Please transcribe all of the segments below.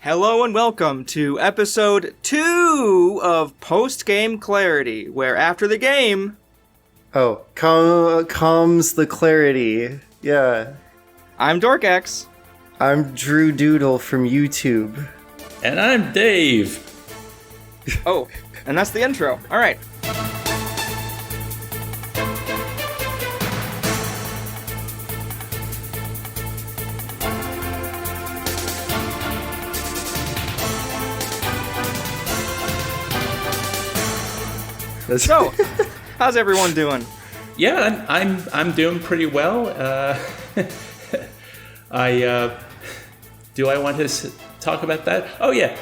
Hello and welcome to episode 2 of Post-Game Clarity, where after the game... Oh, comes the clarity. Yeah. I'm Dorkaxe. I'm Drew Doodle from YouTube. And I'm Dave. Oh, and that's the intro. Alright. So, how's everyone doing? Yeah, I'm doing pretty well. Do I want to talk about that? Oh yeah,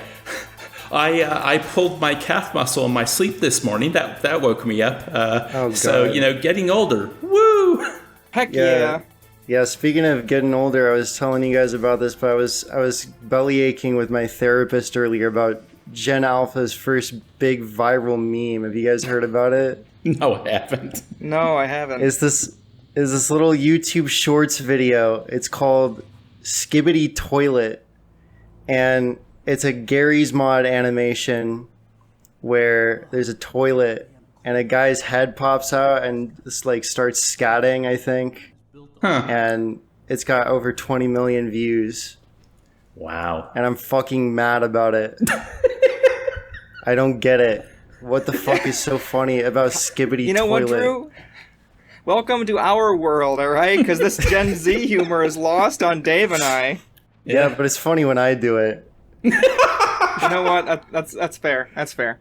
I pulled my calf muscle in my sleep this morning. That woke me up. So getting older. Woo! Heck yeah. Yeah, speaking of getting older, I was telling you guys about this, but I was belly aching with my therapist earlier about Gen Alpha's first big viral meme. Have you guys heard about it? No, I haven't. No, I haven't. Is this little YouTube Shorts video. It's called Skibbity Toilet, and it's a Gary's Mod animation where there's a toilet and a guy's head pops out and just like starts scatting, I think. Huh. And it's got over 20 million views. Wow. And I'm fucking mad about it. I don't get it. What the fuck is so funny about Skibbity Toilet? You know what, Drew? Welcome to our world, alright? Because this Gen Z humor is lost on Dave and I. Yeah, but it's funny when I do it. You know what? That's fair. That's fair.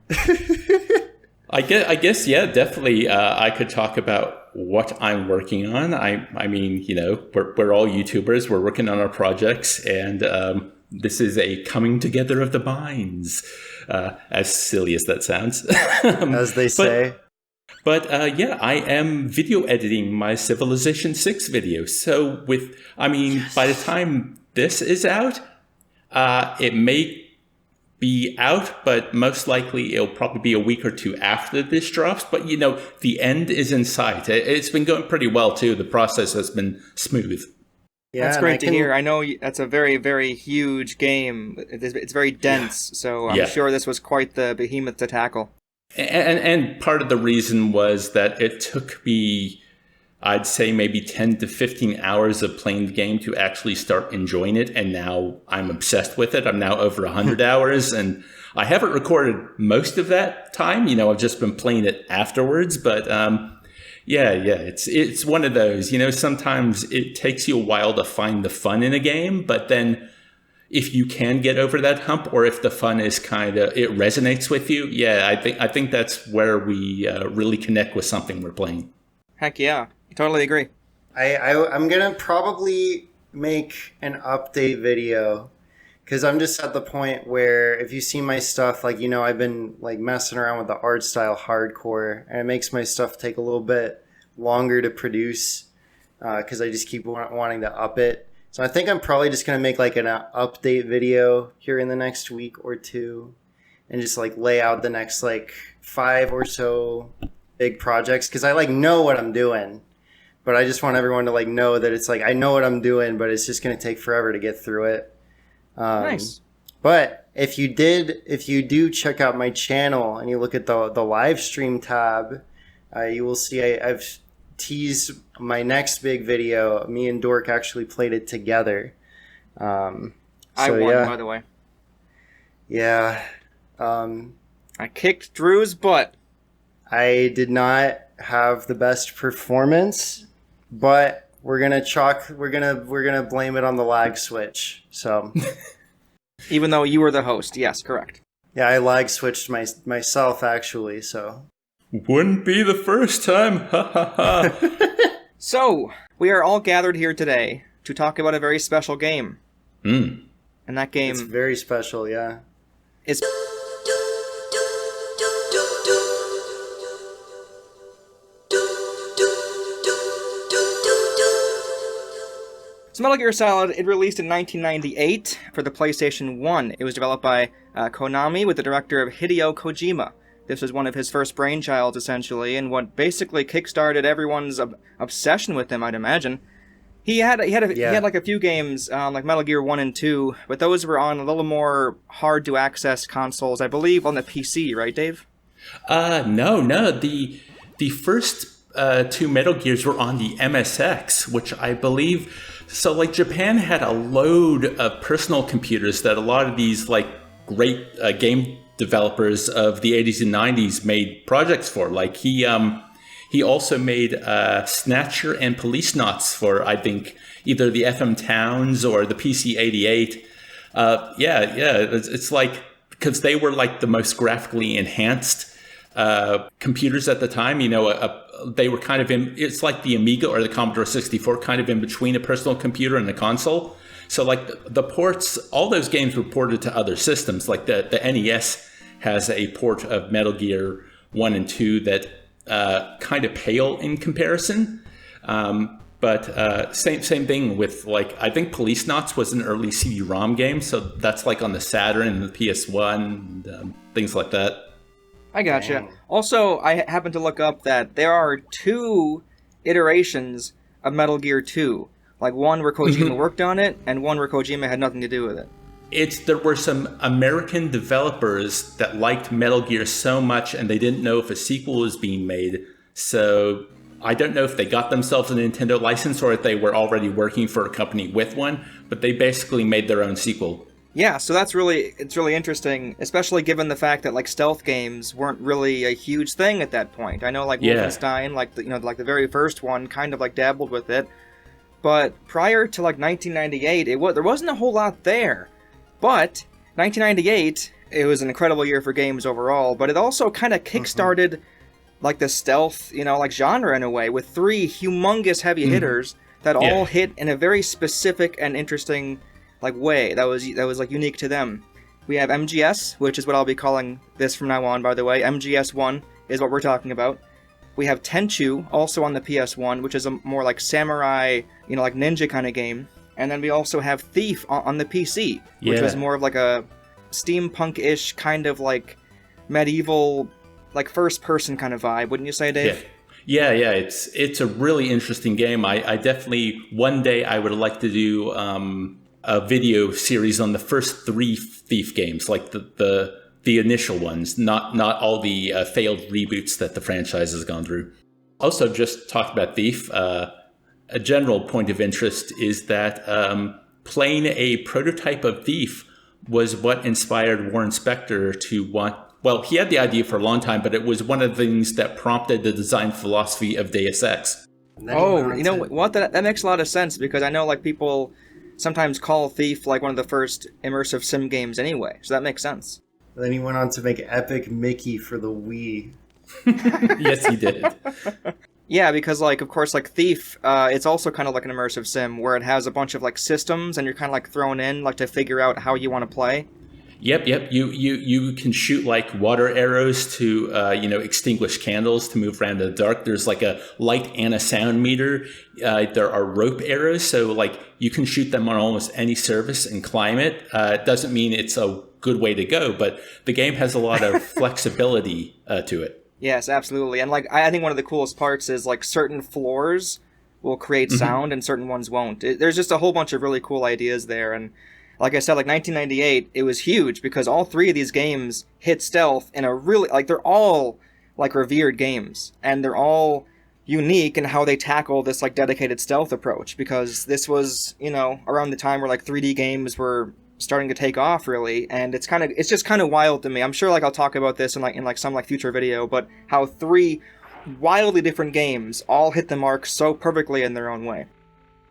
I guess, yeah, definitely. I could talk about what I'm working on. I mean, we're all YouTubers. We're working on our projects, and this is a coming together of the minds. As silly as that sounds, as they say. But yeah, I am video editing my Civilization 6 video. So by the time this is out, it may be out, but most likely it'll probably be a week or two after this drops. But the end is in sight. It's been going pretty well too. The process has been smooth. Yeah, that's great to hear. I know that's a very, very huge game. It's very dense, so I'm sure this was quite the behemoth to tackle. And part of the reason was that it took me, I'd say, maybe 10 to 15 hours of playing the game to actually start enjoying it, and now I'm obsessed with it. I'm now over 100 hours, and I haven't recorded most of that time. I've just been playing it afterwards, but... Yeah, it's one of those, sometimes it takes you a while to find the fun in a game, but then if you can get over that hump, or if the fun is it resonates with you, I think that's where we really connect with something we're playing. Heck yeah, I totally agree. I'm gonna probably make an update video, because I'm just at the point where if you see my stuff, I've been messing around with the art style hardcore, and it makes my stuff take a little bit longer to produce because I just keep wanting to up it. So I think I'm probably just going to make an update video here in the next week or two and just lay out the next 5 or so big projects, because I know what I'm doing, but I just want everyone to know that it's I know what I'm doing, but it's just going to take forever to get through it. Nice. But if you do check out my channel and you look at the live stream tab, you will see I've teased my next big video. Me and Dork actually played it together. I won, by the way. Yeah. I kicked Drew's butt. I did not have the best performance, but we're gonna blame it on the lag switch. So, even though you were the host, yes, correct. Yeah, I lag switched myself actually. So, wouldn't be the first time. Ha ha ha. So we are all gathered here today to talk about a very special game. And that game, it's very special. Yeah, is. So Metal Gear Solid, it released in 1998 for the PlayStation 1. It was developed by Konami with the director of Hideo Kojima. This was one of his first brainchilds, essentially, and what basically kickstarted everyone's obsession with him, I'd imagine. He had like a few games, like Metal Gear 1 and 2, but those were on a little more hard to access consoles, I believe on the PC, right, Dave? No. The first two Metal Gears were on the MSX, which I believe. So, like, Japan had a load of personal computers that a lot of these, like, great game developers of the 80s and 90s made projects for. Like, he also made Snatcher and Police Knots for, I think, either the FM Towns or the PC-88. It's like, because they were like the most graphically enhanced computers at the time. You know, they were kind of it's like the Amiga or the Commodore 64, kind of in between a personal computer and a console. So like the ports, all those games were ported to other systems. Like the NES has a port of Metal Gear 1 and 2 that kind of pale in comparison. But same thing with, like, I think Police Knots was an early CD-ROM game, so that's like on the Saturn and the PS1, and, things like that. I gotcha. Also, I happened to look up that there are 2 iterations of Metal Gear 2. Like, one where Kojima worked on it, and one where Kojima had nothing to do with it. There were some American developers that liked Metal Gear so much, and they didn't know if a sequel was being made. So I don't know if they got themselves a Nintendo license or if they were already working for a company with one, but they basically made their own sequel. Yeah, so it's really interesting, especially given the fact that, like, stealth games weren't really a huge thing at that point. I know, like, Wolfenstein, like the very first one, kind of like dabbled with it, but prior to like 1998, there wasn't a whole lot there. But 1998, it was an incredible year for games overall, but it also kind of kickstarted like the stealth, like, genre in a way, with 3 humongous heavy hitters that all hit in a very specific and interesting, like, way that was like unique to them. We have MGS, which is what I'll be calling this from now on, by the way. MGS1 is what we're talking about. We have Tenchu, also on the PS1, which is a more like samurai, like ninja kind of game. And then we also have Thief on the PC, which was more of like a steampunk-ish kind of like medieval, like first-person kind of vibe, wouldn't you say, Dave? Yeah. It's a really interesting game. I definitely, one day I would like to do a video series on the first 3 Thief games, like the initial ones, not all the failed reboots that the franchise has gone through. Also, just talked about Thief. A general point of interest is that playing a prototype of Thief was what inspired Warren Spector to want. Well, he had the idea for a long time, but it was one of the things that prompted the design philosophy of Deus Ex. Oh, you know what? That makes a lot of sense, because I know, like, people sometimes call Thief like one of the first immersive sim games anyway, so that makes sense. Then he went on to make Epic Mickey for the Wii. Yes, he did. Yeah, because, like, of course, like, Thief, it's also kind of like an immersive sim where it has a bunch of, like, systems, and you're kind of, like, thrown in, like, to figure out how you want to play. Yep. You can shoot, like, water arrows to, extinguish candles to move around in the dark. There's, like, a light and a sound meter. There are rope arrows, so, like, you can shoot them on almost any surface and climb it. It doesn't mean it's a good way to go, but the game has a lot of flexibility to it. Yes, absolutely. And, like, I think one of the coolest parts is, like, certain floors will create sound and certain ones won't. There's just a whole bunch of really cool ideas there. And like I said, like, 1998, it was huge because all 3 of these games hit stealth in a really, like, they're all, like, revered games. And they're all unique in how they tackle this, like, dedicated stealth approach, because this was, around the time where, like, 3D games were starting to take off, really, and it's just kind of wild to me. I'm sure, like, I'll talk about this in some future video, but how 3 wildly different games all hit the mark so perfectly in their own way.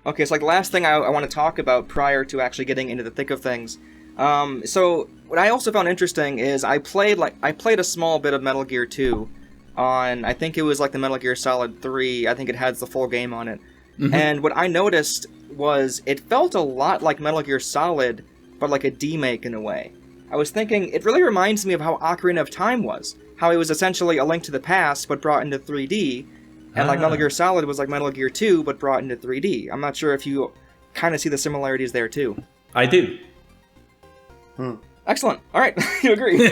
Okay, so, like, the last thing I want to talk about prior to actually getting into the thick of things. So what I also found interesting is I played a small bit of Metal Gear 2 on, I think it was like the Metal Gear Solid 3. I think it has the full game on it. And what I noticed was it felt a lot like Metal Gear Solid, but like a demake in a way. I was thinking, it really reminds me of how Ocarina of Time was. How it was essentially a Link to the Past, but brought into 3D. And like Metal Gear Solid was like Metal Gear 2, but brought into 3D. I'm not sure if you kind of see the similarities there too. I do. Excellent. All right, you agree.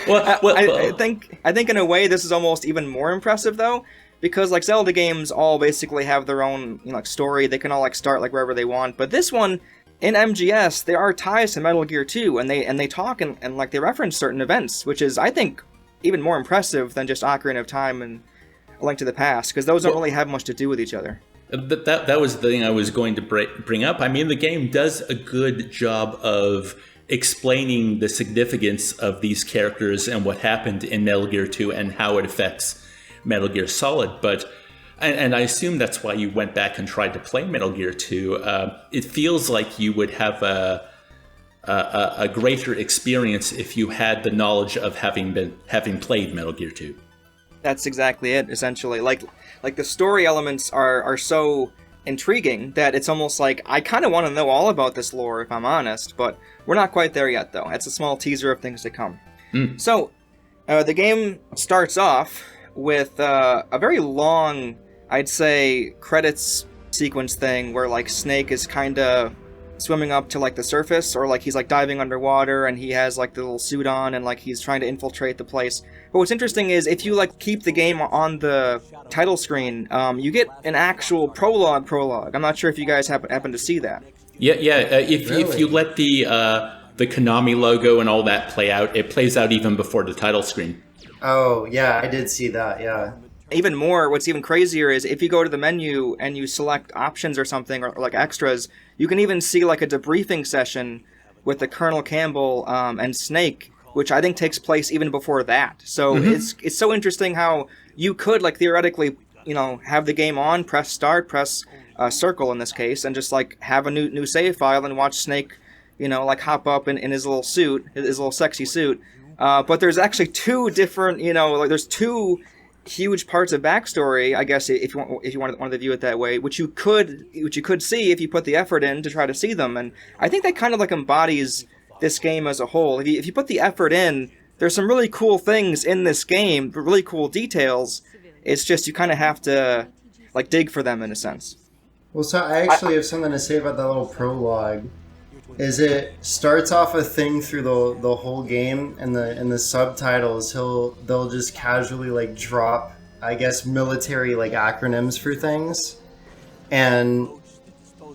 Well, I think in a way this is almost even more impressive though, because like Zelda games all basically have their own, you know, like story. They can all like start like wherever they want. But this one in MGS, there are ties to Metal Gear 2, and they talk and like they reference certain events, which is I think even more impressive than just Ocarina of Time and A Link to the Past, because those don't really have much to do with each other. That was the thing I was going to bring up. I mean, the game does a good job of explaining the significance of these characters and what happened in Metal Gear 2 and how it affects Metal Gear Solid. But and I assume that's why you went back and tried to play Metal Gear 2. It feels like you would have a greater experience if you had the knowledge of having played Metal Gear 2. That's exactly it, essentially. Like the story elements are so intriguing that it's almost like I kind of want to know all about this lore, if I'm honest, but we're not quite there yet, though. It's a small teaser of things to come. So, the game starts off with a very long, I'd say, credits sequence thing where, like, Snake is kind of swimming up to, like, the surface, or, like, he's, like, diving underwater, and he has, like, the little suit on, and, like, he's trying to infiltrate the place. But what's interesting is, if you, like, keep the game on the title screen, you get an actual prologue. I'm not sure if you guys happen to see that. Yeah. If you let the Konami logo and all that play out, it plays out even before the title screen. Oh, yeah, I did see that, yeah. Even more, what's even crazier is if you go to the menu and you select options or something, or like extras, you can even see like a debriefing session with the Colonel Campbell and Snake, which I think takes place even before that. So it's so interesting how you could, like, theoretically, you know, have the game on, press start, press circle in this case, and just like have a new save file and watch Snake, you know, like hop up in his little suit, his little sexy suit. But there's actually two different, you know, like there's two huge parts of backstory, I guess, if you wanted to view it that way, which you could see if you put the effort in to try to see them. And I think that kind of like embodies this game as a whole. If you put the effort in, there's some really cool things in this game, really cool details. It's just you kind of have to like dig for them in a sense. Well, so I actually have something to say about that little prologue. Is it starts off a thing through the whole game, and in the subtitles they'll just casually like drop, I guess, military like acronyms for things, and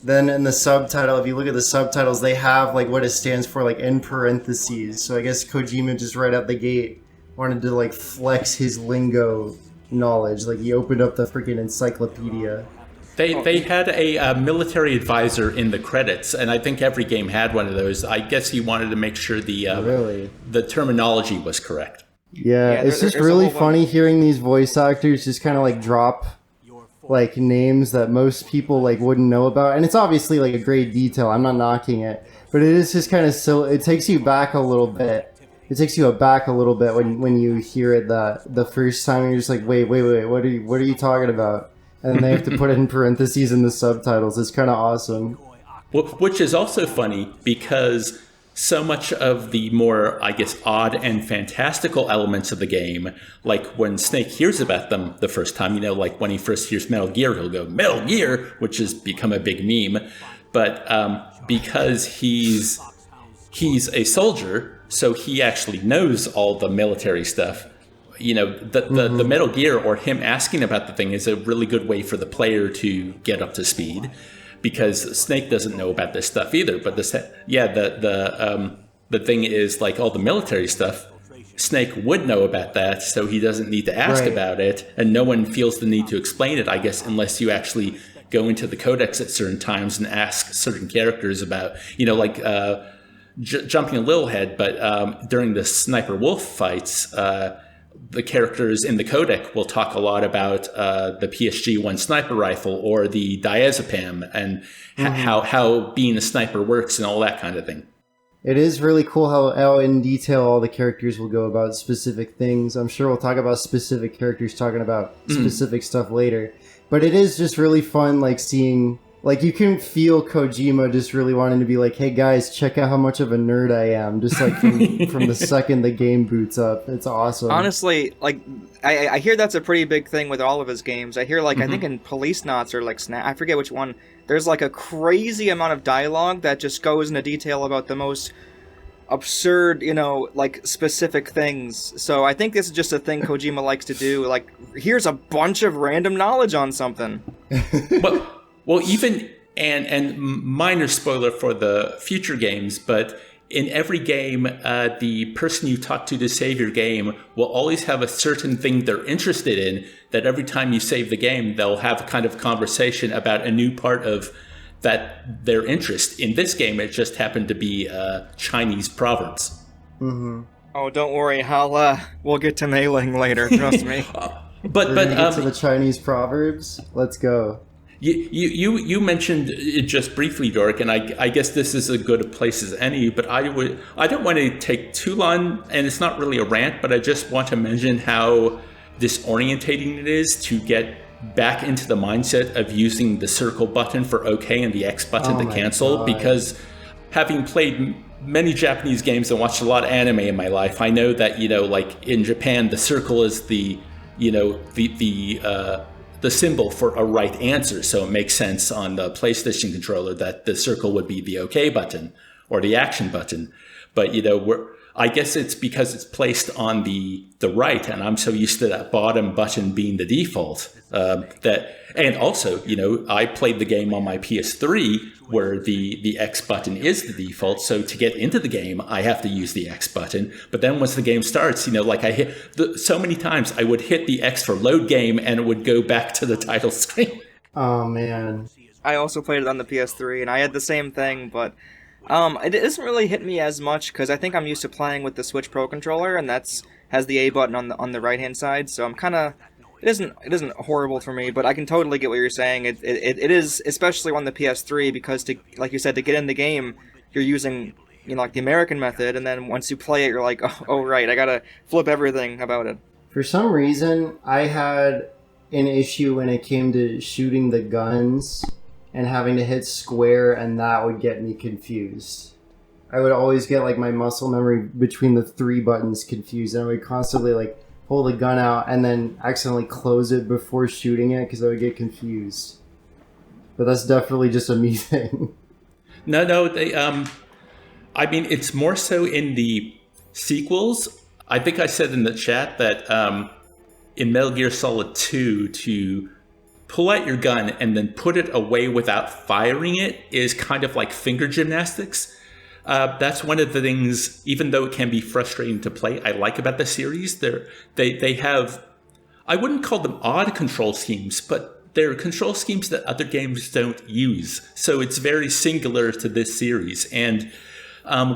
then in the subtitle, if you look at the subtitles, they have like what it stands for, like in parentheses. So I guess Kojima just right out the gate wanted to like flex his lingo knowledge, like he opened up the freaking encyclopedia. They had a military advisor in the credits, and I think every game had one of those. I guess he wanted to make sure the terminology was correct. Yeah, it's just really funny hearing these voice actors just kind of like drop like names that most people like wouldn't know about, and it's obviously like a great detail. I'm not knocking it, but it is just kind of silly. It takes you back a little bit. It takes you aback a little bit when you hear it the first time. And you're just like, wait, what are you talking about? And they have to put it in parentheses in the subtitles. It's kind of awesome. Which is also funny because so much of the more, I guess, odd and fantastical elements of the game, like when Snake hears about them the first time, you know, like when he first hears Metal Gear, he'll go, Metal Gear, which has become a big meme. But because he's a soldier, so he actually knows all the military stuff. You know, the Metal Gear or him asking about the thing is a really good way for the player to get up to speed, because Snake doesn't know about this stuff either. But the thing is, like all the military stuff, Snake would know about that, so he doesn't need to ask about it, and no one feels the need to explain it, I guess, unless you actually go into the codex at certain times and ask certain characters about, you know, like jumping a little ahead, but during the Sniper Wolf fights, the characters in the codec will talk a lot about the PSG-1 sniper rifle or the diazepam and how being a sniper works and all that kind of thing. It is really cool how in detail all the characters will go about specific things. I'm sure we'll talk about specific characters talking about specific stuff later. But it is just really fun, like, seeing... Like, you can feel Kojima just really wanting to be like, hey, guys, check out how much of a nerd I am. Just, like, from the second the game boots up. It's awesome. Honestly, like, I hear that's a pretty big thing with all of his games. I hear, like, I think in Police Knots or, like, I forget which one, there's, like, a crazy amount of dialogue that just goes into detail about the most absurd, like specific things. So I think this is just a thing Kojima likes to do. Like, here's a bunch of random knowledge on something. Well, even and minor spoiler for the future games, but in every game, the person you talk to save your game will always have a certain thing they're interested in, that every time you save the game, they'll have a kind of conversation about a new part of their interest. In this game, it just happened to be Chinese proverbs. Mm-hmm. Oh, don't worry, we'll get to mailing later, trust me. But get to the Chinese proverbs? Let's go. You mentioned it just briefly, Dork, and I guess this is as good a place as any, but I don't want to take too long, and it's not really a rant, but I just want to mention how disorientating it is to get back into the mindset of using the circle button for OK and the X button to cancel, because having played many Japanese games and watched a lot of anime in my life, I know that, like in Japan, the circle is the symbol for a right answer. So it makes sense on the PlayStation controller that the circle would be the OK button or the action button. But, I guess it's because it's placed on the right, and I'm so used to that bottom button being the default and also, I played the game on my PS3 where the X button is the default. So to get into the game, I have to use the X button. But then once the game starts, like I hit so many times, I would hit the X for load game and it would go back to the title screen. Oh, man. I also played it on the PS3 and I had the same thing, but it doesn't really hit me as much because I think I'm used to playing with the Switch Pro controller, and has the A button on the right hand side. So I'm kind of it isn't horrible for me, but I can totally get what you're saying. It is, especially on the PS3, because like you said, to get in the game, you're using like the American method, and then once you play it, you're like, oh right, I gotta flip everything about it. For some reason, I had an issue when it came to shooting the guns and having to hit square, and that would get me confused. I would always get like my muscle memory between the 3 buttons confused, and I would constantly like pull the gun out and then accidentally close it before shooting it because I would get confused. But that's definitely just a me thing. No, they I mean, it's more so in the sequels. I think I said in the chat that in Metal Gear Solid 2, to pull out your gun and then put it away without firing it is kind of like finger gymnastics. That's one of the things, even though it can be frustrating to play, I like about the series. They have, I wouldn't call them odd control schemes, but they're control schemes that other games don't use. So it's very singular to this series. And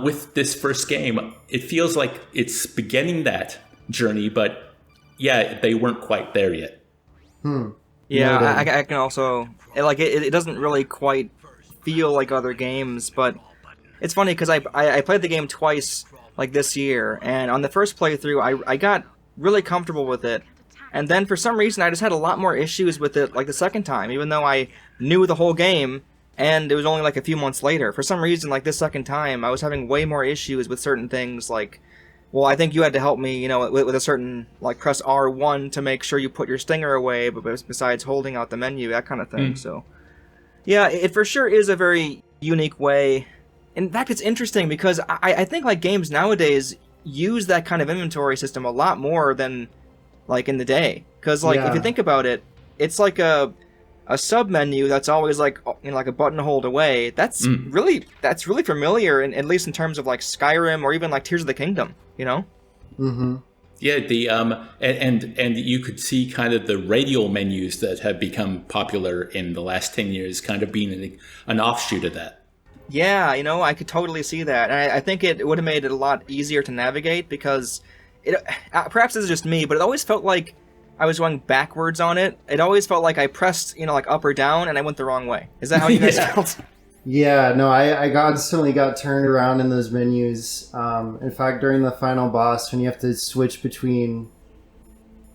with this first game, it feels like it's beginning that journey, but yeah, they weren't quite there yet. Yeah, I can also, like, it doesn't really quite feel like other games, but it's funny because I played the game twice, like, this year, and on the first playthrough, I got really comfortable with it, and then for some reason, I just had a lot more issues with it, like, the second time, even though I knew the whole game, and it was only, like, a few months later. For some reason, like, this second time, I was having way more issues with certain things, like, well, I think you had to help me, with a certain, like, press R1 to make sure you put your stinger away, but besides holding out the menu, that kind of thing, so. Yeah, it for sure is a very unique way. In fact, it's interesting because I think, like, games nowadays use that kind of inventory system a lot more than, like, in the day. Because, like, if you think about it, it's like a sub-menu that's always, like, like a button hold away. That's really familiar, at least in terms of, like, Skyrim or even, like, Tears of the Kingdom, Mm-hmm. Yeah, the and you could see kind of the radial menus that have become popular in the last 10 years kind of being an offshoot of that. Yeah, I could totally see that. And I think it would have made it a lot easier to navigate because perhaps this is just me, but it always felt like I was going backwards on it. It always felt like I pressed, like up or down and I went the wrong way. Is that how you guys felt? Yeah, no, I constantly got turned around in those menus. In fact, during the final boss, when you have to switch between...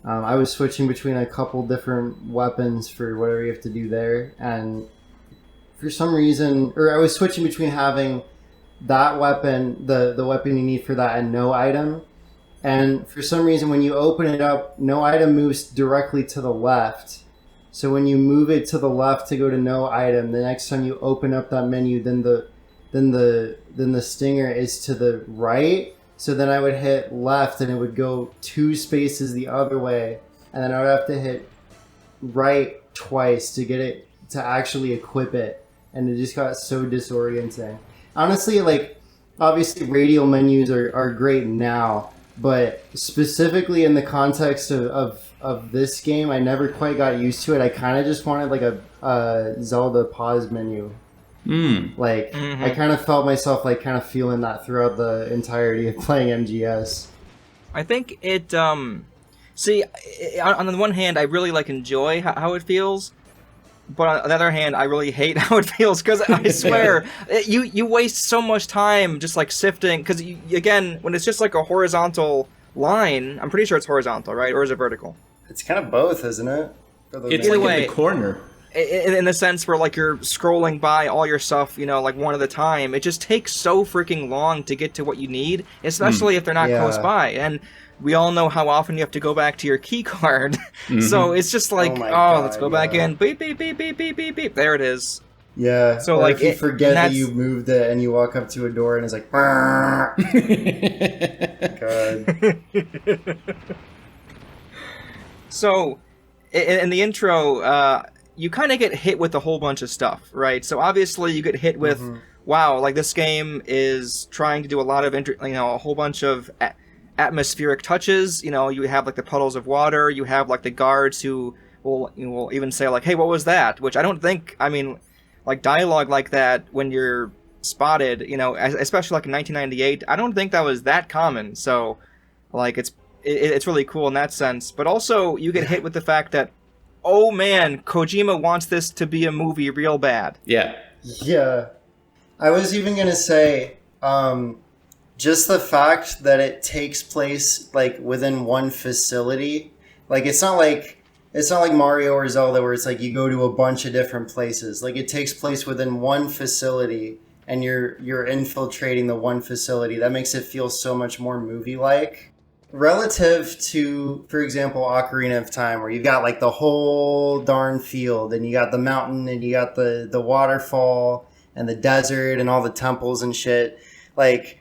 I was switching between a couple different weapons for whatever you have to do there, and for some reason... Or I was switching between having that weapon, the weapon you need for that, and no item. And for some reason, when you open it up, no item moves directly to the left. So when you move it to the left to go to no item, the next time you open up that menu, then the then the stinger is to the right. So then I would hit left and it would go 2 spaces the other way, and then I would have to hit right twice to get it to actually equip it, and it just got so disorienting. Honestly, like, obviously radial menus are great now, but specifically in the context of this game, I never quite got used to it. I kind of just wanted like a Zelda pause menu. Like, I kind of felt myself like kind of feeling that throughout the entirety of playing MGS. I think it, see, on the one hand, I really like enjoy how it feels, but on the other hand, I really hate how it feels, because I swear, you waste so much time just like sifting, because again, when it's just like a horizontal line, I'm pretty sure it's horizontal, right? Or is it vertical? It's kind of both, isn't it? It's like in the corner. In the sense where like you're scrolling by all your stuff, you know, like one at a time. It just takes so freaking long to get to what you need, especially if they're not close by. And we all know how often you have to go back to your key card. So it's just like, God, let's go back in. Beep, beep, beep, beep, beep, beep, beep. There it is. Yeah. So or like if you forget that you moved it and you walk up to a door and it's like, God. So in the intro, you kind of get hit with a whole bunch of stuff, right? So obviously you get hit with, wow, like this game is trying to do a lot of, a whole bunch of atmospheric touches. You know, you have like the puddles of water, you have like the guards who will even say like, hey, what was that? Which I don't think, I mean, like dialogue like that when you're spotted, you know, especially like in 1998, I don't think that was that common. So like it's really cool in that sense. But also you get hit with the fact that, oh man, Kojima wants this to be a movie real bad. Yeah. Yeah. I was even going to say, just the fact that it takes place like within one facility, like it's not like Mario or Zelda where it's like you go to a bunch of different places. Like it takes place within one facility and you're infiltrating the one facility. That makes it feel so much more movie-like. Relative to, for example, Ocarina of Time, where you've got like the whole darn field and you got the mountain and you got the waterfall and the desert and all the temples and shit. Like,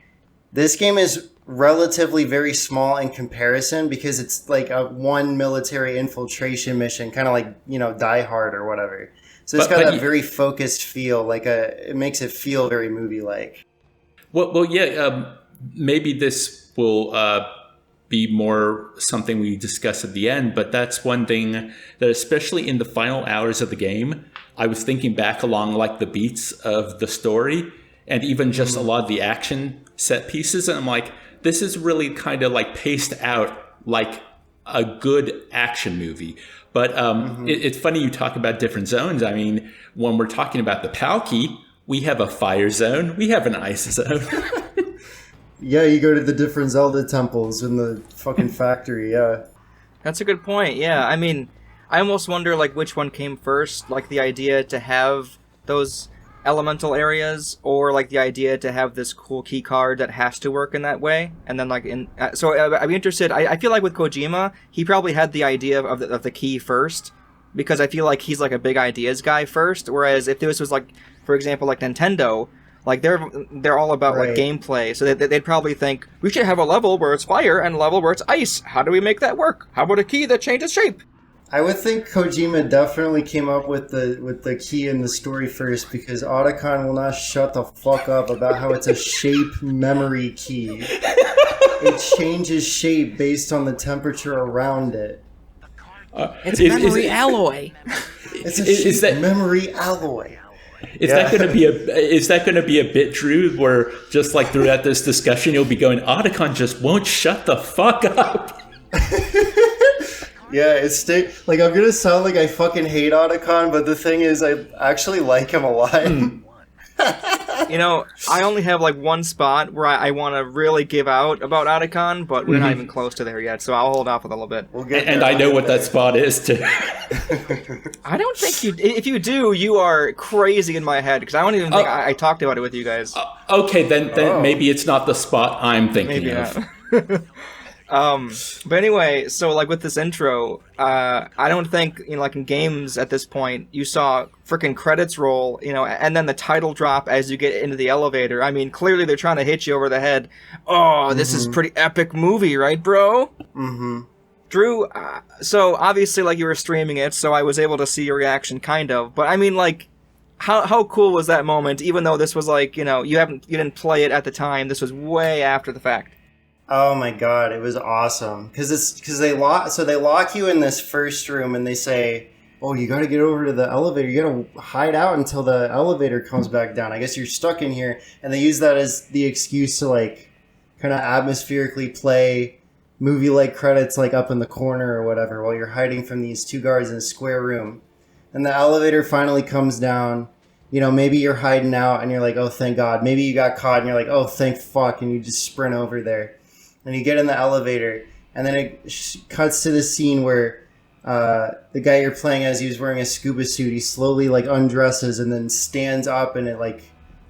this game is relatively very small in comparison because it's like a one military infiltration mission, kind of like, you know, Die Hard or whatever. So it's got that very focused feel, like it makes it feel very movie-like. Well, yeah, maybe this will be more something we discuss at the end, but that's one thing that, especially in the final hours of the game, I was thinking back along like the beats of the story and even just a lot of the action set pieces, and I'm like, this is really kind of like paced out like a good action movie. But it's funny you talk about different zones. I mean, when we're talking about the Palki, we have a fire zone, we have an ice zone. Yeah, you go to the different Zelda temples in the fucking factory, yeah. That's a good point, yeah. I mean, I almost wonder, like, which one came first, like, the idea to have those elemental areas, or, like, the idea to have this cool key card that has to work in that way, and then, like, so I'd be interested, I feel like with Kojima, he probably had the idea of the key first, because I feel like he's, like, a big ideas guy first, whereas if this was, like, for example, like Nintendo, like, they're all about, like, gameplay, so they'd probably think, we should have a level where it's fire and a level where it's ice. How do we make that work? How about a key that changes shape? I would think Kojima definitely came up with the key in the story first, because Otacon will not shut the fuck up about how it's a shape memory key. It changes shape based on the temperature around it. It's memory alloy. It's a shape memory alloy. Is that going to be a bit, Drew, where just like throughout this discussion you'll be going, Otacon just won't shut the fuck up? Yeah, like, I'm gonna sound like I fucking hate Otacon, but the thing is, I actually like him a lot. You know, I only have like one spot where I want to really give out about Otacon, but we're not even close to there yet, so I'll hold off a little bit. And I know what that spot is too. I don't think you. If you do, you are crazy in my head, because I don't even think I talked about it with you guys. Okay, then maybe it's not the spot I'm thinking of. But anyway, so like with this intro, I don't think, like in games at this point, you saw freaking credits roll, and then the title drop as you get into the elevator. I mean, clearly they're trying to hit you over the head. Oh, this is pretty epic movie, right, bro? Mm-hmm. Thru, so obviously, like, you were streaming it, so I was able to see your reaction, kind of. But I mean, like, how cool was that moment? Even though this was like, you didn't play it at the time. This was way after the fact. Oh my god, it was awesome. Because they lock you in this first room and they say, oh, you got to get over to the elevator. You got to hide out until the elevator comes back down. I guess you're stuck in here. And they use that as the excuse to like kind of atmospherically play movie-like credits like up in the corner or whatever while you're hiding from these two guards in a square room. And the elevator finally comes down. Maybe you're hiding out and you're like, oh, thank God. Maybe you got caught and you're like, oh, thank fuck. And you just sprint over there. And you get in the elevator, and then it cuts to the scene where the guy you're playing as, he was wearing a scuba suit. He slowly like undresses and then stands up, and it like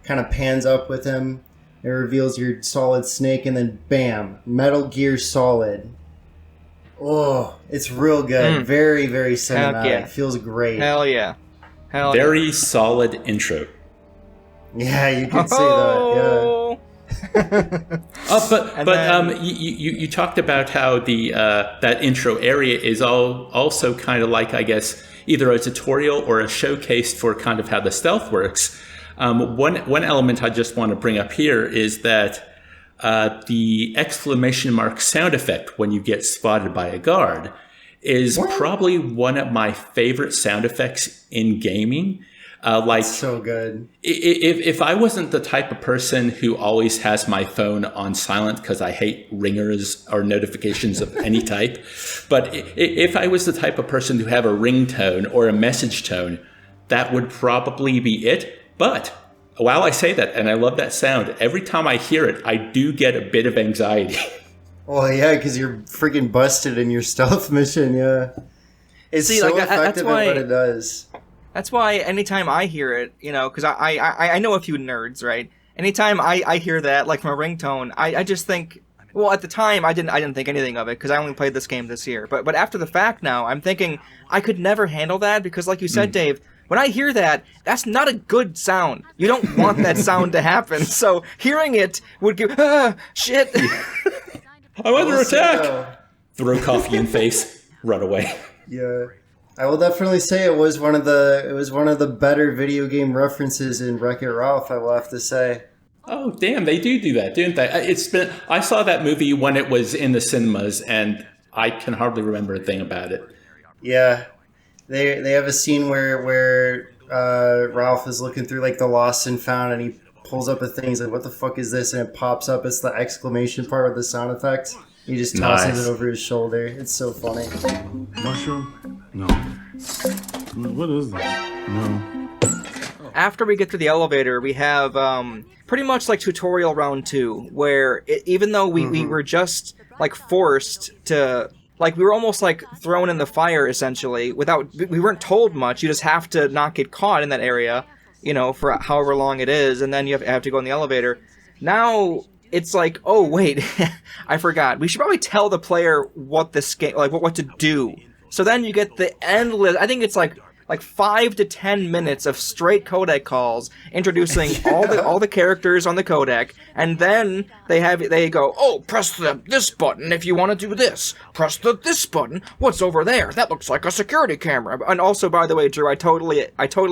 kind of pans up with him. It reveals your Solid Snake, and then bam, Metal Gear Solid. Oh, it's real good. Very, very cinematic. Yeah. Feels great. Hell yeah. Very solid intro. Yeah, you could say that. Yeah. You talked about how the that intro area is also kind of like, I guess, either a tutorial or a showcase for kind of how the stealth works. One element I just want to bring up here is that the exclamation mark sound effect when you get spotted by a guard is probably one of my favorite sound effects in gaming. So good. If I wasn't the type of person who always has my phone on silent because I hate ringers or notifications of any type, but if I was the type of person to have a ringtone or a message tone, that would probably be it. But while I say that, and I love that sound, every time I hear it, I do get a bit of anxiety. Well, yeah, because you're freaking busted in your stealth mission, yeah. It's so effective at what it does. That's why anytime I hear it, because I know a few nerds, right? Anytime I hear that, like from a ringtone, I just think, well, at the time I didn't think anything of it because I only played this game this year. But after the fact now, I'm thinking I could never handle that because, like you said, Dave, when I hear that, that's not a good sound. You don't want that sound to happen. So hearing it would give shit. I'm under attack. Throw coffee in face. Run away. Yeah. I will definitely say it was one of the better video game references in Wreck-It Ralph, I will have to say. Oh, damn, they do that, don't they? I saw that movie when it was in the cinemas, and I can hardly remember a thing about it. Yeah. They have a scene where Ralph is looking through like the lost and found, and he pulls up a thing, he's like, what the fuck is this? And it pops up, it's the exclamation part with the sound effect. He just tosses it over his shoulder. It's so funny. Mushroom? No. What is that? No. After we get to the elevator, we have pretty much like tutorial round 2, where even though we were just like forced to, like we were almost like thrown in the fire essentially, we weren't told much. You just have to not get caught in that area, for however long it is, and then you have to go in the elevator. Now it's like, oh wait, I forgot. We should probably tell the player what this game, like what to do. So then you get the endless, I think it's like 5 to 10 minutes of straight codec calls introducing all the characters on the codec, and then they go, oh, press this button if you want to do this. Press this button. What's over there? That looks like a security camera. And also, by the way, Drew, I totally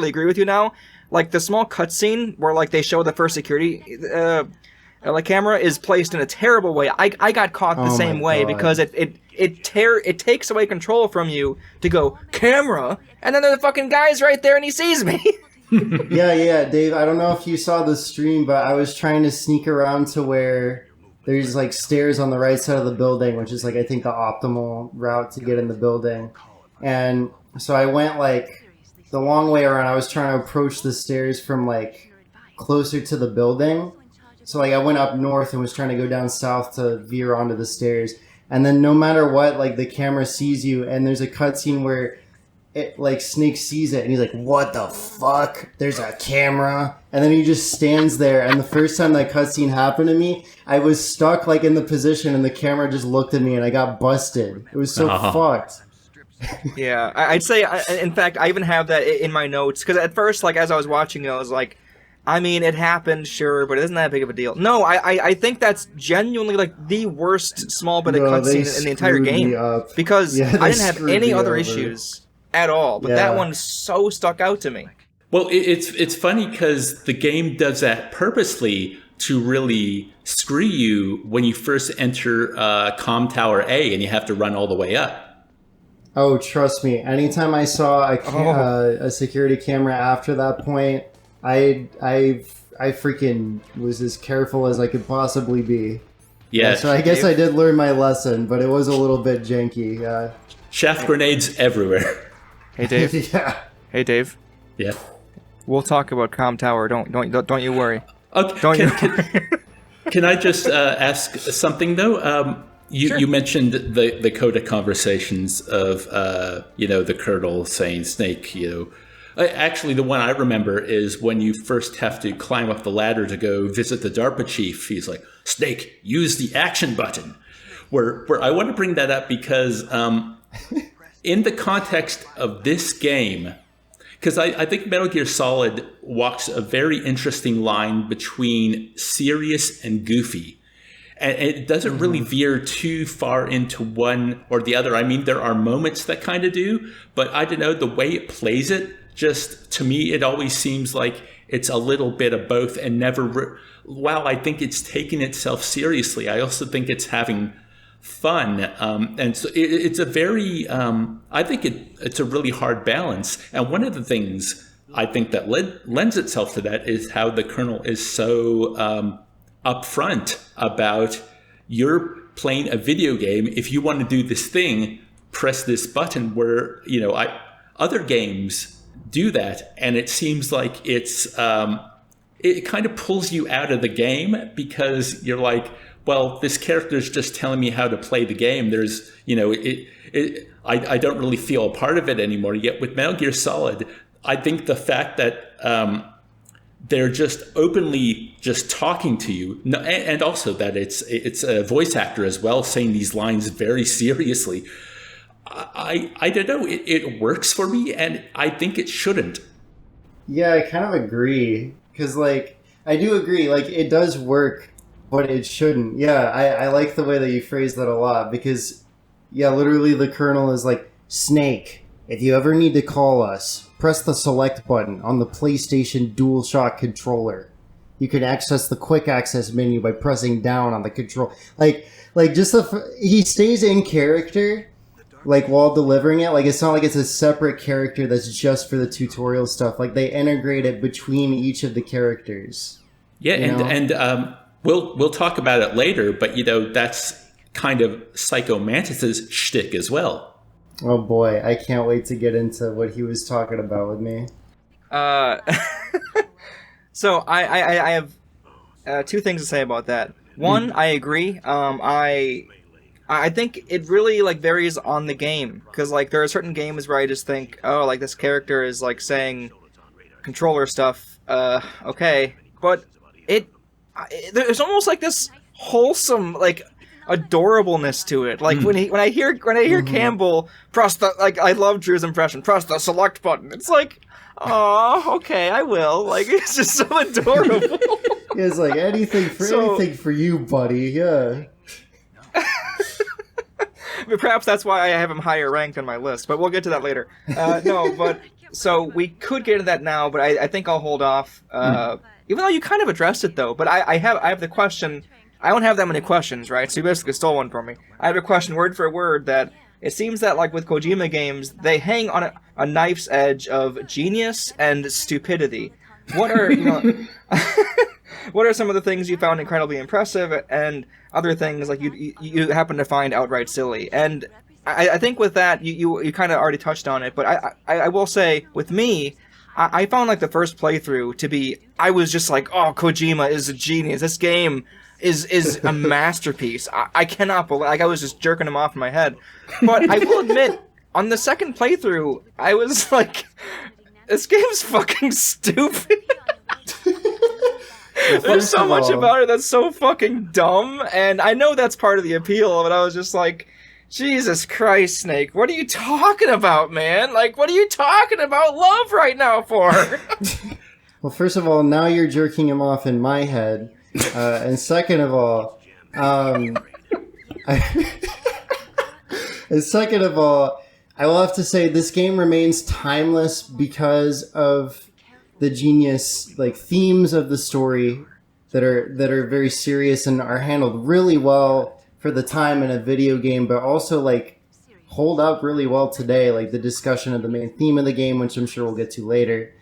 agree with you now. Like the small cutscene where like they show the first security camera is placed in a terrible way. I got caught the same way because it takes away control from you to go camera, and then the fucking guy's right there and he sees me. yeah, Dave. I don't know if you saw the stream, but I was trying to sneak around to where there's like stairs on the right side of the building, which is like I think the optimal route to get in the building. And so I went like the long way around. I was trying to approach the stairs from like closer to the building. So like I went up north and was trying to go down south to veer onto the stairs. And then no matter what, like the camera sees you, and there's a cutscene where like Snake sees it and he's like, what the fuck? There's a camera. And then he just stands there. And the first time that cutscene happened to me, I was stuck like in the position and the camera just looked at me and I got busted. It was so fucked. Yeah, I'd say, in fact, I even have that in my notes. Because at first, like, as I was watching it, I was like, I mean, it happened, sure, but it isn't that big of a deal. No, I think that's genuinely, like, the worst small bit of cutscene in the entire game. Because I didn't have any other issues at all. But that one so stuck out to me. Well, it's funny because the game does that purposely to really screw you when you first enter Comm Tower A and you have to run all the way up. Oh, trust me. Anytime I saw a security camera after that point, I freaking was as careful as I could possibly be. Yeah. So I guess I did learn my lesson, but it was a little bit janky. Shaft grenades everywhere. Hey, Dave. Yeah. Hey, Dave. Yeah. We'll talk about Comm Tower. Don't you worry. Okay. Can I just ask something though? Sure. You mentioned the Coda conversations of the Colonel saying Snake. Actually, the one I remember is when you first have to climb up the ladder to go visit the DARPA chief. He's like, Snake, use the action button. Where I want to bring that up because in the context of this game, because I think Metal Gear Solid walks a very interesting line between serious and goofy. And it doesn't really veer too far into one or the other. I mean, there are moments that kind of do, but I don't know, the way it plays it, just to me, it always seems like it's a little bit of both and never, while I think it's taking itself seriously, I also think it's having fun. And so it's a very, I think it's a really hard balance. And one of the things I think that lends itself to that is how the Colonel is so upfront about you're playing a video game. If you want to do this thing, press this button. Where other games do that, and it seems like it kind of pulls you out of the game because you're like, well, this character is just telling me how to play the game. There's I don't really feel a part of it anymore. Yet with Metal Gear Solid, I think the fact that they're just openly just talking to you, and also that it's a voice actor as well saying these lines very seriously. I don't know. It works for me, and I think it shouldn't. Yeah, I kind of agree because, I do agree. It does work, but it shouldn't. Yeah, I like the way that you phrased that a lot because, literally the Colonel is like, Snake, if you ever need to call us, press the select button on the PlayStation DualShock controller. You can access the quick access menu by pressing down on the control. He stays in character, while delivering it. It's not like it's a separate character that's just for the tutorial stuff. They integrate it between each of the characters. Yeah, and we'll talk about it later, but that's kind of Psycho Mantis's shtick as well. Oh boy, I can't wait to get into what he was talking about with me. So I have two things to say about that. One, I agree. I think it really varies on the game because there are certain games where I just think, oh, this character is saying controller stuff. Okay, but there's almost this wholesome adorableness to it. When I hear Campbell press the I love Drew's impression. Press the select button. It's oh, okay, I will. It's just so adorable. It's anything for you, buddy. Yeah. But perhaps that's why I have him higher ranked on my list. But we'll get to that later. So we could get into that now, but I think I'll hold off. Even though you kind of addressed it though. But I have the question. I don't have that many questions, right? So you basically stole one from me. I have a question word for word that it seems that with Kojima games, they hang on a knife's edge of genius and stupidity. What are what are some of the things you found incredibly impressive and other things you happen to find outright silly? And I think with that you kind of already touched on it, but I will say with me, I found the first playthrough to be, I was just oh, Kojima is a genius. This game is a masterpiece. I cannot believe, I was just jerking him off in my head. But I will admit, on the second playthrough, I was like, this game's fucking stupid. There's so much about it that's so fucking dumb, and I know that's part of the appeal, but I was just like, Jesus Christ, Snake, what are you talking about, man? Like, what are you talking about love right now for? Well, first of all, now you're jerking him off in my head. And second of all, I will have to say this game remains timeless because of the genius like themes of the story that are very serious and are handled really well for the time in a video game, but also like hold up really well today, like the discussion of the main theme of the game, which I'm sure we'll get to later.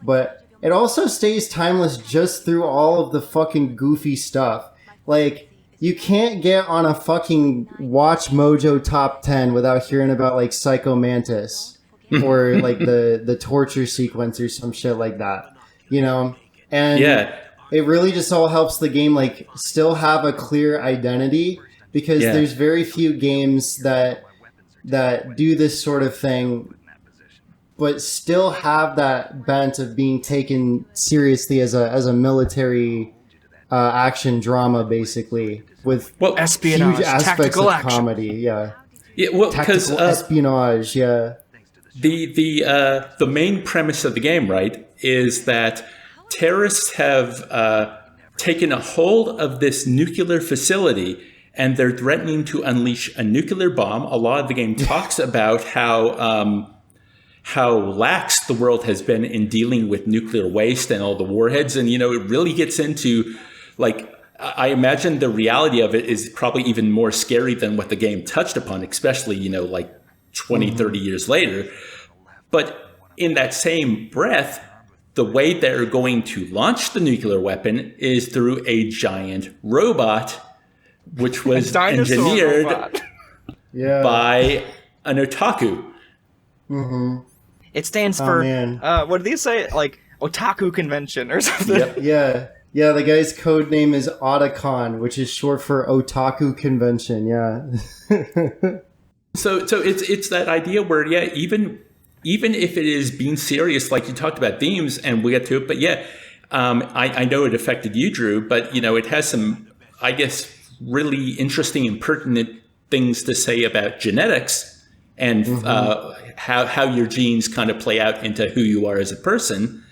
But it also stays timeless just through all of the fucking goofy stuff. Like, you can't get on a fucking Watch Mojo top 10 without hearing about like Psycho Mantis or like the torture sequence or some shit like that, you know? And it really just all helps the game like still have a clear identity, because there's very few games that do this sort of thing but still have that bent of being taken seriously as a military action drama, basically, with espionage, huge aspects of action. comedy. Yeah, well, because espionage. Yeah, the main premise of the game, right, is that terrorists have taken a hold of this nuclear facility, and they're threatening to unleash a nuclear bomb. A lot of the game talks about how lax the world has been in dealing with nuclear waste and all the warheads. And, it really gets into, like, I imagine the reality of it is probably even more scary than what the game touched upon, especially, like 20, 30 years later. But in that same breath, the way they're going to launch the nuclear weapon is through a giant robot, which was engineered by an otaku. Mm-hmm. It stands for, what do they say? Like, Otaku Convention or something? Yep. Yeah, the guy's code name is Otacon, which is short for Otaku Convention, So it's that idea where, even if it is being serious, like you talked about themes, and we'll get to it, but I know it affected you, Drew, but, it has some, I guess, really interesting and pertinent things to say about genetics and how your genes kind of play out into who you are as a person.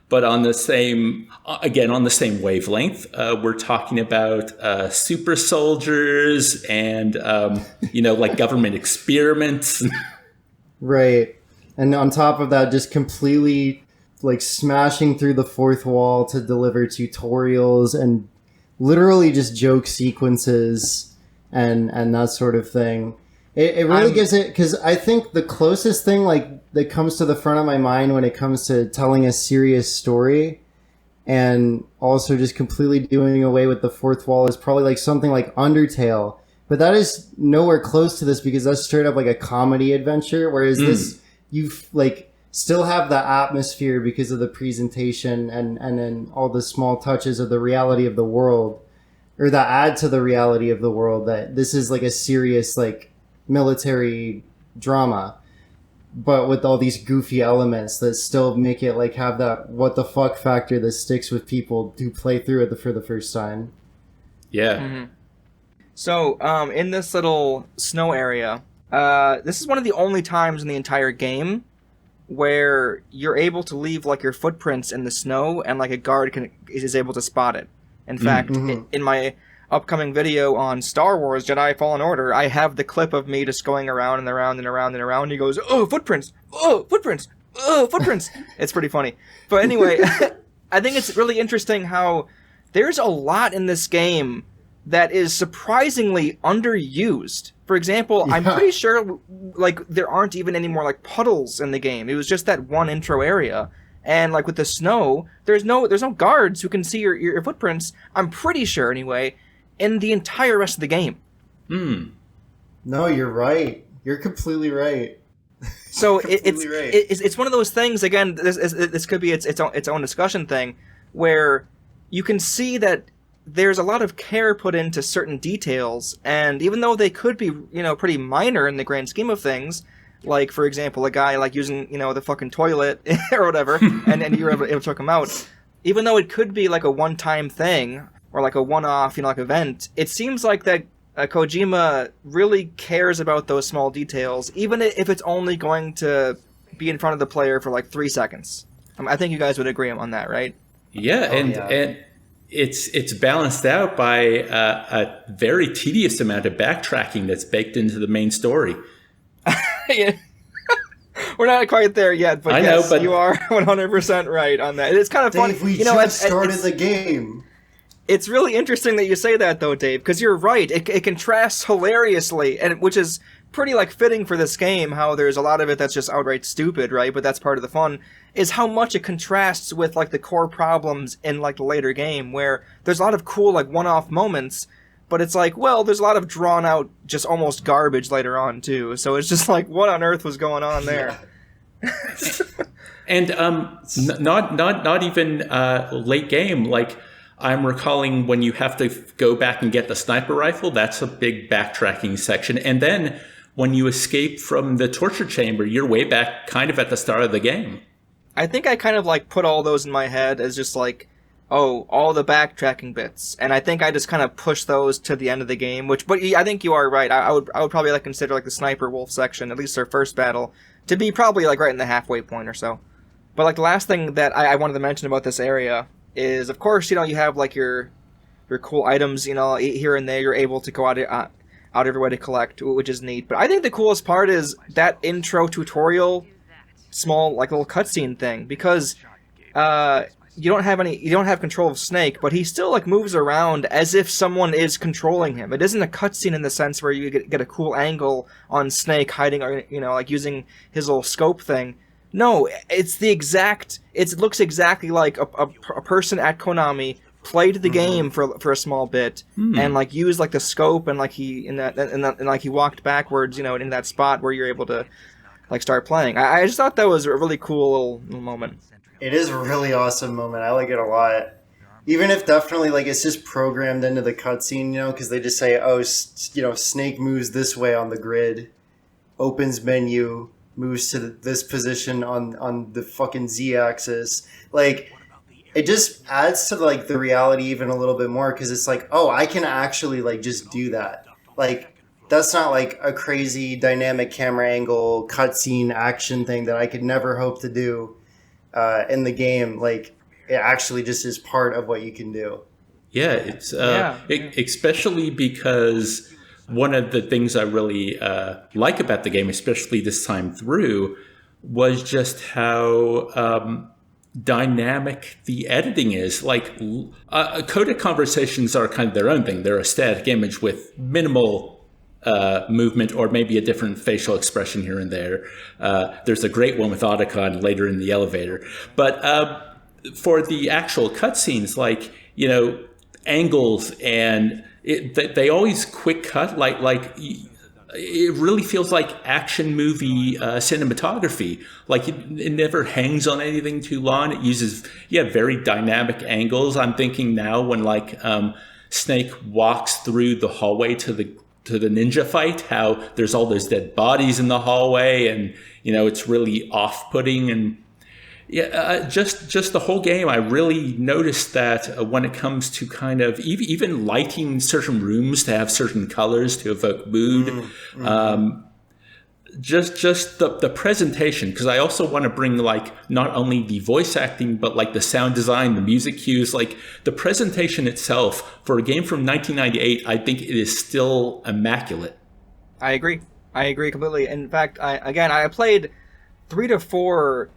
But on the same wavelength, we're talking about super soldiers and, like government experiments. Right. And on top of that, just completely like smashing through the fourth wall to deliver tutorials and literally just joke sequences and that sort of thing. It really gives it, because I think the closest thing like that comes to the front of my mind when it comes to telling a serious story and also just completely doing away with the fourth wall is probably like something like Undertale. But that is nowhere close to this, because that's straight up like a comedy adventure, whereas this, you like still have the atmosphere because of the presentation and then all the small touches of the reality of the world, or that add to the reality of the world, that this is like a serious like military drama, but with all these goofy elements that still make it like have that what the fuck factor that sticks with people who play through it for the first time. So in this little snow area, this is one of the only times in the entire game where you're able to leave like your footprints in the snow and like a guard is able to spot it. In fact, in my upcoming video on Star Wars Jedi Fallen Order, I have the clip of me just going around and around and around and around. He goes, "Oh, footprints! Oh, footprints! Oh, footprints!" It's pretty funny. But anyway, I think it's really interesting how there's a lot in this game that is surprisingly underused. For example, I'm pretty sure like there aren't even any more like puddles in the game. It was just that one intro area. And like with the snow, there's no guards who can see your footprints, I'm pretty sure anyway, in the entire rest of the game. No, you're right. You're completely right. So it's one of those things, again, this could be its own discussion thing, where you can see that there's a lot of care put into certain details, and even though they could be, pretty minor in the grand scheme of things, like, for example, a guy like using, the fucking toilet or whatever, and then you were able to choke him out. Even though it could be like a one-time thing or like a one-off, like event, it seems like that Kojima really cares about those small details, even if it's only going to be in front of the player for like 3 seconds. I think you guys would agree on that, right? Yeah, and it's balanced out by a very tedious amount of backtracking that's baked into the main story. Yeah. We're not quite there yet, but but you are 100% right on that. It's kind of fun. Dave, we just started the game. It's really interesting that you say that, though, Dave, because you're right. It contrasts hilariously, and which is pretty like fitting for this game. How there's a lot of it that's just outright stupid, right? But that's part of the fun. Is how much it contrasts with like the core problems in like the later game, where there's a lot of cool like one-off moments. But it's like, well, there's a lot of drawn out, just almost garbage later on too. So it's just like, what on earth was going on there? And not even late game. Like I'm recalling when you have to go back and get the sniper rifle. That's a big backtracking section. And then when you escape from the torture chamber, you're way back, kind of at the start of the game. I think I kind of like put all those in my head as just like, oh, all the backtracking bits, and I think I just kind of pushed those to the end of the game. But I think you are right. I would probably like consider like the sniper wolf section, at least their first battle, to be probably like right in the halfway point or so. But like the last thing that I wanted to mention about this area is, of course, you have like your cool items, here and there. You're able to go out of your way to collect, which is neat. But I think the coolest part is that intro tutorial, small like little cutscene thing, because you don't have control of Snake, but he still like moves around as if someone is controlling him. It isn't a cutscene in the sense where you get a cool angle on Snake hiding, or like using his little scope thing. No, it looks exactly like a person at Konami played the game for a small bit and like used like the scope and like he he walked backwards, in that spot where you're able to like start playing. I just thought that was a really cool little moment. It is a really awesome moment. I like it a lot. Even if definitely like it's just programmed into the cutscene, because they just say, oh, Snake moves this way on the grid, opens menu, moves to this position on the fucking Z-axis. Like, it just adds to like the reality even a little bit more, because it's like, oh, I can actually like just do that. Like, that's not like a crazy dynamic camera angle cutscene action thing that I could never hope to do in the game. Like, it actually just is part of what you can do. Yeah, it's especially because one of the things I really like about the game, especially this time through, was just how dynamic the editing is. Like, codec conversations are kind of their own thing. They're a static image with minimal movement or maybe a different facial expression here and there. There's a great one with Otacon later in the elevator. But for the actual cutscenes, like, angles and they always quick cut, like it really feels like action movie cinematography. Like it never hangs on anything too long. It uses very dynamic angles. I'm thinking now when like Snake walks through the hallway to the ninja fight, how there's all those dead bodies in the hallway, and it's really off-putting. And just the whole game, I really noticed that when it comes to kind of even lighting certain rooms to have certain colors to evoke mood, just the presentation, because I also want to bring like not only the voice acting but like the sound design, the music cues, like the presentation itself for a game from 1998. I think it is still immaculate. I agree completely. In fact, I played 3 to 4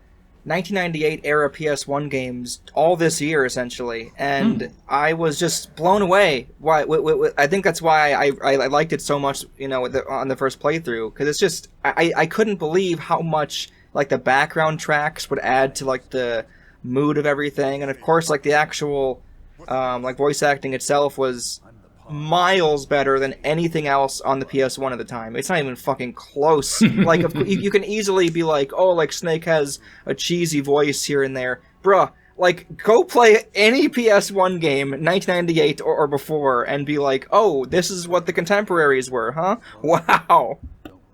1998 era PS1 games all this year essentially, and I was just blown away. I think that's why I liked it so much, on the first playthrough, because it's just I couldn't believe how much like the background tracks would add to like the mood of everything, and of course like the actual like voice acting itself was miles better than anything else on the PS1 at the time. It's not even fucking close. Like, you can easily be like, oh, like Snake has a cheesy voice here and there. Bruh, like, go play any PS1 game, 1998 or before, and be like, oh, this is what the contemporaries were, huh? Wow.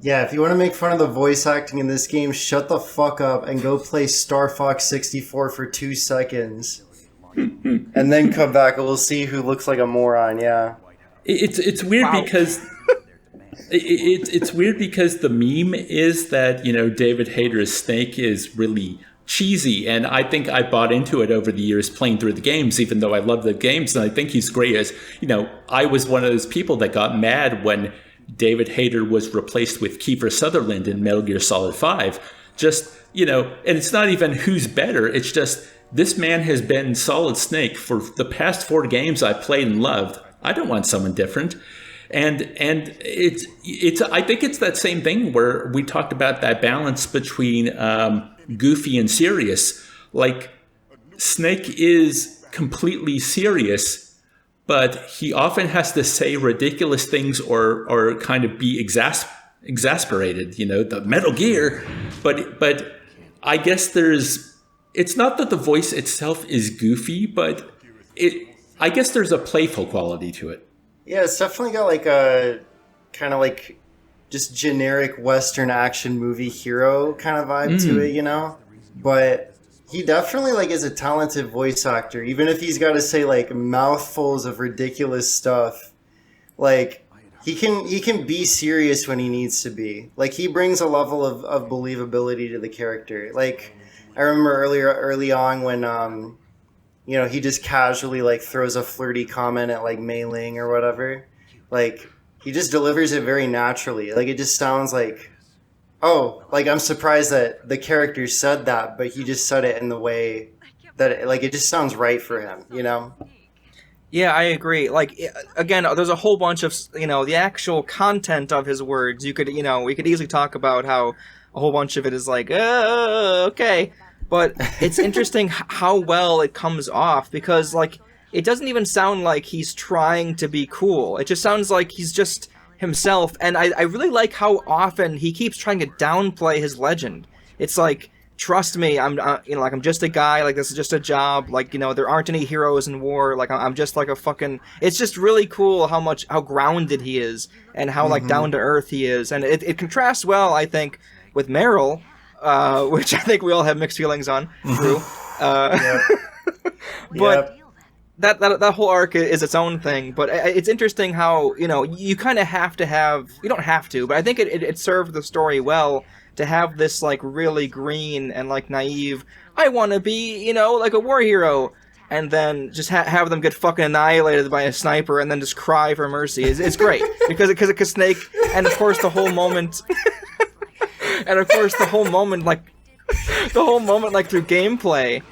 Yeah, if you want to make fun of the voice acting in this game, shut the fuck up and go play Star Fox 64 for 2 seconds. And then come back and we'll see who looks like a moron, yeah. It's weird because... It's weird because the meme is that, David Hayter's Snake is really cheesy, and I think I bought into it over the years playing through the games, even though I love the games, and I think he's great as, I was one of those people that got mad when David Hayter was replaced with Kiefer Sutherland in Metal Gear Solid 5. Just, and it's not even who's better, it's just this man has been Solid Snake for the past 4 games I played and loved. I don't want someone different. And it's I think it's that same thing where we talked about that balance between goofy and serious. Like, Snake is completely serious, but he often has to say ridiculous things or kind of be exasperated, the Metal Gear. But I guess it's not that the voice itself is goofy, but I guess there's a playful quality to it. Yeah, it's definitely got like a kind of like just generic Western action movie hero kind of vibe to it, But he definitely like is a talented voice actor, even if he's got to say like mouthfuls of ridiculous stuff. Like he can be serious when he needs to be. Like he brings a level of believability to the character. Like I remember early on when he just casually like throws a flirty comment at like Mei Ling or whatever. Like he just delivers it very naturally. Like it just sounds like, oh, like I'm surprised that the character said that, but he just said it in the way that it just sounds right for him, Yeah, I agree. Like, again, there's a whole bunch of, the actual content of his words. You could, we could easily talk about how a whole bunch of it is like, okay. But it's interesting how well it comes off because, like, it doesn't even sound like he's trying to be cool. It just sounds like he's just himself. And I really like how often he keeps trying to downplay his legend. It's like, trust me, I'm just a guy. Like, this is just a job. Like, there aren't any heroes in war. Like, I'm just like a fucking. It's just really cool how grounded he is and how like down to earth he is. And it contrasts well, I think, with Meryl. Which I think we all have mixed feelings on, thru. But that whole arc is its own thing. But it's interesting how you kind of have to have. You don't have to, but I think it served the story well to have this like really green and like naive. I want to be like a war hero, and then just have them get fucking annihilated by a sniper, and then just cry for mercy. It's great because Snake, and of course the whole moment. And of course, the whole moment, like through gameplay,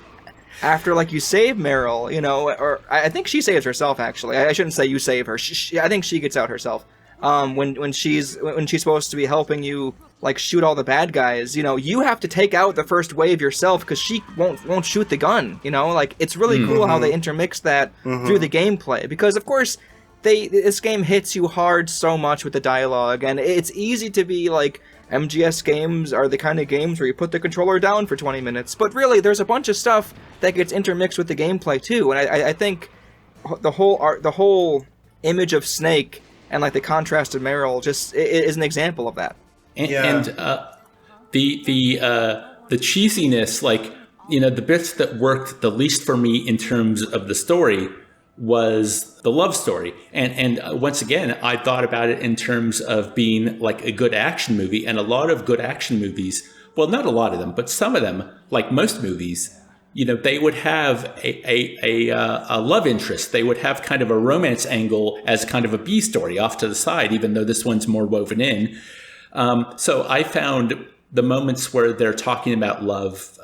after like you save Meryl, or I think she saves herself. Actually, I shouldn't say you save her. I think she gets out herself. When she's supposed to be helping you like shoot all the bad guys, you have to take out the first wave yourself because she won't shoot the gun. Like it's really cool how they intermix that through the gameplay because of course this game hits you hard so much with the dialogue, and it's easy to be like. MGS games are the kind of games where you put the controller down for 20 minutes, but really there's a bunch of stuff that gets intermixed with the gameplay too, and I think the whole image of Snake and like the contrast of Meryl just is an example of that. And the cheesiness, like the bits that worked the least for me in terms of the story was the love story. And once again, I thought about it in terms of being like a good action movie, and a lot of good action movies, well, not a lot of them, but some of them, like most movies, they would have a love interest. They would have kind of a romance angle as kind of a B story off to the side, even though this one's more woven in. So I found the moments where they're talking about love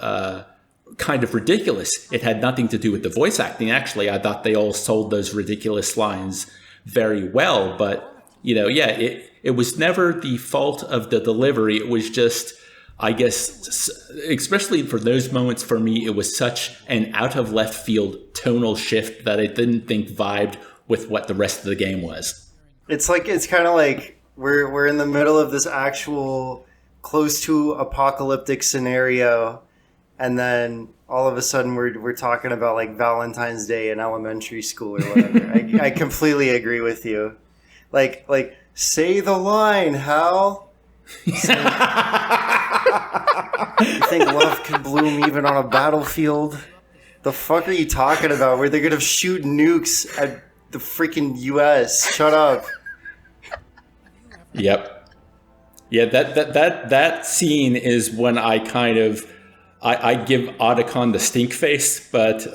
kind of ridiculous. It had nothing to do with the voice acting. Actually, I thought they all sold those ridiculous lines very well. But, it was never the fault of the delivery. It was just, I guess, especially for those moments for me, it was such an out of left field tonal shift that I didn't think vibed with what the rest of the game was. It's kind of like we're in the middle of this actual close to apocalyptic scenario. And then all of a sudden we're talking about like Valentine's Day in elementary school or whatever. I completely agree with you. Like say the line, Hal. You think love can bloom even on a battlefield? The fuck are you talking about? Where they're gonna shoot nukes at the freaking U.S.? Shut up. Yep. Yeah, that scene is when I kind of I give Otacon the stink face, but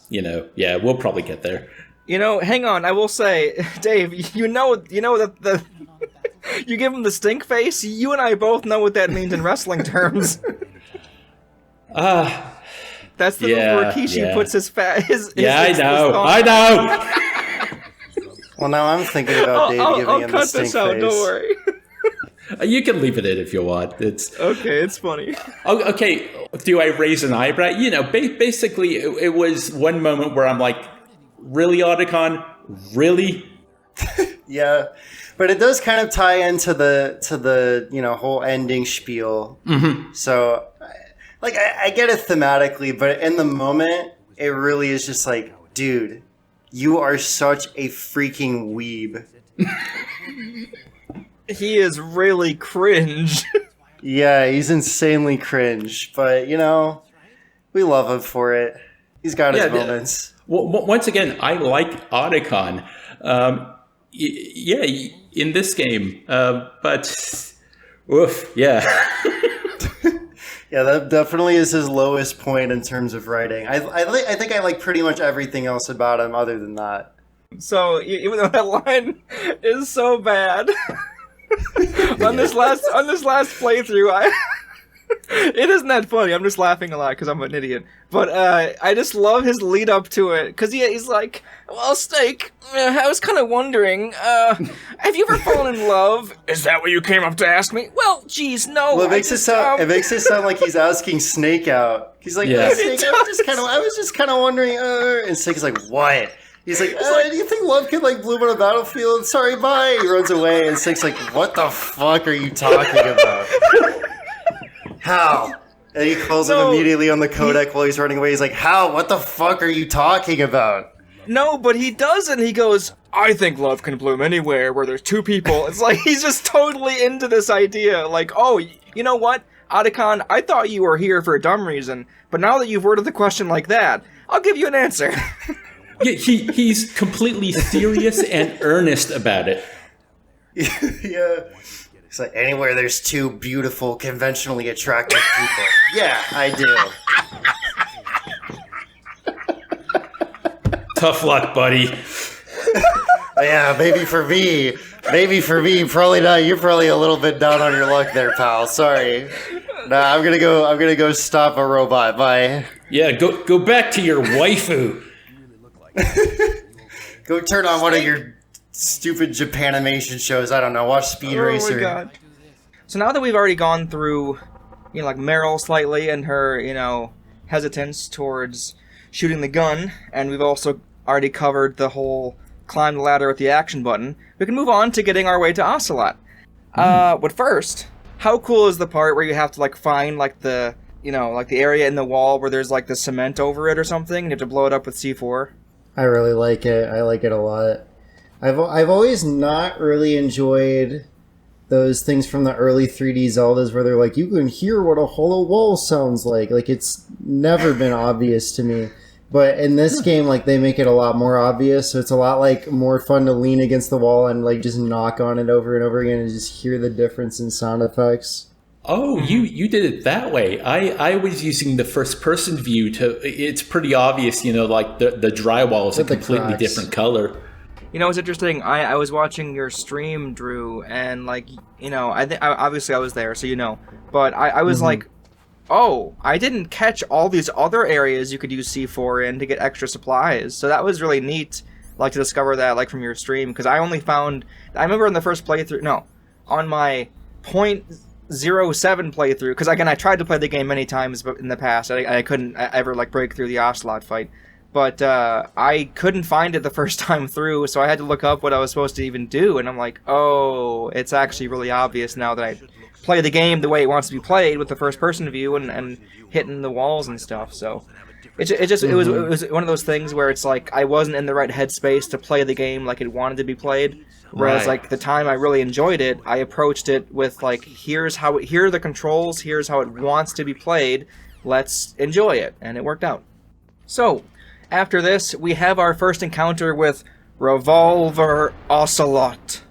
yeah, we'll probably get there. Hang on. I will say, Dave, you know that the you give him the stink face. You and I both know what that means in wrestling terms. That's the move where Rikishi puts his I know. Well, now I'm thinking about Dave giving him the stink face. I'll cut this out. Don't worry. You can leave it in if you want. It's okay. It's funny. Okay. Do I raise an eyebrow? Basically, it was one moment where I'm like, "Really, Otacon? Really?" Yeah, but it does kind of tie into the whole ending spiel. Mm-hmm. So, like, I get it thematically, but in the moment, it really is just like, dude, you are such a freaking weeb. He is really cringe. Yeah, he's insanely cringe, but we love him for it. He's got his moments. Well, once again, I like Otacon. In this game, but oof, yeah. Yeah, that definitely is his lowest point in terms of writing. I think I like pretty much everything else about him other than that. So even though that line is so bad, on this last playthrough, it isn't that funny. I'm just laughing a lot because I'm an idiot. But I just love his lead up to it because he's like, "Well, Snake, I was kind of wondering, have you ever fallen in love? Is that what you came up to ask me? Well, geez, no." Well, it makes it sound like he's asking Snake out. He's like, yeah. Snake, I was just kind of wondering. And Snake's like, "What?" He's like, "Do you think love could bloom on a battlefield? Sorry, bye." He runs away, and Snake's like, "What the fuck are you talking about?" How? And he calls him immediately on the codec while he's running away. He's like, "How? What the fuck are you talking about?" No, but he doesn't. He goes, "I think love can bloom anywhere where there's two people." It's like he's just totally into this idea. Like, oh, you know what, Otacon, I thought you were here for a dumb reason, but now that you've worded the question like that, I'll give you an answer. Yeah, he's completely serious and earnest about it. Yeah. It's like, anywhere there's two beautiful, conventionally attractive people. Yeah, I do. Tough luck, buddy. Yeah, maybe for me, probably not. You're probably a little bit down on your luck there, pal. Sorry. Nah, I'm gonna go stop a robot. Bye. Yeah, go back to your waifu. Go turn on one of your stupid Japanimation shows. I don't know. Watch Speed Racer. Oh my god. So now that we've already gone through, Meryl slightly and her, hesitance towards shooting the gun, and we've also already covered the whole climb the ladder with the action button, we can move on to getting our way to Ocelot. But first, how cool is the part where you have to find the area in the wall where there's the cement over it or something, and you have to blow it up with C4? I really like it. I like it a lot. I've always not really enjoyed those things from the early 3D Zeldas where they're like, you can hear what a hollow wall sounds like. It's never been obvious to me. But in this game, they make it a lot more obvious, so it's a lot more fun to lean against the wall and just knock on it over and over again and just hear the difference in sound effects. Oh, you did it that way. I was using the first person view it's pretty obvious, the drywall is a completely different color. It's interesting. I was watching your stream, Drew, and obviously I was there, so but I was like, oh, I didn't catch all these other areas you could use C4 in to get extra supplies. So that was really neat, to discover that from your stream, because I only found, I remember in the first playthrough, on my .07 playthrough, because again, I tried to play the game many times in the past. I couldn't ever break through the Ocelot fight. But I couldn't find it the first time through, so I had to look up what I was supposed to even do, and I'm like, oh, it's actually really obvious now that I play the game the way it wants to be played with the first-person view and hitting the walls and stuff, so... it was one of those things where it's like I wasn't in the right headspace to play the game like it wanted to be played. Whereas like the time I really enjoyed it, I approached it with like, here are the controls, here's how it wants to be played, let's enjoy it, and it worked out. So, after this, we have our first encounter with Revolver Ocelot.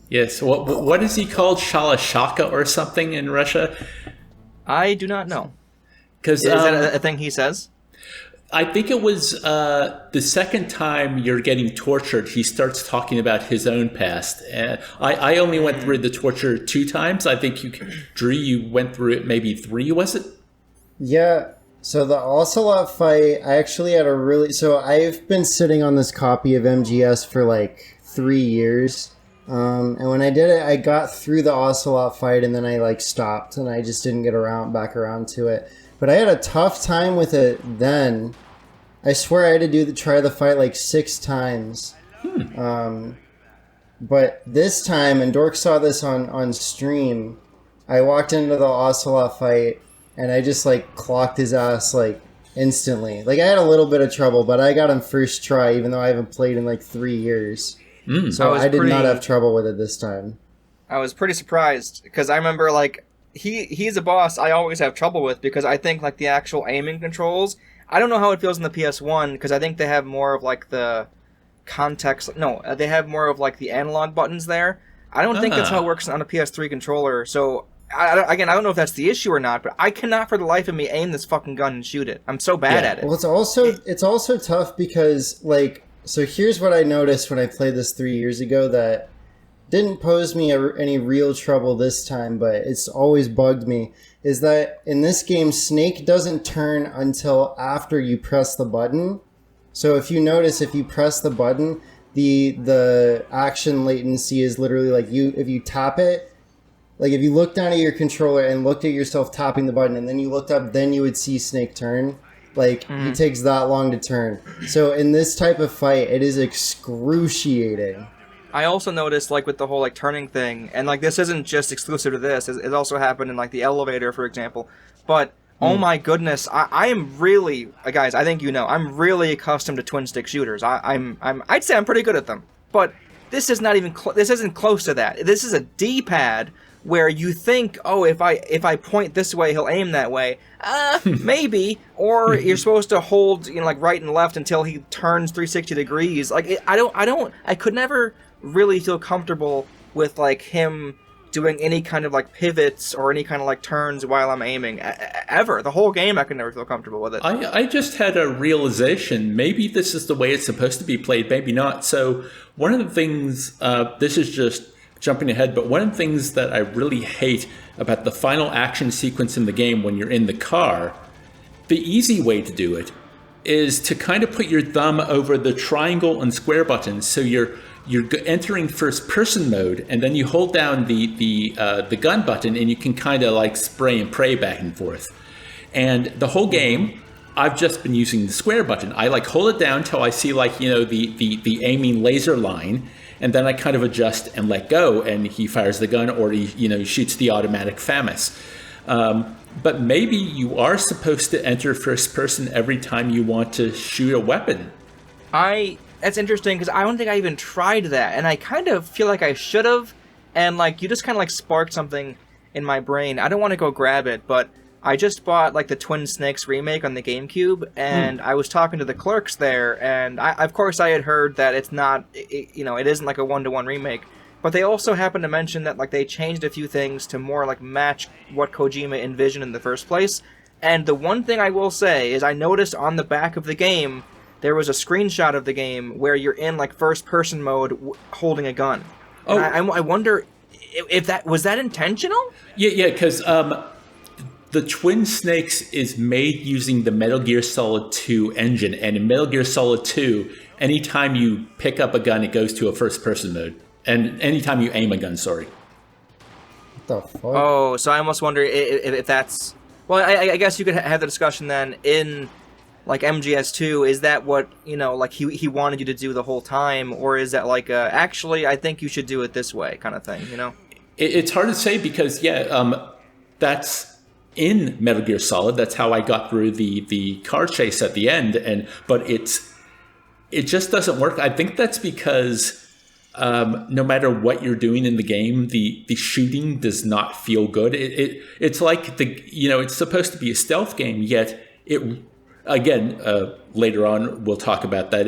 Yes, what is he called? Shalashaka or something in Russia? I do not know. Is that a thing he says? I think it was the second time you're getting tortured, he starts talking about his own past. I only went through the torture 2 times. I think Drew, you went through it maybe 3, was it? Yeah. So the Ocelot fight, I actually had so I've been sitting on this copy of MGS for like 3 years. And when I did it, I got through the Ocelot fight and then I like stopped and I just didn't get back around to it. But I had a tough time with it then. I swear I had to try the fight like 6 times. But this time, and Dork saw this on stream, I walked into the Ocelot fight and I just like clocked his ass like instantly. Like I had a little bit of trouble, but I got him first try even though I haven't played in like 3 years. So I did not have trouble with it this time. I was pretty surprised because I remember like he's a boss I always have trouble with because I think like the actual aiming controls, I don't know how it feels in the PS1 because I think they have more of like the context. No, they have more of like the analog buttons there. I don't think that's how it works on a PS3 controller. So I don't know if that's the issue or not, but I cannot for the life of me aim this fucking gun and shoot it. I'm so bad at it. Well, it's also tough because like, so here's what I noticed when I played this 3 years ago that didn't pose me any real trouble this time, but it's always bugged me, is that in this game, Snake doesn't turn until after you press the button. So if you notice, if you press the button, the action latency is literally like if you tap it, like if you look down at your controller and looked at yourself tapping the button and then you looked up, then you would see Snake turn. Like, it takes that long to turn. So in this type of fight, it is excruciating. I also noticed, like, with the whole, like, turning thing, and, like, this isn't just exclusive to this. It also happened in, like, the elevator, for example. But, oh my goodness, I am really, guys, I think you know, I'm really accustomed to twin-stick shooters. I'd say I'm pretty good at them. But this is not even, this isn't close to that. This is a D-pad where you think, oh, if I point this way, he'll aim that way. Maybe. Or you're supposed to hold, like right and left until he turns 360 degrees. Like, I could never really feel comfortable with, like, him doing any kind of, like, pivots or any kind of, like, turns while I'm aiming. Ever. The whole game, I could never feel comfortable with it. I just had a realization. Maybe this is the way it's supposed to be played, maybe not. So one of the things, this is just jumping ahead, but one of the things that I really hate about the final action sequence in the game when you're in the car, the easy way to do it is to kind of put your thumb over the triangle and square buttons. So you're entering first person mode, and then you hold down the gun button, and you can kind of like spray and pray back and forth. And the whole game, I've just been using the square button. I like hold it down till I see like the aiming laser line. And then I kind of adjust and let go, and he fires the gun, or he shoots the automatic FAMAS. But maybe you are supposed to enter first person every time you want to shoot a weapon. That's interesting, because I don't think I even tried that, and I kind of feel like I should have, and like you just kind of like sparked something in my brain. I don't want to go grab it, but I just bought like the Twin Snakes remake on the GameCube, and I was talking to the clerks there, and of course I had heard that it's not, it isn't like a 1-to-1 remake, but they also happened to mention that like they changed a few things to more like match what Kojima envisioned in the first place. And the one thing I will say is I noticed on the back of the game there was a screenshot of the game where you're in like first person mode holding a gun. Oh, I wonder if that was that intentional? Yeah, because the Twin Snakes is made using the Metal Gear Solid 2 engine, and in Metal Gear Solid 2, anytime you pick up a gun, it goes to a first-person mode. And anytime you aim a gun, sorry. What the fuck? Oh, so I almost wonder if that's... Well, I guess you could have the discussion then in, like, MGS2. Is that what, like, he wanted you to do the whole time? Or is that, like, actually, I think you should do it this way kind of thing, It's hard to say because, that's... in Metal Gear Solid. That's how I got through the car chase at the end. But it just doesn't work. I think that's because no matter what you're doing in the game, the shooting does not feel good. It's like it's supposed to be a stealth game, yet later on we'll talk about that.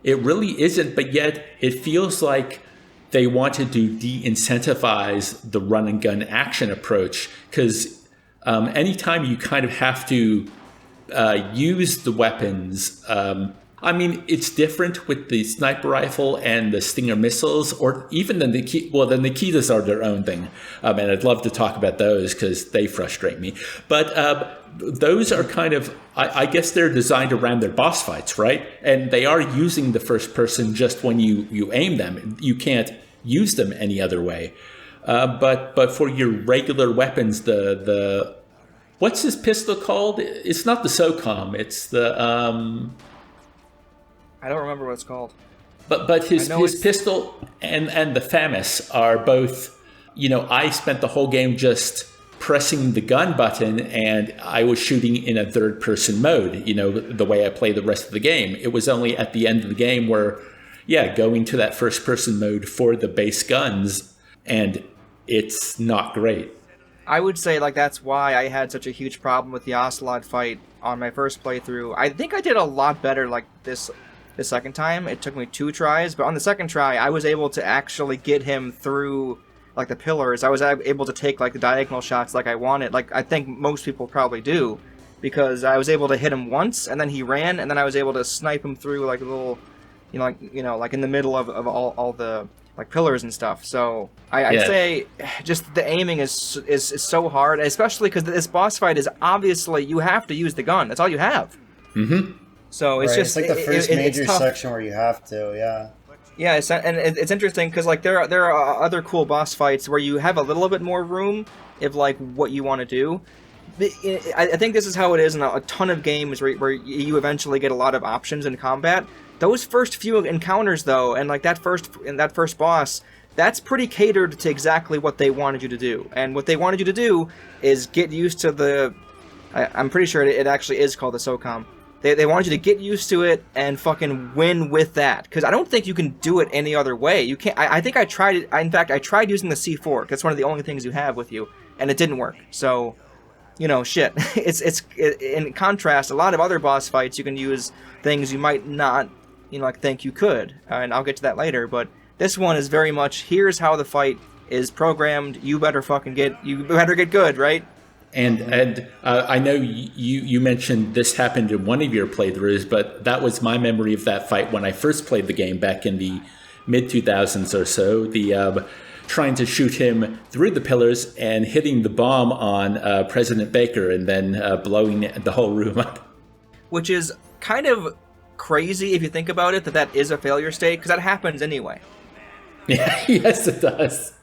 It really isn't, but yet it feels like they wanted to de-incentivize the run and gun action approach, because anytime you kind of have to use the weapons, it's different with the sniper rifle and the Stinger missiles, or even the Nikitas are their own thing. And I'd love to talk about those because they frustrate me. But those are kind of, I guess they're designed around their boss fights, right? And they are using the first person just when you aim them. You can't use them any other way. But for your regular weapons, the what's this pistol called? It's not the SOCOM. It's the I don't remember what it's called. But his pistol and the FAMAS are both, I spent the whole game just pressing the gun button and I was shooting in a third person mode, the way I play the rest of the game. It was only at the end of the game where, going to that first person mode for the base guns, and it's not great. I would say that's why I had such a huge problem with the Ocelot fight on my first playthrough. I think I did a lot better this the second time. It took me 2 tries, but on the second try, I was able to actually get him through the pillars. I was able to take the diagonal shots like I wanted. I think most people probably do, because I was able to hit him once, and then he ran, and then I was able to snipe him through a little, in the middle of all the pillars and stuff. So I'd say just the aiming is so hard, especially because this boss fight is obviously you have to use the gun. That's all you have. Mm-hmm. So it's just it's the first major section where you have to, yeah, it's interesting because there are other cool boss fights where you have a little bit more room if what you want to do. I think this is how it is in a ton of games where you eventually get a lot of options in combat. Those first few encounters though, and that first boss, that's pretty catered to exactly what they wanted you to do. And what they wanted you to do is get used to I'm pretty sure it actually is called the SOCOM. They wanted you to get used to it and fucking win with that. Because I don't think you can do it any other way. You can't. I think I tried it. In fact, I tried using the C4. That's one of the only things you have with you, and it didn't work. So, shit. In contrast, a lot of other boss fights you can use things you might not, think you could. And I'll get to that later. But this one is very much, here's how the fight is programmed. You better get good, right? And I know you mentioned this happened in one of your playthroughs, but that was my memory of that fight when I first played the game back in the mid-2000s or so. The trying to shoot him through the pillars and hitting the bomb on President Baker and then blowing the whole room up. Which is kind of crazy if you think about it, that is a failure state, because that happens anyway. Yeah, yes, it does.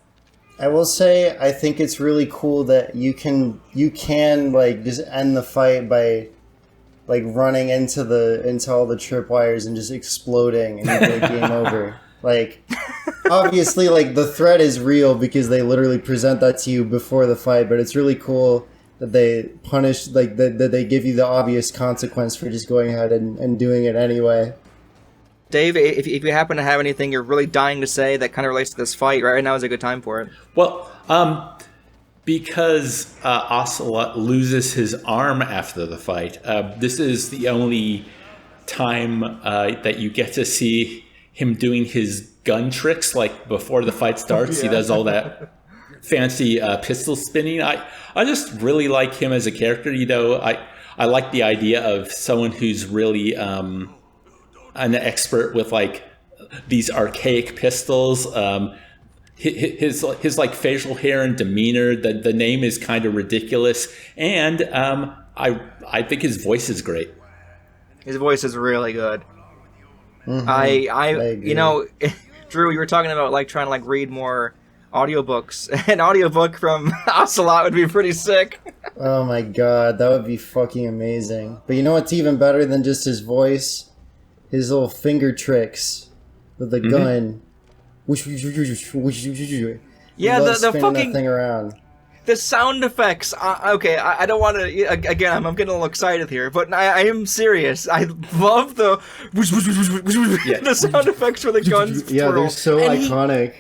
I will say, I think it's really cool that you can just end the fight by running into all the tripwires and just exploding and you get game over. Obviously, the threat is real because they literally present that to you before the fight, but it's really cool that they punish, that they give you the obvious consequence for just going ahead and doing it anyway. Dave, if you happen to have anything you're really dying to say that kind of relates to this fight, right now is a good time for it. Well, because Ocelot loses his arm after the fight, this is the only time that you get to see him doing his gun tricks, before the fight starts. Yeah. He does all that fancy pistol spinning. I just really like him as a character. I like the idea of someone who's really an expert with these archaic pistols. His facial hair and demeanor. The name is kind of ridiculous, and I think his voice is great. His voice is really good. Mm-hmm. I agree. Drew, you were talking about trying to read more audiobooks. An audiobook from Ocelot would be pretty sick. Oh my god, that would be fucking amazing. But you know what's even better than just his voice? His little finger tricks with the gun. Yeah, the fucking that thing around. the sound effects. Okay, I don't want to. Again, I'm getting a little excited here, but I am serious. I love the the sound effects for the guns. Yeah, they're so iconic.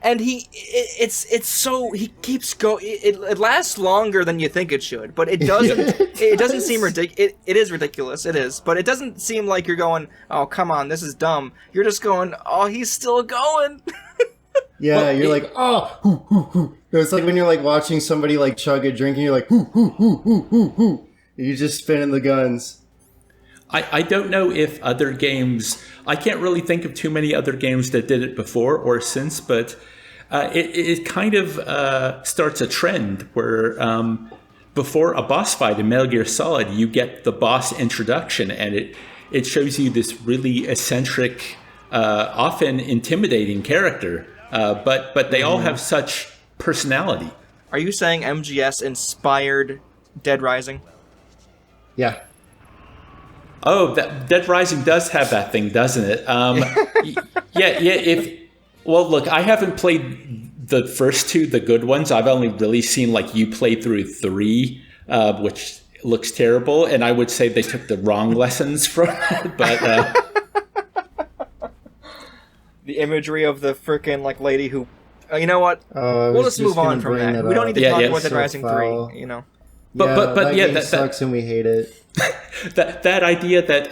It's so he keeps going. It lasts longer than you think it should, but it doesn't. It doesn't seem ridiculous. It is ridiculous. It is, but it doesn't seem like you're going, "Oh, come on, this is dumb." You're just going, "Oh, he's still going." Yeah, well, you're like, oh, hoo, hoo, hoo. It's like when you're like watching somebody like chug a drink and you're like, hoo, hoo, hoo, hoo, hoo, hoo. You're just spinning the guns. I don't know if other games, I can't really think of too many other games that did it before or since, but it kind of starts a trend where before a boss fight in Metal Gear Solid, you get the boss introduction, and it shows you this really eccentric, often intimidating character. But they all have such personality. Are you saying MGS inspired Dead Rising? Yeah. Oh, Dead Rising does have that thing, doesn't it? Yeah. Well, look, I haven't played the first two, the good ones. I've only really seen like you play through 3, which looks terrible, and I would say they took the wrong lessons from it. But the imagery of the frickin' like lady who, you know what? We'll just move on from that. We don't need to talk about Dead Rising 3. You know. But that yeah, game sucks and we hate it. that idea that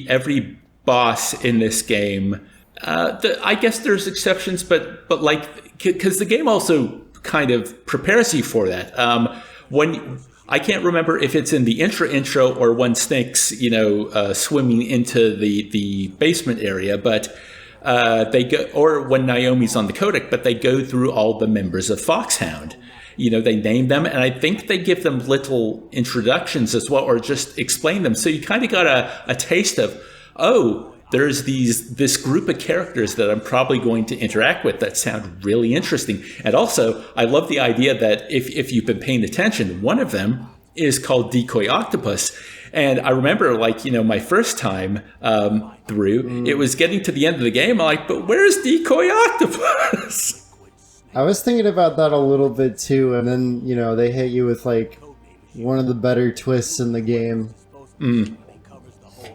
every boss in this game, I guess there's exceptions, but like because the game also kind of prepares you for that. When I can't remember if it's in the intro or when Snake's swimming into the basement area, but they go, or when Naomi's on the Codec, but they go through all the members of Foxhound. They name them, and I think they give them little introductions as well, or just explain them. So you kind of got a taste of, oh, there's this group of characters that I'm probably going to interact with that sound really interesting. And also, I love the idea that if you've been paying attention, one of them is called Decoy Octopus. And I remember, my first time through, it was getting to the end of the game. I'm like, but where's Decoy Octopus? I was thinking about that a little bit too, and then, they hit you with, one of the better twists in the game.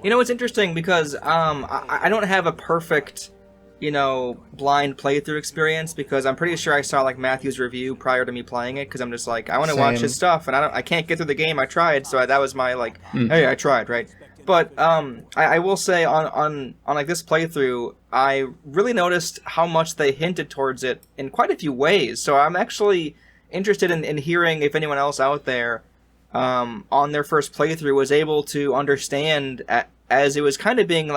It's interesting because I don't have a perfect, blind playthrough experience, because I'm pretty sure I saw, Matthew's review prior to me playing it, because I'm just like, I want to watch his stuff, and I can't get through the game. I tried, so that was my, hey, I tried, right? But I will say on this playthrough, I really noticed how much they hinted towards it in quite a few ways. So I'm actually interested in hearing if anyone else out there on their first playthrough was able to understand as it was kind of being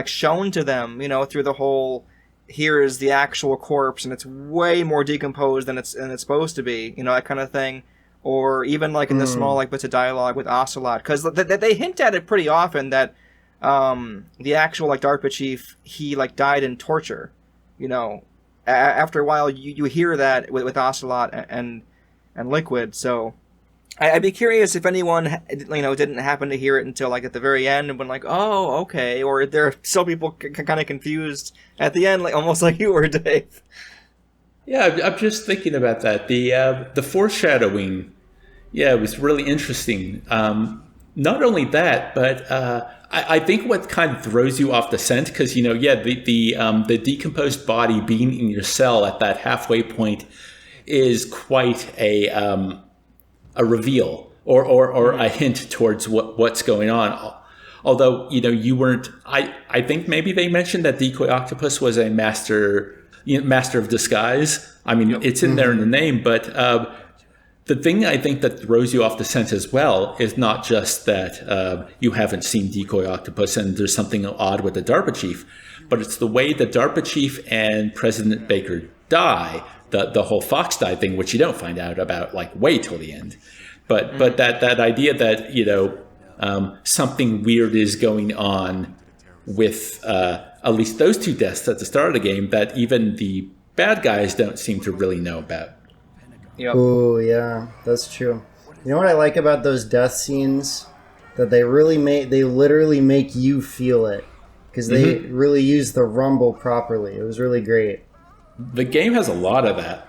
shown to them, through the whole, here is the actual corpse and it's way more decomposed than it's supposed to be, that kind of thing. Or even in the small bits of dialogue with Ocelot, because they hint at it pretty often that the actual DARPA chief, he died in torture. After a while you hear that with Ocelot and Liquid. So I'd be curious if anyone didn't happen to hear it until at the very end and when oh, okay, or there are still people kind of confused at the end, almost like you were, Dave. Yeah, I'm just thinking about that. The foreshadowing, it was really interesting. Not only that, but I think what kind of throws you off the scent, because the decomposed body being in your cell at that halfway point is quite a reveal or a hint towards what's going on. Although you weren't. I think maybe they mentioned that Decoy Octopus was a master of disguise. I mean, it's in there in the name, but the thing I think that throws you off the scent as well is not just that you haven't seen Decoy Octopus and there's something odd with the DARPA chief, but it's the way the DARPA chief and President Baker die, the whole Fox die thing, which you don't find out about way till the end. But that idea that something weird is going on with at least those two deaths at the start of the game that even the bad guys don't seem to really know about. Yep. Oh, yeah, that's true. You know what I like about those death scenes? That they literally make you feel it. Because they really use the rumble properly. It was really great. The game has a lot of that.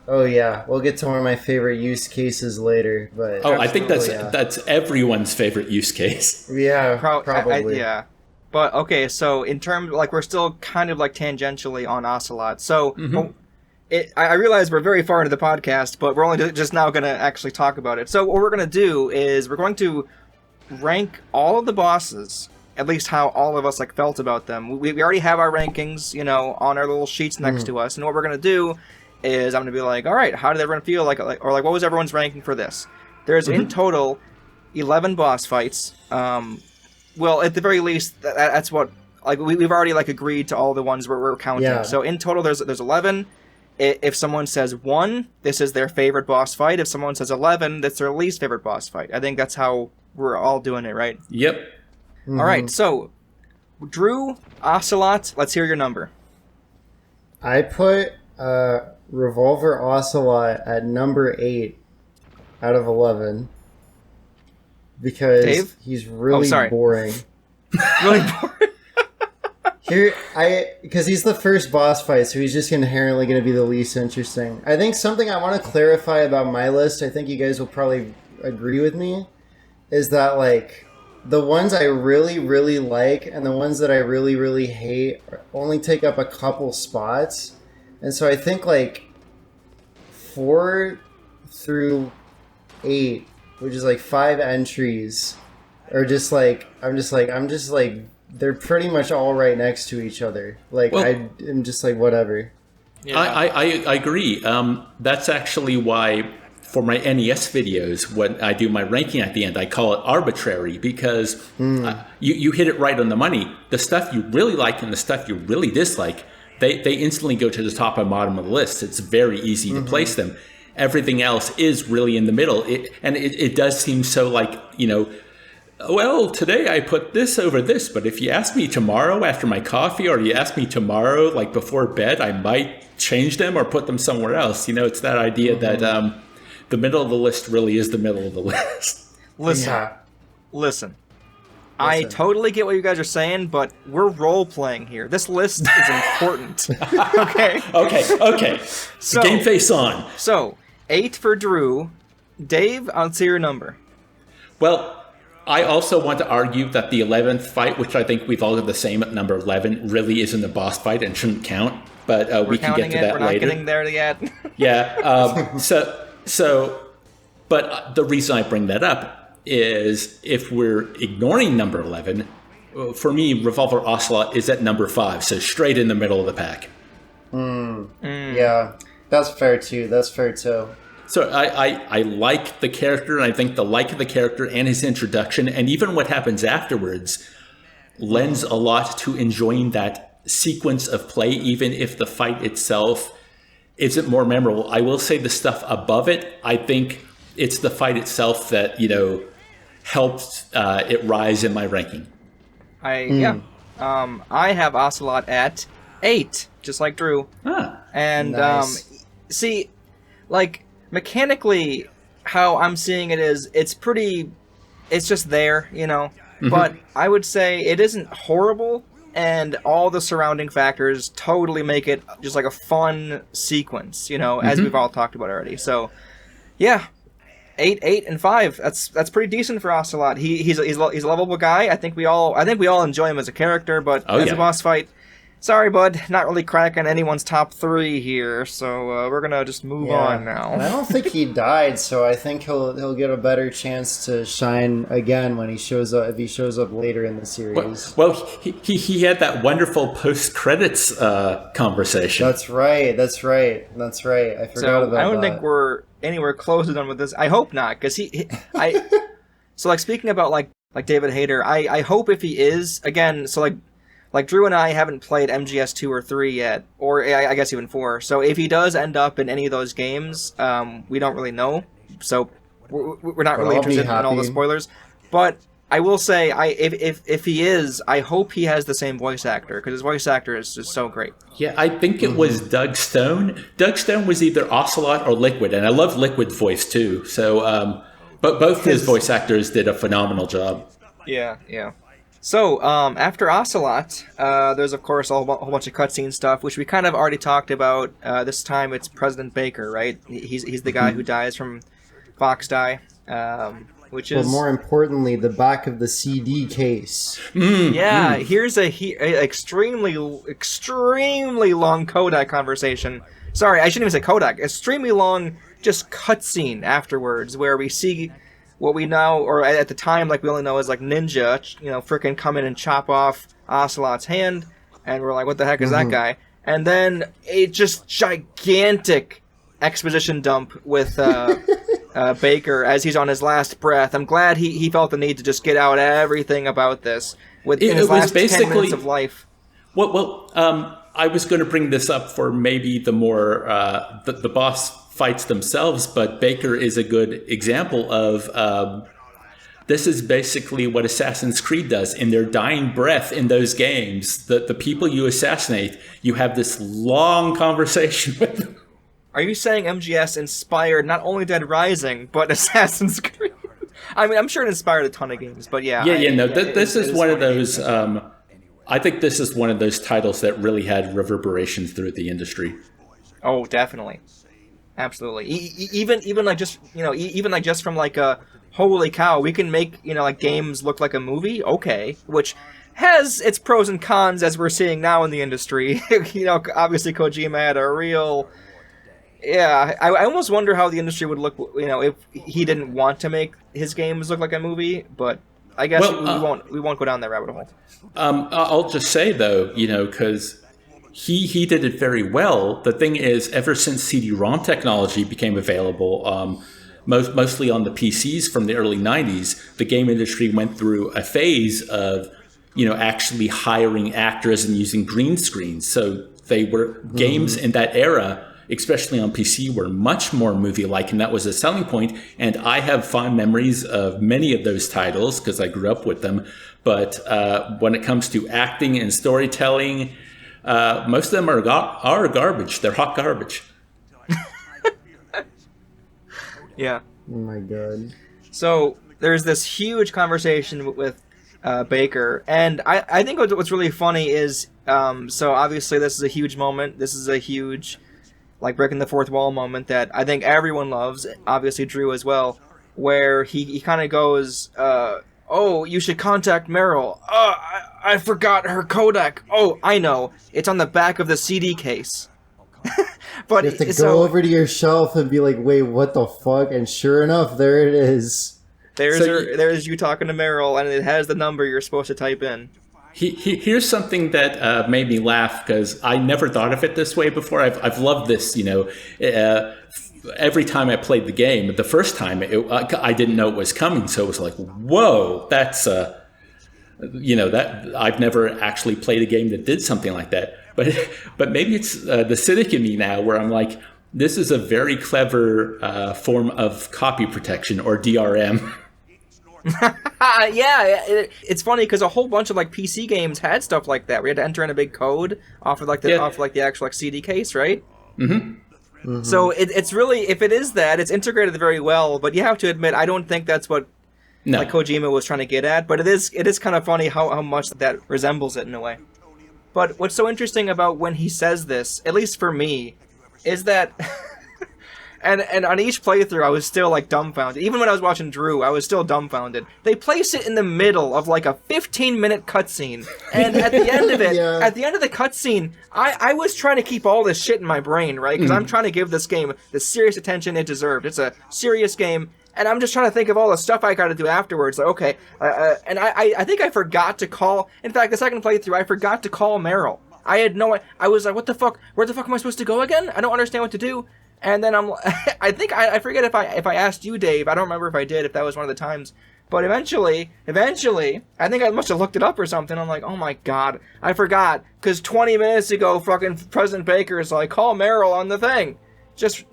Oh yeah, we'll get to one of my favorite use cases later. But I think that's everyone's favorite use case. Yeah, probably. Yeah. But okay, so in terms, like, we're still kind of like tangentially on Ocelot. So I realize we're very far into the podcast, but we're only just now going to actually talk about it. So what we're going to do is we're going to rank all of the bosses, at least how all of us like felt about them. We already have our rankings, you know, on our little sheets next to us. And what we're going to do is I'm going to be like, all right, how did everyone feel? Like, or like, what was everyone's ranking for this? There's in total 11 boss fights. Well, at the very least, that's what, like, we've already like agreed to all the ones we're counting. Yeah. So in total, there's 11. If someone says 1, this is their favorite boss fight. If someone says 11, that's their least favorite boss fight. I think that's how we're all doing it, right? Yep. All right, so Drew, Ocelot, let's hear your number. I put Revolver Ocelot at number 8 out of 11 because Dave? he's really boring. Really boring? Because he's the first boss fight, so he's just inherently going to be the least interesting. I think something I want to clarify about my list, I think you guys will probably agree with me, is that, like, the ones I really, really like and the ones that I really, really hate only take up a couple spots. And so I think, like, 4 through 8, which is, like, 5 entries, are just, like, I'm just like, they're pretty much all right next to each other. Like, well, I'm just like, whatever. Yeah. I agree. That's actually why for my NES videos, when I do my ranking at the end, I call it arbitrary because you hit it right on the money. The stuff you really like and the stuff you really dislike, they instantly go to the top and bottom of the list. It's very easy to place them. Everything else is really in the middle. It does seem so like, you know, well, today I put this over this, but if you ask me tomorrow after my coffee or you ask me tomorrow, like before bed, I might change them or put them somewhere else. You know, it's that idea that the middle of the list really is the middle of the list. Listen. I totally get what you guys are saying, but we're role-playing here. This list is important. Okay? Okay. So, game face on. So, 8 for Drew. Dave, I'll see your number. Well, I also want to argue that the 11th fight, which I think we've all got the same at number 11, really isn't a boss fight and shouldn't count. But we can get to that later. We're not getting there yet. Yeah. But the reason I bring that up is if we're ignoring number 11, for me, Revolver Ocelot is at number 5, so straight in the middle of the pack. Yeah, that's fair too. So I like the character, and I think the like of the character and his introduction, and even what happens afterwards, lends a lot to enjoying that sequence of play, even if the fight itself isn't more memorable. I will say the stuff above it, I think it's the fight itself that, you know, helped it rise in my ranking. I have Ocelot at 8, just like Drew. And nice. See, like, mechanically, how I'm seeing it is, it's just there, you know, but I would say it isn't horrible, and all the surrounding factors totally make it just like a fun sequence, you know, as we've all talked about already. So, yeah, 8, and 5. That's pretty decent for Ocelot. He's a lovable guy. I think we all enjoy him as a character, but as a boss fight, sorry, bud, not really cracking anyone's top 3 here, so we're gonna just move on now. And I don't think he died, so I think he'll get a better chance to shine again when he shows up, if he shows up later in the series. Well, he had that wonderful post-credits conversation. That's right. I forgot about that. I don't think we're anywhere close to done with this. I hope not, because so like speaking about like David Hayter, I hope if he is again, so like Drew and I haven't played MGS 2 or 3 yet, or I guess even 4. So if he does end up in any of those games, we don't really know. So we're not really interested in all the spoilers. But I will say, if he is, I hope he has the same voice actor, because his voice actor is just so great. Yeah, I think it was Doug Stone. Doug Stone was either Ocelot or Liquid, and I love Liquid's voice too. So, but both his voice actors did a phenomenal job. Yeah. So, after Ocelot, there's of course a whole bunch of cutscene stuff, which we kind of already talked about. This time it's President Baker, right? He's the guy who dies from Fox Die, which is... But more importantly, the back of the CD case. Here's a extremely long codec conversation. Sorry, I shouldn't even say codec. Extremely long, just cutscene afterwards, where we see what we now, or at the time, like we only know as like Ninja, frickin' come in and chop off Ocelot's hand, and we're like, what the heck is that guy? And then a just gigantic exposition dump with Baker as he's on his last breath. I'm glad he felt the need to just get out everything about this in his last 10 minutes of life. Well, I was going to bring this up for maybe the more the boss fights themselves, but Baker is a good example of this is basically what Assassin's Creed does in their dying breath in those games. The people you assassinate, you have this long conversation with them. Are you saying MGS inspired not only Dead Rising, but Assassin's Creed? I mean, I'm sure it inspired a ton of games, but yeah. This is one of those... I think this is one of those titles that really had reverberations through the industry. Oh, definitely. Absolutely. Even like just, even like just from like a holy cow, we can make, like games look like a movie. Okay. Which has its pros and cons as we're seeing now in the industry. Obviously Kojima had a real... Yeah, I almost wonder how the industry would look, if he didn't want to make his games look like a movie, but I guess we won't go down that rabbit hole. I'll just say though, because he did it very well. The thing is, ever since CD-ROM technology became available, mostly on the PCs from the early 90s, the game industry went through a phase of, actually hiring actors and using green screens. So they were games in that era, especially on PC, were much more movie-like, and that was a selling point. And I have fond memories of many of those titles because I grew up with them. But when it comes to acting and storytelling, most of them are garbage. They're hot garbage. Yeah. Oh my god. So there's this huge conversation with Baker, and I think what's really funny is, so obviously this is a huge moment. This is a huge, like, breaking the fourth wall moment that I think everyone loves, obviously Drew as well, where he kind of goes, oh, you should contact Meryl. I forgot her codec. Oh, I know. It's on the back of the CD case. But you have to go over to your shelf and be like, wait, what the fuck? And sure enough, there it is. There's you talking to Meryl, and it has the number you're supposed to type in. Here's something that made me laugh because I never thought of it this way before. I've loved this, every time I played the game. The first time, I didn't know it was coming, so it was like, whoa, that's that I've never actually played a game that did something like that. But maybe it's the cynic in me now, where I'm like, this is a very clever form of copy protection, or DRM. It's funny because a whole bunch of like PC games had stuff like that. We had to enter in a big code off of the actual like CD case, right? Mm-hmm. Mm-hmm. So it's really, if it is that, it's integrated very well. But you have to admit, I don't think that's what like Kojima was trying to get at. But it is kind of funny how much that resembles it in a way. But what's so interesting about when he says this, at least for me, is that. And on each playthrough, I was still, like, dumbfounded. Even when I was watching Drew, I was still dumbfounded. They place it in the middle of, like, a 15-minute cutscene. And at the end of it, at the end of the cutscene, I was trying to keep all this shit in my brain, right? Because I'm trying to give this game the serious attention it deserved. It's a serious game. And I'm just trying to think of all the stuff I got to do afterwards. Like, okay. And I think I forgot to call... In fact, the second playthrough, I forgot to call Meryl. I was like, what the fuck? Where the fuck am I supposed to go again? I don't understand what to do. And then I think I forget if I asked you, Dave. I don't remember if I did, if that was one of the times. But eventually, I think I must have looked it up or something. I'm like, oh my god, I forgot. Because 20 minutes ago, fucking President Baker's like, call Meryl on the thing. Just,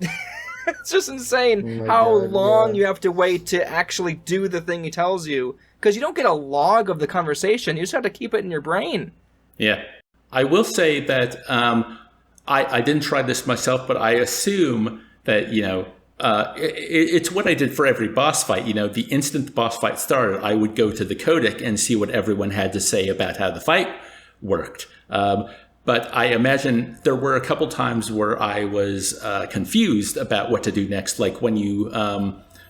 it's just insane how long you have to wait to actually do the thing he tells you. Because you don't get a log of the conversation. You just have to keep it in your brain. Yeah. I will say that... I didn't try this myself, but I assume that, It's what I did for every boss fight. The instant the boss fight started, I would go to the codec and see what everyone had to say about how the fight worked. But I imagine there were a couple times where I was confused about what to do next, like when you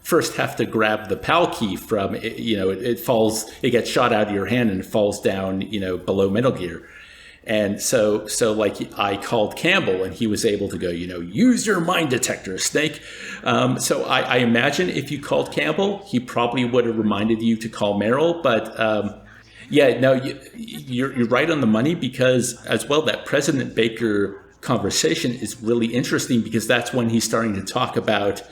first have to grab the PAL key from, it falls, it gets shot out of your hand and it falls down, below Metal Gear. And so like I called Campbell and he was able to go, use your mine detector, Snake. So I imagine if you called Campbell, he probably would have reminded you to call Merrill. But you're right on the money, because as well, that President Baker conversation is really interesting, because that's when he's starting to talk about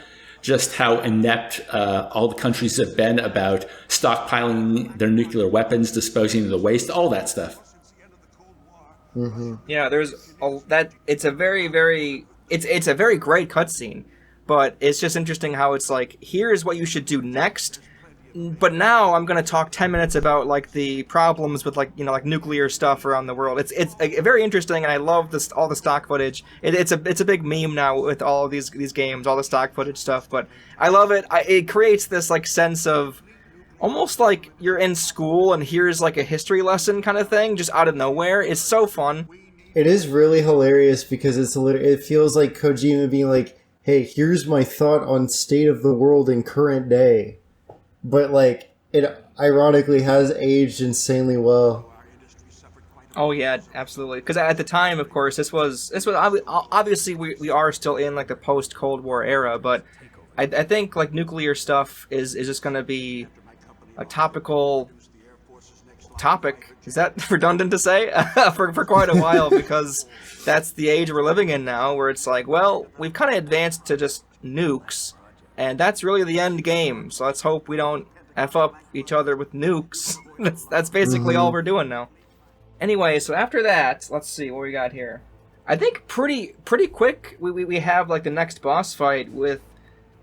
just how inept all the countries have been about stockpiling their nuclear weapons, disposing of the waste, all that stuff. Mm-hmm. Yeah, it's a very, very, it's a very great cutscene, but it's just interesting how it's like, here's what you should do next, but now I'm going to talk 10 minutes about like the problems with like nuclear stuff around the world. It's very interesting, and I love all the stock footage. It's a big meme now with all of these games, all the stock footage stuff, but I love it. It creates this like sense of almost like you're in school and here's like a history lesson kind of thing, just out of nowhere. It's so fun. It is really hilarious because it feels like Kojima being like, hey, here's my thought on state of the world in current day. But like, it ironically has aged insanely well. Oh yeah, absolutely. Because at the time, of course, this was obviously we are still in like the post Cold War era, but I think like nuclear stuff is just going to be a topical topic. Is that redundant to say? for quite a while, because that's the age we're living in now, where it's like, well, we've kind of advanced to just nukes, and that's really the end game. So let's hope we don't F up each other with nukes. that's basically all we're doing now. Anyway, so after that, let's see what we got here. I think pretty quick we have like the next boss fight with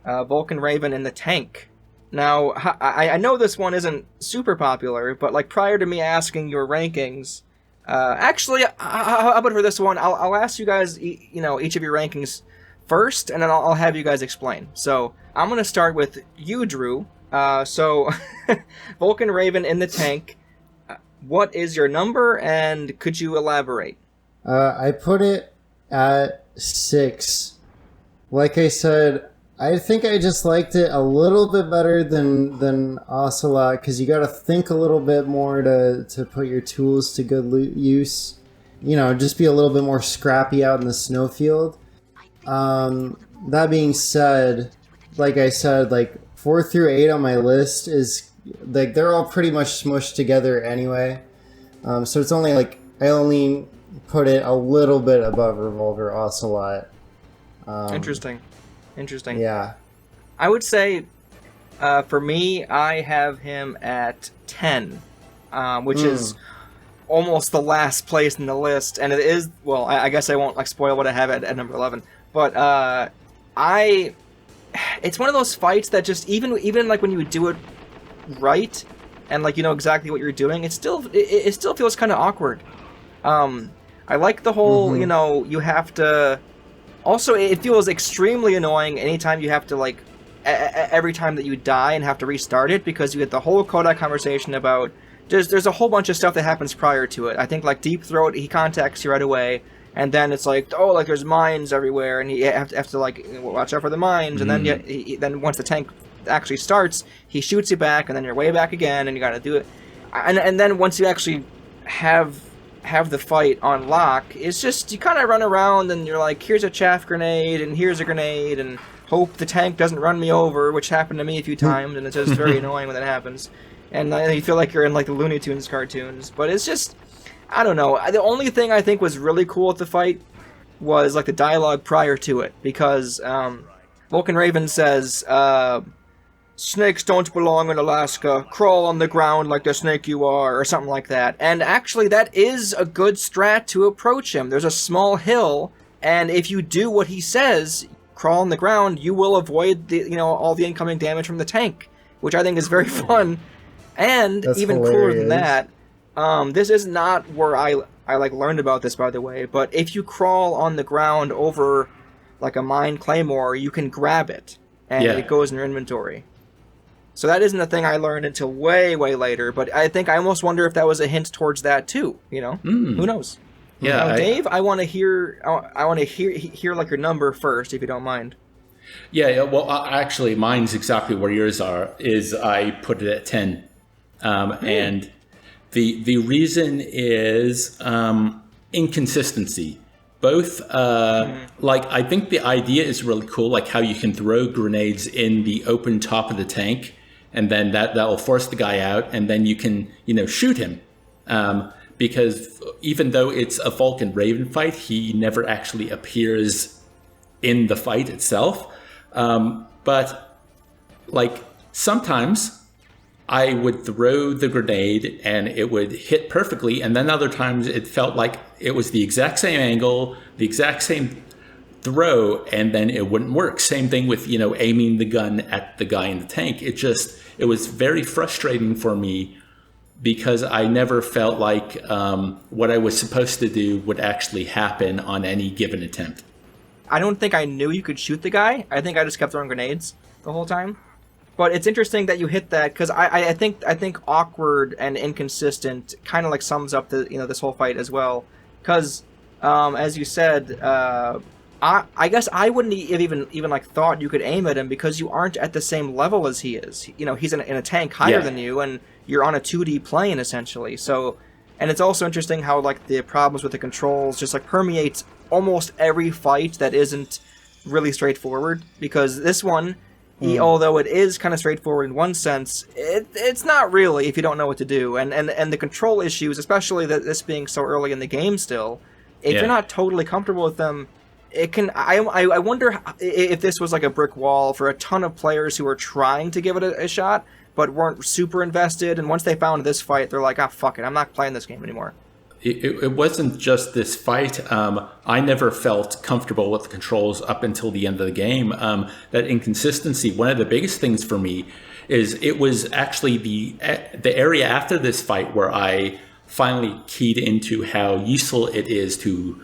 Vulcan Raven in the tank. Now, I know this one isn't super popular, but like prior to me asking your rankings, actually, how about for this one, I'll ask you guys, each of your rankings first, and then I'll have you guys explain. So I'm going to start with you, Drew. So Vulcan Raven in the tank, what is your number, and could you elaborate? I put it at 6. Like I said, I think I just liked it a little bit better than Ocelot, because you got to think a little bit more to put your tools to good use. Just be a little bit more scrappy out in the snowfield. That being said, like I said, like 4 through 8 on my list is like they're all pretty much smushed together anyway. So it's only like I only put it a little bit above Revolver Ocelot. Interesting. Yeah. I would say, for me, I have him at 10, which is almost the last place in the list, and it is, well, I guess I won't like spoil what I have at number 11, but it's one of those fights that just, even like when you do it right, and like exactly what you're doing, it still feels kind of awkward. I like the whole, you have to... Also, it feels extremely annoying anytime you have to, like, every time that you die and have to restart it, because you get the whole Kodak conversation about... There's a whole bunch of stuff that happens prior to it. I think, like, Deep Throat, he contacts you right away, and then it's like, oh, like, there's mines everywhere, and you have to like, watch out for the mines, and then then once the tank actually starts, he shoots you back, and then you're way back again, and you gotta do it. And then once you actually have the fight on lock, it's just you kind of run around and you're like, here's a chaff grenade and here's a grenade, and hope the tank doesn't run me over, which happened to me a few times, and it's just very annoying when that happens. And you feel like you're in like the Looney Tunes cartoons, but it's just, I don't know. The only thing I think was really cool at the fight was like the dialogue prior to it, because Vulcan Raven says, snakes don't belong in Alaska, crawl on the ground like the snake you are, or something like that. And actually, that is a good strat to approach him. There's a small hill, and if you do what he says, crawl on the ground, you will avoid the all the incoming damage from the tank, which I think is very fun. And that's even hilarious. Cooler than that, this is not where I like learned about this, by the way, but if you crawl on the ground over like a mine claymore, you can grab it, and Yeah. it goes in your inventory. So that isn't a thing I learned until way, way later, but I think I almost wonder if that was a hint towards that too, you know? Who knows? Yeah, Now, Dave, I want to hear like your number first, if you don't mind. Yeah, well, actually, mine's exactly where yours are. Is I put it at 10, and the reason is inconsistency. Both, like, I think the idea is really cool, like how you can throw grenades in the open top of the tank, and then that will force the guy out, and then you can, shoot him. Because even though it's a Vulcan Raven fight, he never actually appears in the fight itself. But like sometimes I would throw the grenade and it would hit perfectly. And then other times it felt like it was the exact same angle, the exact same throw, and then it wouldn't work. Same thing with, aiming the gun at the guy in the tank. It was very frustrating for me because I never felt like what I was supposed to do would actually happen on any given attempt. I don't think I knew you could shoot the guy. I think I just kept throwing grenades the whole time. But it's interesting that you hit that, because I think awkward and inconsistent kind of like sums up the this whole fight as well. Because as you said, I guess I wouldn't have even like thought you could aim at him because you aren't at the same level as he is. He's in a tank higher than you, and you're on a 2D plane essentially. So, and it's also interesting how like the problems with the controls just like permeates almost every fight that isn't really straightforward. Because this one, although it is kind of straightforward in one sense, it's not really if you don't know what to do. And the control issues, especially this being so early in the game still, if you're not totally comfortable with them, it can. I wonder if this was like a brick wall for a ton of players who were trying to give it a shot, but weren't super invested. And once they found this fight, they're like, fuck it, I'm not playing this game anymore. It wasn't just this fight. I never felt comfortable with the controls up until the end of the game. That inconsistency, one of the biggest things for me is it was actually the area after this fight where I finally keyed into how useful it is to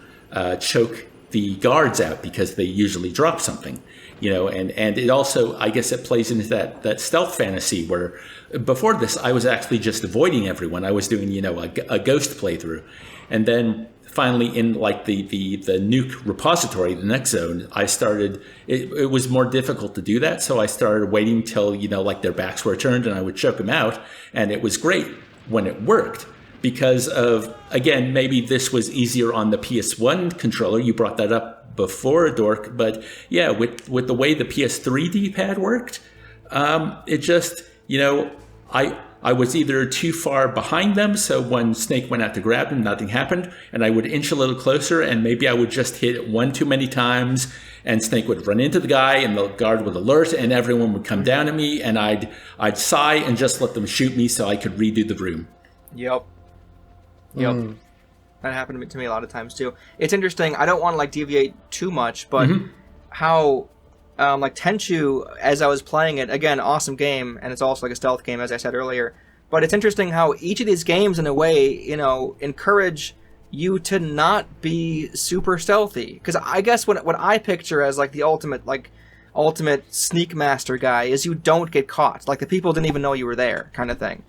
choke the guards out because they usually drop something, and it also, I guess it plays into that stealth fantasy where before this, I was actually just avoiding everyone. I was doing, a ghost playthrough. And then finally in like the nuke repository, the next zone, I started, it was more difficult to do that. So I started waiting till, like their backs were turned and I would choke them out. And it was great when it worked. Because of, again, maybe this was easier on the PS1 controller. You brought that up before, Dork. But yeah, with the way the PS3 D-pad worked, it just, I was either too far behind them, so when Snake went out to grab him, nothing happened, and I would inch a little closer, and maybe I would just hit it one too many times, and Snake would run into the guy, and the guard would alert, and everyone would come down to me, and I'd sigh and just let them shoot me so I could redo the room. Yep. That happened to me a lot of times too. It's interesting. I don't want to like deviate too much, but how like Tenchu, as I was playing it, again, awesome game, and it's also like a stealth game, as I said earlier. But it's interesting how each of these games, in a way, encourage you to not be super stealthy. Because I guess what I picture as like the ultimate sneak master guy is you don't get caught. Like the people didn't even know you were there, kind of thing.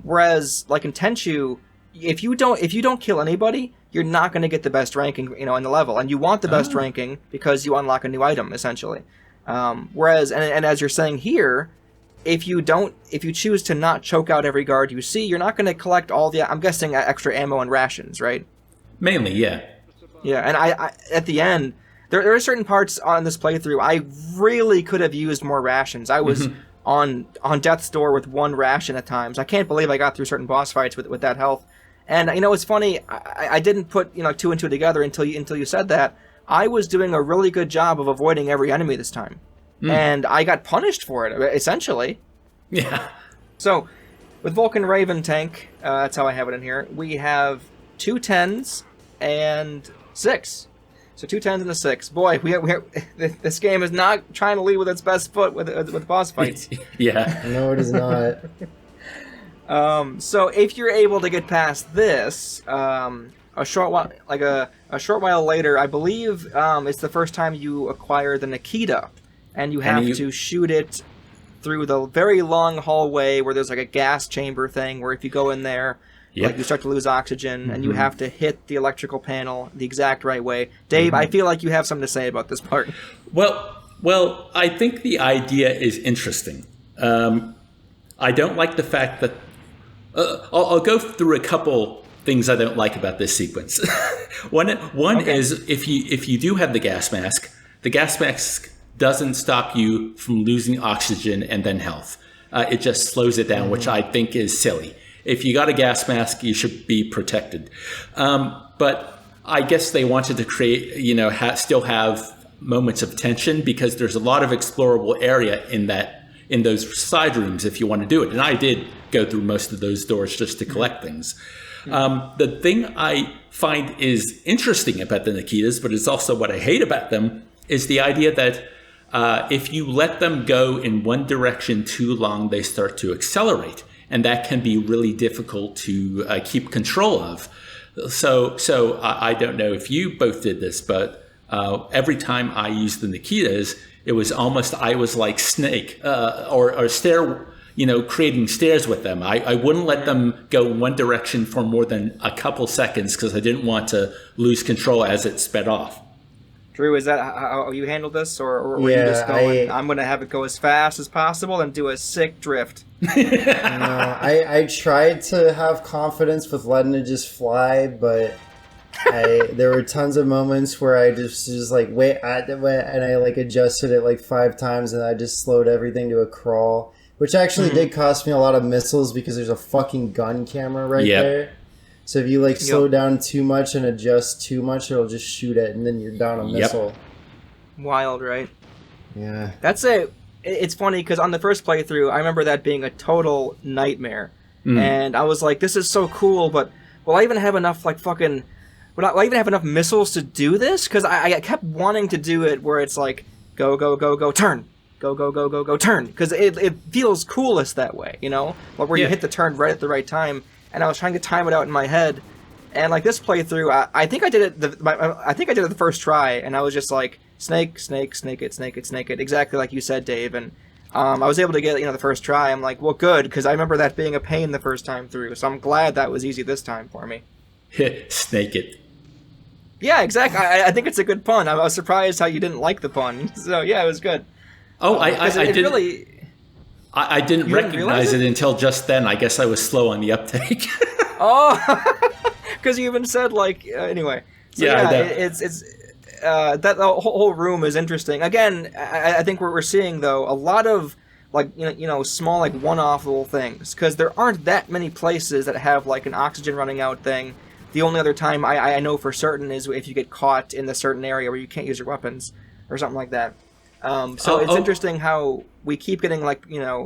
Whereas like in Tenchu, if you don't kill anybody, you're not going to get the best ranking, in the level, and you want the best ranking because you unlock a new item essentially. Whereas, and as you're saying here, if you choose to not choke out every guard you see, you're not going to collect all the, I'm guessing, extra ammo and rations, right? Mainly, yeah. Yeah, and I at the end, there are certain parts on this playthrough I really could have used more rations. I was on death's door with one ration at times. I can't believe I got through certain boss fights with that health. And it's funny. I didn't put two and two together until you said that. I was doing a really good job of avoiding every enemy this time, and I got punished for it essentially. Yeah. So, with Vulcan Raven tank, that's how I have it in here. We have 2 10s and 6. So 2 10s and a 6. Boy, this game is not trying to lead with its best foot with boss fights. Yeah. No, it is not. So if you're able to get past this, a short while, like a short while later, I believe it's the first time you acquire the Nikita, and you have to shoot it through the very long hallway where there's like a gas chamber thing where if you go in there, like you start to lose oxygen, and you have to hit the electrical panel the exact right way. Dave, I feel like you have something to say about this part. Well, I think the idea is interesting. I don't like the fact that I'll go through a couple things I don't like about this sequence. One is if you do have the gas mask doesn't stop you from losing oxygen and then health. It just slows it down, which I think is silly. If you got a gas mask, you should be protected. But I guess they wanted to create, still have moments of tension because there's a lot of explorable area in those side rooms if you want to do it. And I did go through most of those doors just to collect things. The thing I find is interesting about the Nikitas, but it's also what I hate about them, is the idea that if you let them go in one direction too long, they start to accelerate. And that can be really difficult to keep control of. So I don't know if you both did this, but every time I used the Nikitas, it was almost I was like Snake or stair, creating stairs with them. I wouldn't let them go in one direction for more than a couple seconds because I didn't want to lose control as it sped off. Drew, is that how you handled this, or were you just going, I'm going to have it go as fast as possible and do a sick drift? No, I tried to have confidence with letting it just fly, but there were tons of moments where I just like wait, and I like adjusted it like 5 times, and I just slowed everything to a crawl, which actually did cost me a lot of missiles because there's a fucking gun camera right there. So if you like slow down too much and adjust too much, it'll just shoot it, and then you're down a missile. Wild, right? Yeah. It's funny because on the first playthrough, I remember that being a total nightmare, and I was like, "This is so cool," but will I even have enough will I even have enough missiles to do this? Because I kept wanting to do it where it's like go go go go turn, go go go go go turn, because it feels coolest that way, where you hit the turn right at the right time. And I was trying to time it out in my head, and like this playthrough, I think I did it. I think I did it the first try, and I was just like snake it, exactly like you said, Dave. And I was able to get the first try. I'm like, well, good, because I remember that being a pain the first time through. So I'm glad that was easy this time for me. Snake it. Yeah, exactly. I think it's a good pun. I was surprised how you didn't like the pun. So yeah, it was good. Oh, I didn't recognize it until just then. I guess I was slow on the uptake. Because you even said anyway. So it's that the whole room is interesting. Again, I think what we're seeing though a lot of small one-off little things, because there aren't that many places that have like an oxygen running out thing. The only other time I know for certain is if you get caught in the certain area where you can't use your weapons or something like that. It's interesting how we keep getting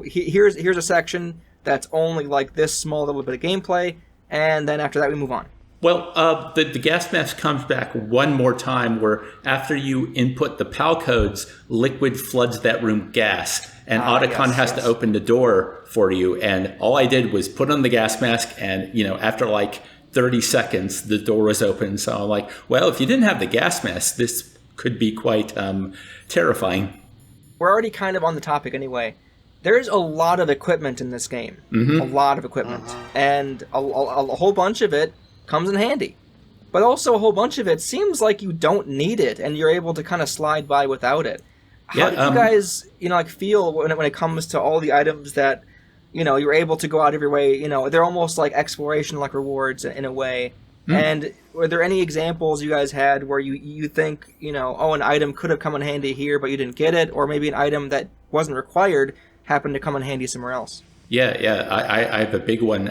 here's a section that's only like this small little bit of gameplay, and then after that we move on. Well, the gas mask comes back one more time where after you input the PAL codes, Liquid floods that room gas, and Otacon has to open the door for you. And all I did was put on the gas mask, and after like 30 seconds, the door was open. So I'm like, well, if you didn't have the gas mask, this could be quite terrifying. We're already kind of on the topic anyway. There's a lot of equipment in this game. A lot of equipment. And a whole bunch of it comes in handy. But also a whole bunch of it seems like you don't need it, and you're able to kind of slide by without it. How did you guys, feel when it comes to all the items that, you're able to go out of your way? They're almost like exploration-like rewards in a way. And were there any examples you guys had where you think, an item could have come in handy here, but you didn't get it, or maybe an item that wasn't required happened to come in handy somewhere else? Yeah. I have a big one.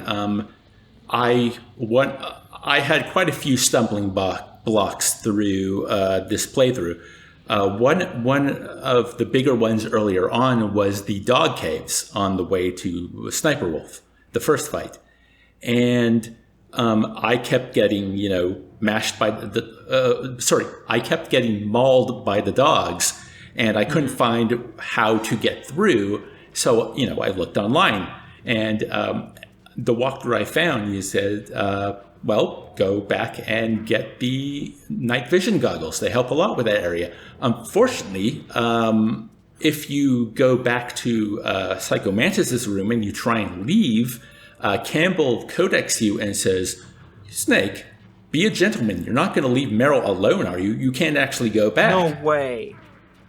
I had quite a few stumbling blocks through this playthrough. One of the bigger ones earlier on was the dog caves on the way to Sniper Wolf, the first fight, and I kept getting, mashed by I kept getting mauled by the dogs, and I couldn't find how to get through. So, I looked online, and the walkthrough I found, you said, well, go back and get the night vision goggles. They help a lot with that area. Unfortunately, if you go back to Psycho Mantis's room and you try and leave, Campbell codex you and says, Snake, be a gentleman. You're not going to leave Meryl alone, are you? You can't actually go back. No way.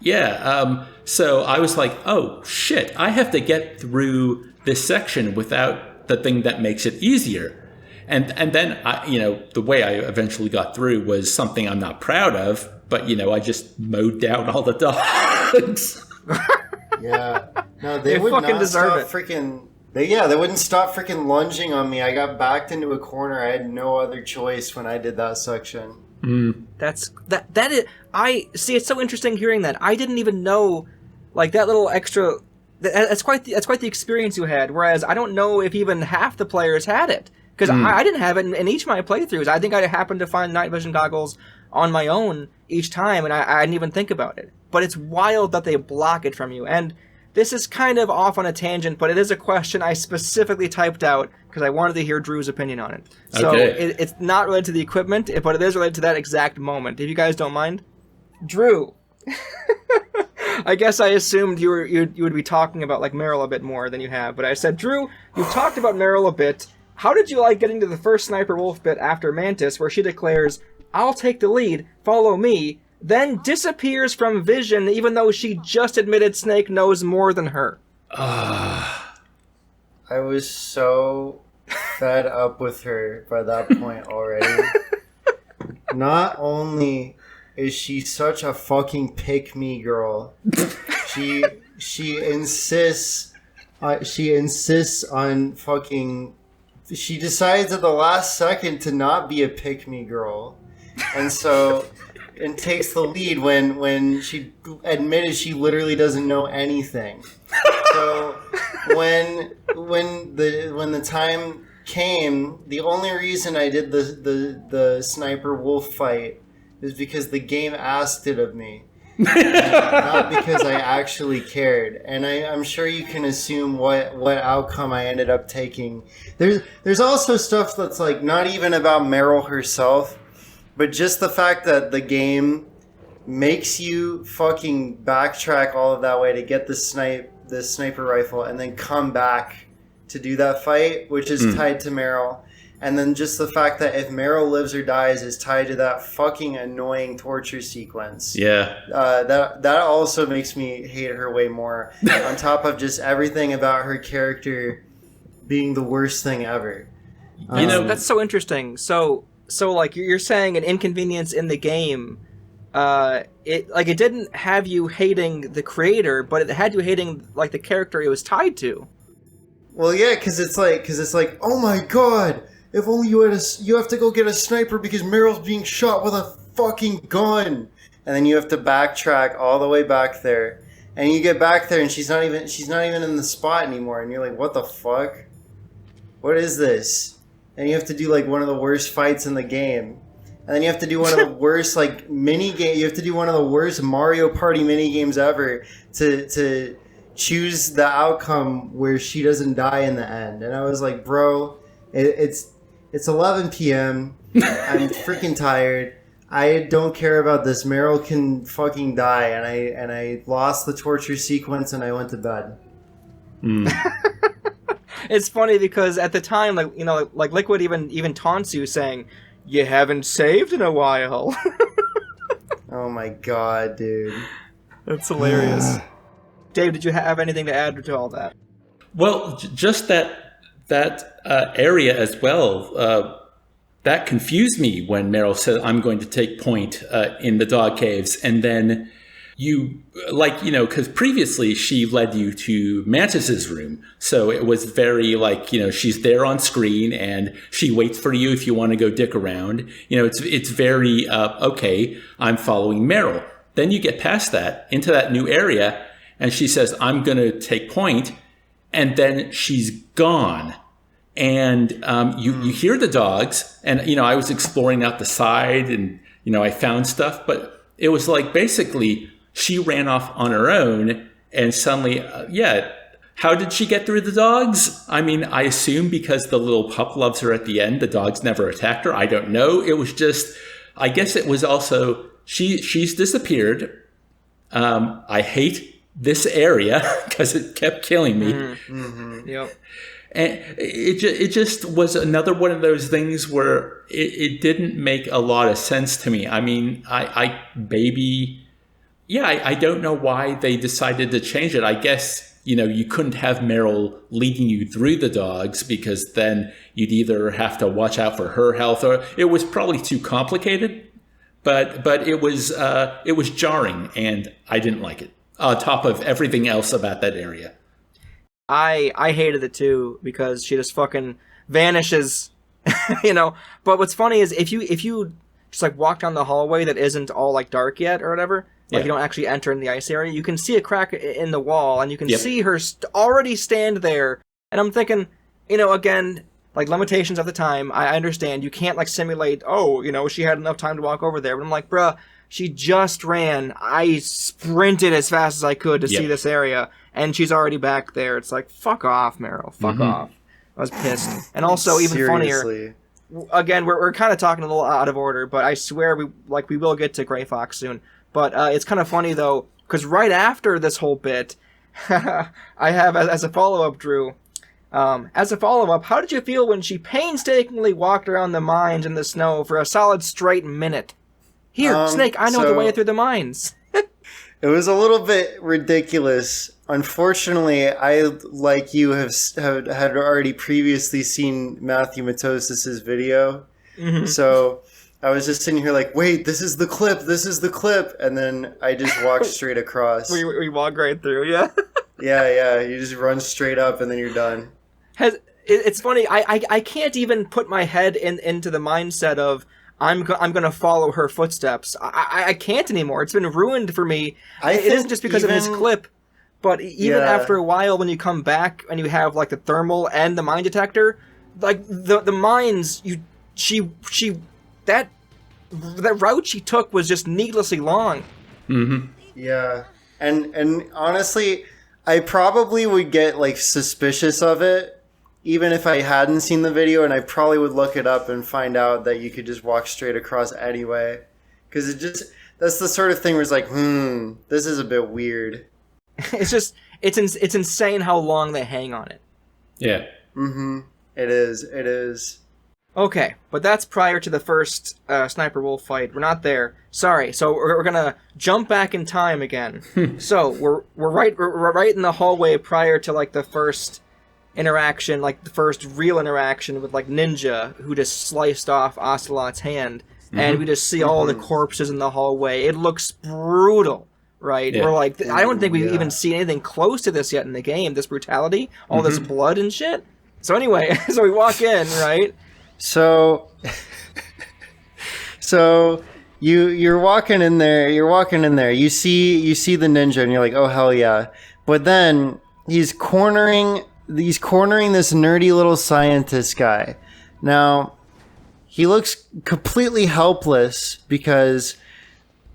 Yeah. So I was like, oh, shit. I have to get through this section without the thing that makes it easier. And then, the way I eventually got through was something I'm not proud of, but, I just mowed down all the dogs. Yeah. No, they would fucking not deserve stop it. freaking... They wouldn't stop freaking lunging on me. I got backed into a corner. I had no other choice when I did that section. That is... I see. It's so interesting hearing that. I didn't even know, like, that little extra. That's quite the experience you had. Whereas I don't know if even half the players had it, because I didn't have it in each of my playthroughs. I think I happened to find night vision goggles on my own each time, and I didn't even think about it. But it's wild that they block it from you. And this is kind of off on a tangent, but it is a question I specifically typed out because I wanted to hear Drew's opinion on it. So it's not related to the equipment, but it is related to that exact moment. If you guys don't mind. Drew, I guess I assumed you would be talking about like Meryl a bit more than you have, but I said, Drew, you've talked about Meryl a bit. How did you like getting to the first Sniper Wolf bit after Mantis, where she declares, "I'll take the lead, follow me," then disappears from vision, even though she just admitted Snake knows more than her? I was so fed up with her by that point already. Not only is she such a fucking pick-me girl, she insists on fucking... She decides at the last second to not be a pick-me girl. And so... and takes the lead when she admitted she literally doesn't know anything. So when the time came, the only reason I did the Sniper Wolf fight is because the game asked it of me, not because I actually cared. And I'm sure you can assume what outcome I ended up taking. There's also stuff that's like not even about Meryl herself, but just the fact that the game makes you fucking backtrack all of that way to get the sniper rifle and then come back to do that fight, which is tied to Meryl. And then just the fact that if Meryl lives or dies is tied to that fucking annoying torture sequence. Yeah. That also makes me hate her way more. On top of just everything about her character being the worst thing ever. That's so interesting. So like you're saying an inconvenience in the game, it didn't have you hating the creator, but it had you hating like the character it was tied to. Well, yeah, because it's like, oh my god, if only you have to go get a sniper because Meryl's being shot with a fucking gun, and then you have to backtrack all the way back there, and you get back there and she's not even in the spot anymore, and you're like, what the fuck? What is this? And you have to do like one of the worst fights in the game. And then you have to do one of the worst like mini game. You have to do one of the worst Mario Party mini games ever to choose the outcome where she doesn't die in the end. And I was like, bro, it's 11 p.m. I'm freaking tired. I don't care about this. Meryl can fucking die. And I lost the torture sequence and I went to bed. It's funny because at the time, like Liquid even taunts you saying, "You haven't saved in a while." Oh my god, dude. That's hilarious. Dave, did you have anything to add to all that? Well, just that area as well, that confused me when Meryl said, "I'm going to take point in the dog caves," and then you, because previously she led you to Mantis's room. So it was very she's there on screen and she waits for you if you want to go dick around. It's very, okay, I'm following Meryl. Then you get past that into that new area and she says, "I'm going to take point." And then she's gone. And you hear the dogs and, I was exploring out the side and, I found stuff, but it was like basically she ran off on her own and suddenly, How did she get through the dogs? I mean, I assume because the little pup loves her at the end, the dogs never attacked her. I don't know. It was just, I guess it was also, she's disappeared. I hate this area because it kept killing me. Mm-hmm. Yep. And it just was another one of those things where it didn't make a lot of sense to me. I mean, I don't know why they decided to change it. I guess, you couldn't have Meryl leading you through the dogs because then you'd either have to watch out for her health or it was probably too complicated. But it was jarring and I didn't like it. On top of everything else about that area. I hated it too because she just fucking vanishes, But what's funny is if you just like walk down the hallway that isn't all like dark yet or whatever, like you don't actually enter in the ice area, you can see a crack in the wall and you can see her already stand there. And I'm thinking, again, like limitations of the time, I understand you can't like simulate. She had enough time to walk over there, but I'm like, bruh, she just ran. I sprinted as fast as I could to see this area. And she's already back there. It's like, fuck off, Meryl. Fuck off. I was pissed. And also, even funnier, again, we're kind of talking a little out of order, but I swear we will get to Gray Fox soon. But it's kind of funny, though, because right after this whole bit, I have, as a follow-up, Drew, as a follow-up, how did you feel when she painstakingly walked around the mines in the snow for a solid straight minute? Here, Snake, I know the way through the mines. It was a little bit ridiculous. Unfortunately, I, like you, had already previously seen Matthew Matosis's video. Mm-hmm. So I was just sitting here like, wait, this is the clip. And then I just walked straight across. We walk right through, yeah? Yeah. You just run straight up and then you're done. It's funny, I can't even put my head into the mindset of, I'm gonna follow her footsteps. I can't anymore. It's been ruined for me. It isn't just because of his clip, but even after a while, when you come back and you have like the thermal and the mine detector, like the mines, that route she took was just needlessly long. Mm-hmm. Yeah, and honestly, I probably would get like suspicious of it. Even if I hadn't seen the video, and I probably would look it up and find out that you could just walk straight across anyway. Because that's the sort of thing where it's like, this is a bit weird. It's insane how long they hang on it. Yeah. Mm-hmm. It is. Okay, but that's prior to the first Sniper Wolf fight. We're not there. Sorry. So we're gonna jump back in time again. So we're right in the hallway prior to like the first interaction, like the first real interaction with like Ninja, who just sliced off Ocelot's hand, and we just see all the corpses in the hallway. It looks brutal, right? We're like, I don't think we've even seen anything close to this yet in the game. This brutality, all this blood and shit. So anyway, so we walk in, right? So you're walking in there. You see the Ninja, and you're like, oh hell yeah! But then he's cornering this nerdy little scientist guy. Now, he looks completely helpless because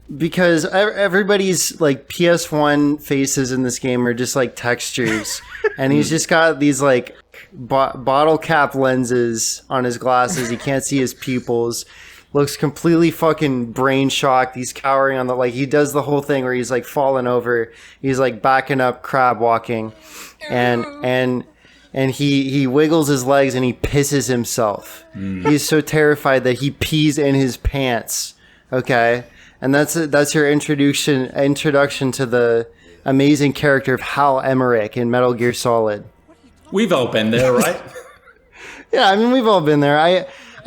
everybody's like PS1 faces in this game are just like textures, and he's just got these like bottle cap lenses on his glasses. He can't see his pupils. Looks completely fucking brain shocked. He's cowering on he does the whole thing where he's like falling over. He's like backing up, crab walking, and he wiggles his legs and he pisses himself. He's so terrified that he pees in his pants. Okay, and that's your introduction to the amazing character of Hal Emmerich in Metal Gear Solid. We've all been there, right? Yeah, I mean we've all been there.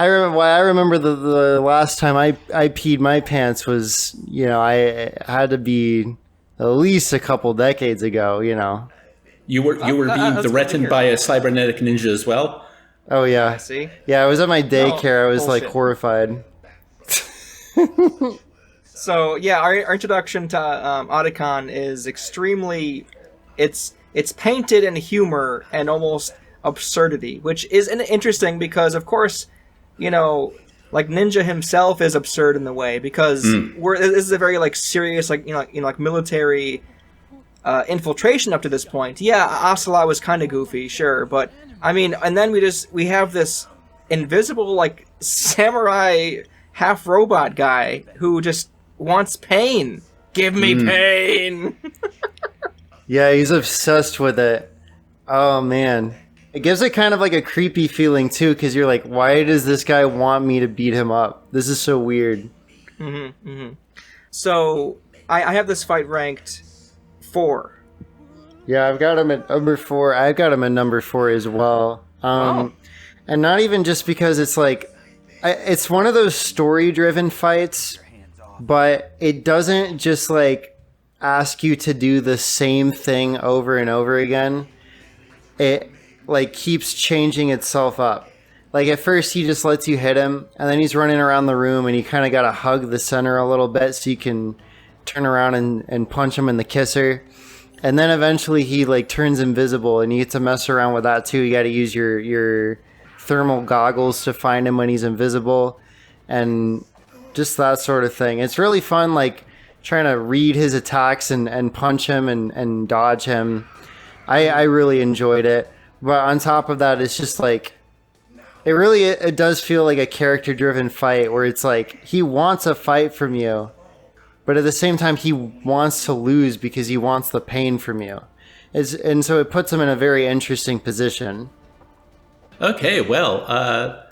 I remember the last time I peed my pants was, I had to be at least a couple decades ago, You were being threatened by a cybernetic ninja as well? Oh yeah. See? Yeah, I was at my daycare. I was bullshit. like horrified. So yeah, our introduction to Otacon is extremely, it's painted in humor and almost absurdity, which is interesting because of course, like Ninja himself is absurd in the way because this is a very like serious like military infiltration up to this point. Yeah, Ocelot was kind of goofy, sure, but I mean, and then we have this invisible like samurai half robot guy who just wants pain. Give me pain. Yeah, he's obsessed with it. Oh man, it gives it kind of like a creepy feeling too, because you're like, why does this guy want me to beat him up? This is so weird. So I have this fight ranked 4. Yeah, I've got him at number 4. I've got him at number 4 as well. And not even just because it's like, it's one of those story-driven fights, but it doesn't just like ask you to do the same thing over and over again. It like keeps changing itself up. Like at first he just lets you hit him, and then he's running around the room, and you kind of got to hug the center a little bit so you can turn around and punch him in the kisser. And then eventually he like turns invisible, and you get to mess around with that too. You got to use your thermal goggles to find him when he's invisible, and just that sort of thing. It's really fun, like trying to read his attacks and punch him and dodge him. I really enjoyed it. But on top of that, it's just like, it does feel like a character-driven fight where it's like he wants a fight from you, but at the same time he wants to lose because he wants the pain from you. And so it puts him in a very interesting position. Okay, well,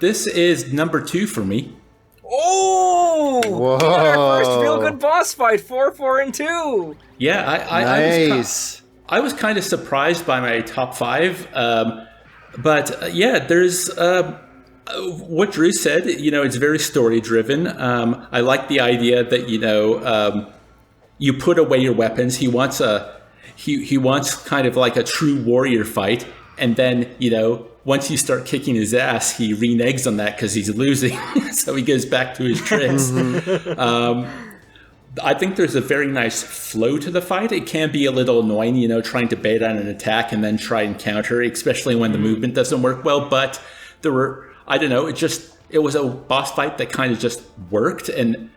this is number 2 for me. Oh! Whoa. We got our first real good boss fight, 4, 4, and 2. Yeah, Nice. I was kind of surprised by my top 5, but yeah, there's what Drew said. You know, it's very story driven. I like the idea that you put away your weapons. He wants he wants kind of like a true warrior fight, and then once you start kicking his ass, he reneges on that because he's losing, so he goes back to his tricks. I think there's a very nice flow to the fight. It can be a little annoying, trying to bait on an attack and then try and counter, especially when the movement doesn't work well. But there were, I don't know, it was a boss fight that kind of just worked. And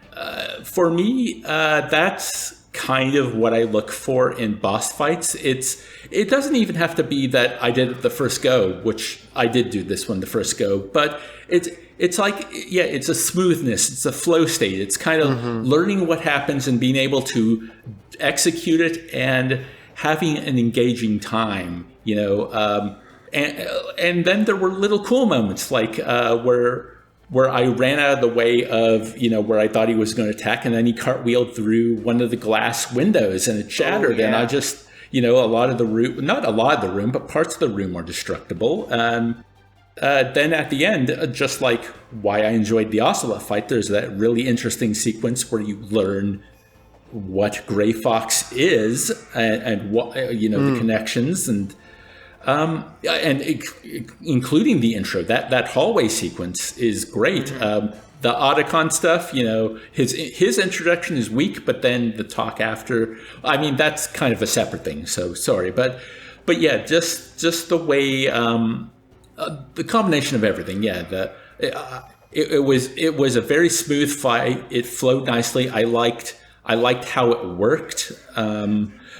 for me, that's kind of what I look for in boss fights. It doesn't even have to be that I did it the first go, which I did do this one the first go, but it's like, yeah, it's a smoothness, it's a flow state. It's kind of learning what happens and being able to execute it and having an engaging time, and then there were little cool moments like where I ran out of the way of, where I thought he was going to attack, and then he cartwheeled through one of the glass windows and it shattered. And I just, a lot of the room, not a lot of the room, but parts of the room are destructible. Then at the end, just like why I enjoyed the Ocelot fight, there's that really interesting sequence where you learn what Gray Fox is and what, the connections and including the intro. That hallway sequence is great. The Otacon stuff, his introduction is weak, but then the talk after, I mean, that's kind of a separate thing. So sorry, but yeah, just the way, the combination of everything. Yeah, it was a very smooth fight. It flowed nicely. I liked how it worked.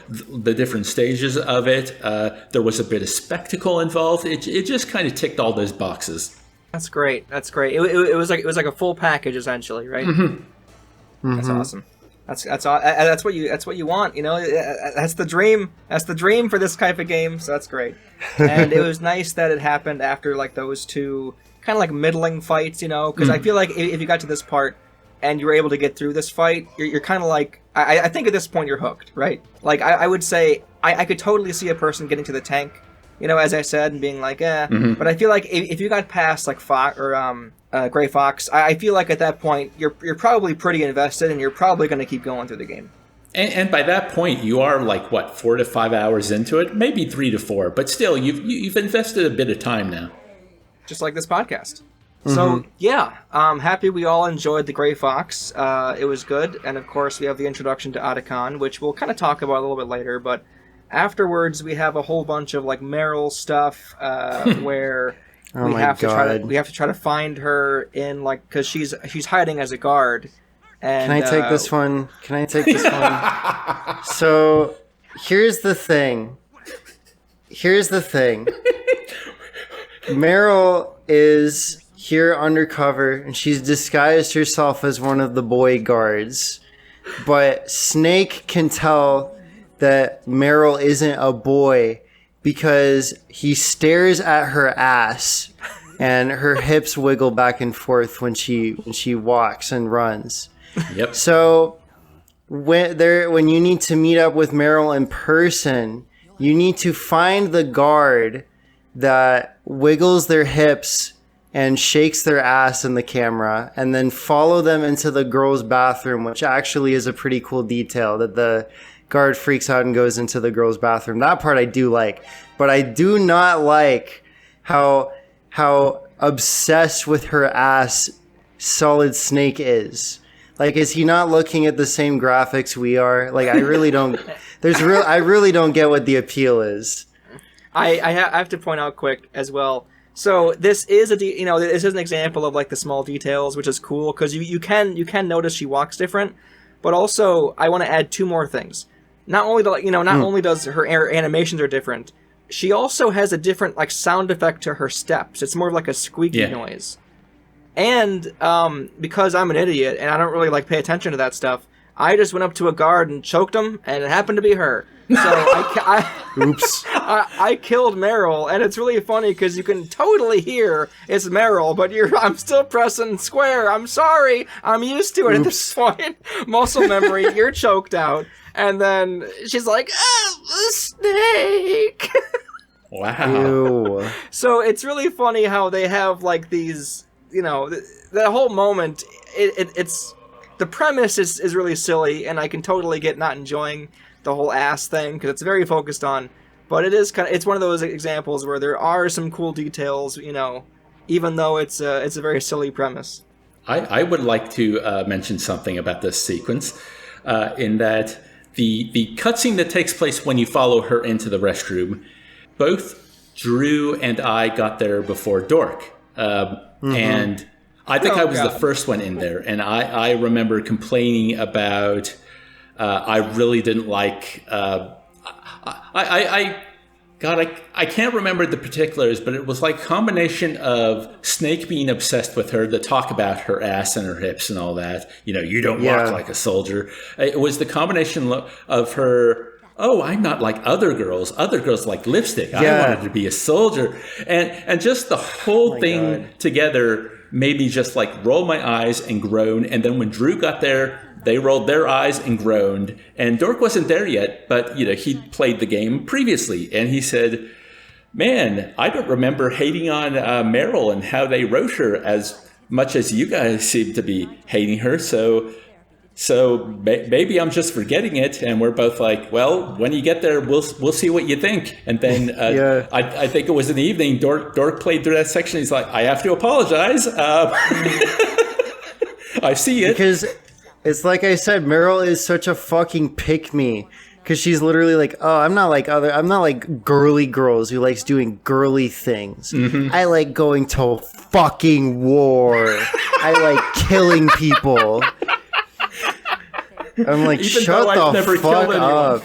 The different stages of it. There was a bit of spectacle involved. It just kind of ticked all those boxes. That's great. It was like a full package essentially, right? That's awesome. That's what you want. That's the dream. That's the dream for this type of game. So that's great. And it was nice that it happened after like those two kind of like middling fights. Because I feel like if you got to this part and you were able to get through this fight, you're kind of like, I think at this point you're hooked, right? Like I would say I could totally see a person getting to the tank, as I said, and being like, But I feel like if you got past like Gray Fox, I feel like at that point you're probably pretty invested, and you're probably going to keep going through the game. And by that point, you are like 4 to 5 hours into it, maybe 3 to 4, but still, you've invested a bit of time now. Just like this podcast. So, yeah, I'm happy we all enjoyed the Gray Fox. It was good. And, of course, we have the introduction to Otacon, which we'll kind of talk about a little bit later. But afterwards, we have a whole bunch of, like, Meryl stuff Oh where we my have God. to try to find her in, like, because she's hiding as a guard. And, Can I take this one? So Here's the thing. Meryl is here undercover, and she's disguised herself as one of the boy guards. But Snake can tell that Meryl isn't a boy because he stares at her ass, and her hips wiggle back and forth when she walks and runs. Yep. So when you need to meet up with Meryl in person, you need to find the guard that wiggles their hips and shakes their ass in the camera, and then follow them into the girls' bathroom, which actually is a pretty cool detail, that the guard freaks out and goes into the girls' bathroom. That part I do like, but I do not like how obsessed with her ass Solid Snake is. Like, is he not looking at the same graphics we are? Like, I really don't. I really don't get what the appeal is. I have to point out quick as well. So this is this is an example of like the small details, which is cool because you can notice she walks different, but also I want to add two more things. Not only only does her animations are different, she also has a different like sound effect to her steps. It's more of like a squeaky noise. And because I'm an idiot and I don't really like pay attention to that stuff, I just went up to a guard and choked him, and it happened to be her. So Oops. I killed Meryl, and it's really funny because you can totally hear it's Meryl, but I'm still pressing square. I'm sorry. I'm used to it at this point. Muscle memory, you're choked out. And then she's like, oh, Snake. Wow. Ew. So it's really funny how they have like these, that whole moment, it's the premise is really silly, and I can totally get not enjoying the whole ass thing because it's very focused on, but it's one of those examples where there are some cool details, even though it's a very silly premise. I would like to mention something about this sequence, in that the cutscene that takes place when you follow her into the restroom, both Drew and I got there before Dork, and I think I was the first one in there, and I remember complaining about. I really didn't like. I can't remember the particulars, but it was like a combination of Snake being obsessed with her, the talk about her ass and her hips and all that. You don't walk like a soldier. It was the combination of her. Oh, I'm not like other girls. Other girls like lipstick. I wanted to be a soldier, and just the whole thing together made me just like roll my eyes and groan. And then when Drew got there, they rolled their eyes and groaned. And Dork wasn't there yet, but he'd played the game previously, and he said, "Man, I don't remember hating on Meryl and how they wrote her as much as you guys seem to be hating her. So maybe I'm just forgetting it." And we're both like, "Well, when you get there, we'll see what you think." And then I think it was in the evening. Dork played through that section. He's like, "I have to apologize. I see it." Because it's like I said, Meryl is such a fucking pick-me. Because she's literally like, oh, I'm not like girly girls who likes doing girly things. Mm-hmm. I like going to fucking war. I like killing people. I'm like, shut the fuck up.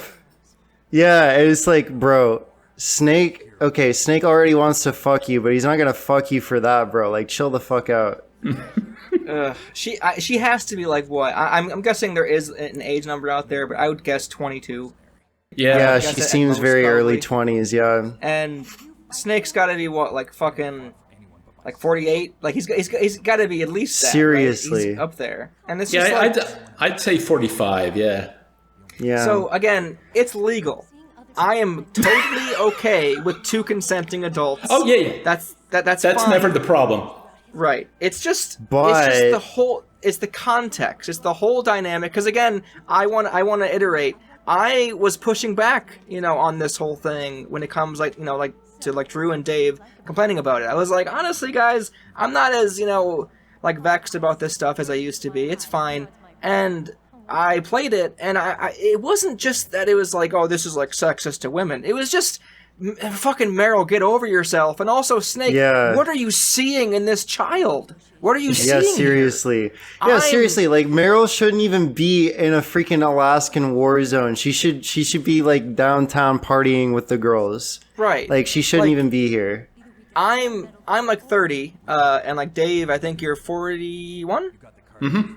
Yeah, it's like, bro, Snake already wants to fuck you, but he's not gonna fuck you for that, bro. Like, chill the fuck out. She has to be like what? I'm guessing there is an age number out there, but I would guess 22. Yeah, she seems very early 20s. Yeah, and Snake's got to be what, like fucking, like 48? Like he's got to be at least that, seriously right? He's up there. And it's I'd say 45. Yeah. So again, it's legal. I am totally okay with two consenting adults. Oh yeah. That's fine. Never the problem. Right. It's just the whole. It's the context. It's the whole dynamic. Because again, I want to iterate. I was pushing back, on this whole thing when it comes to Drew and Dave complaining about it. I was like, honestly, guys, I'm not as vexed about this stuff as I used to be. It's fine. And I played it, and it wasn't just that it was like, oh, this is like sexist to women. It was just fucking Meryl, get over yourself. And also, Snake, what are you seeing in this child? What are you seeing? Yeah, seriously. Seriously. Like, Meryl shouldn't even be in a freaking Alaskan war zone. She should be like downtown partying with the girls. Right. Like, she shouldn't even be here. I'm like 30, and like Dave, I think you're 41. Mm-hmm.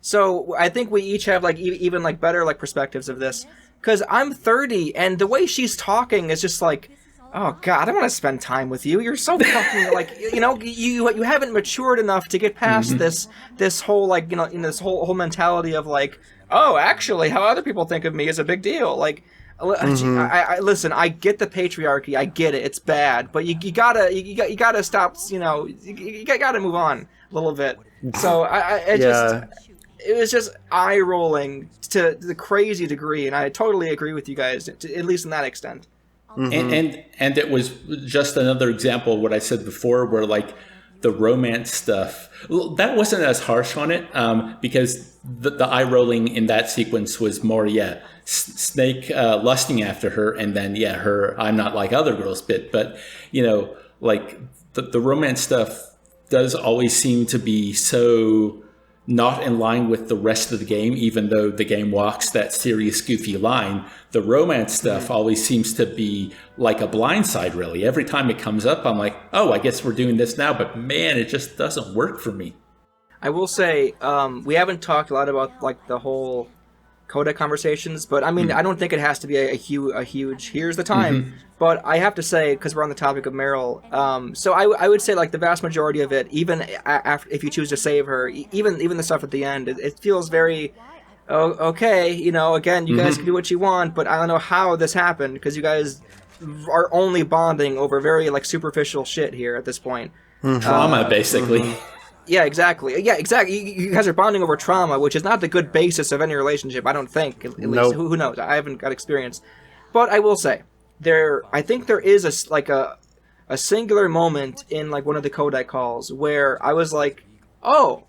So I think we each have like even like better like perspectives of this, because I'm 30, and the way she's talking is just like, oh God, I don't want to spend time with you. You're so fucking like, you haven't matured enough to get past this whole like this whole mentality of like, oh, actually, how other people think of me is a big deal. Like, I listen, I get the patriarchy, I get it, it's bad, but you gotta stop. You gotta move on a little bit. So it was just eye rolling to the crazy degree, and I totally agree with you guys, at least in that extent. Mm-hmm. And it was just another example of what I said before, where like the romance stuff, that wasn't as harsh on it, because the eye rolling in that sequence was more Snake lusting after her, and then her I'm not like other girls bit. But like the romance stuff does always seem to be so not in line with the rest of the game, even though the game walks that serious, goofy line. The romance stuff always seems to be like a blindside, really. Every time it comes up, I'm like, oh, I guess we're doing this now, but man, it just doesn't work for me. I will say, we haven't talked a lot about like the whole codec conversations, but I mean, I don't think it has to be a huge here's the time. Mm-hmm. But I have to say, because we're on the topic of Meryl, so I would say like the vast majority of it, even after, if you choose to save her, even the stuff at the end, it feels very okay. Again, you guys can do what you want, but I don't know how this happened, because you guys are only bonding over very like superficial shit here at this point. Trauma, basically. Yeah, exactly. You guys are bonding over trauma, which is not the good basis of any relationship, I don't think. At least, who knows? I haven't got experience. But I will say, I think there is a singular moment in like one of the codec calls where I was like, oh,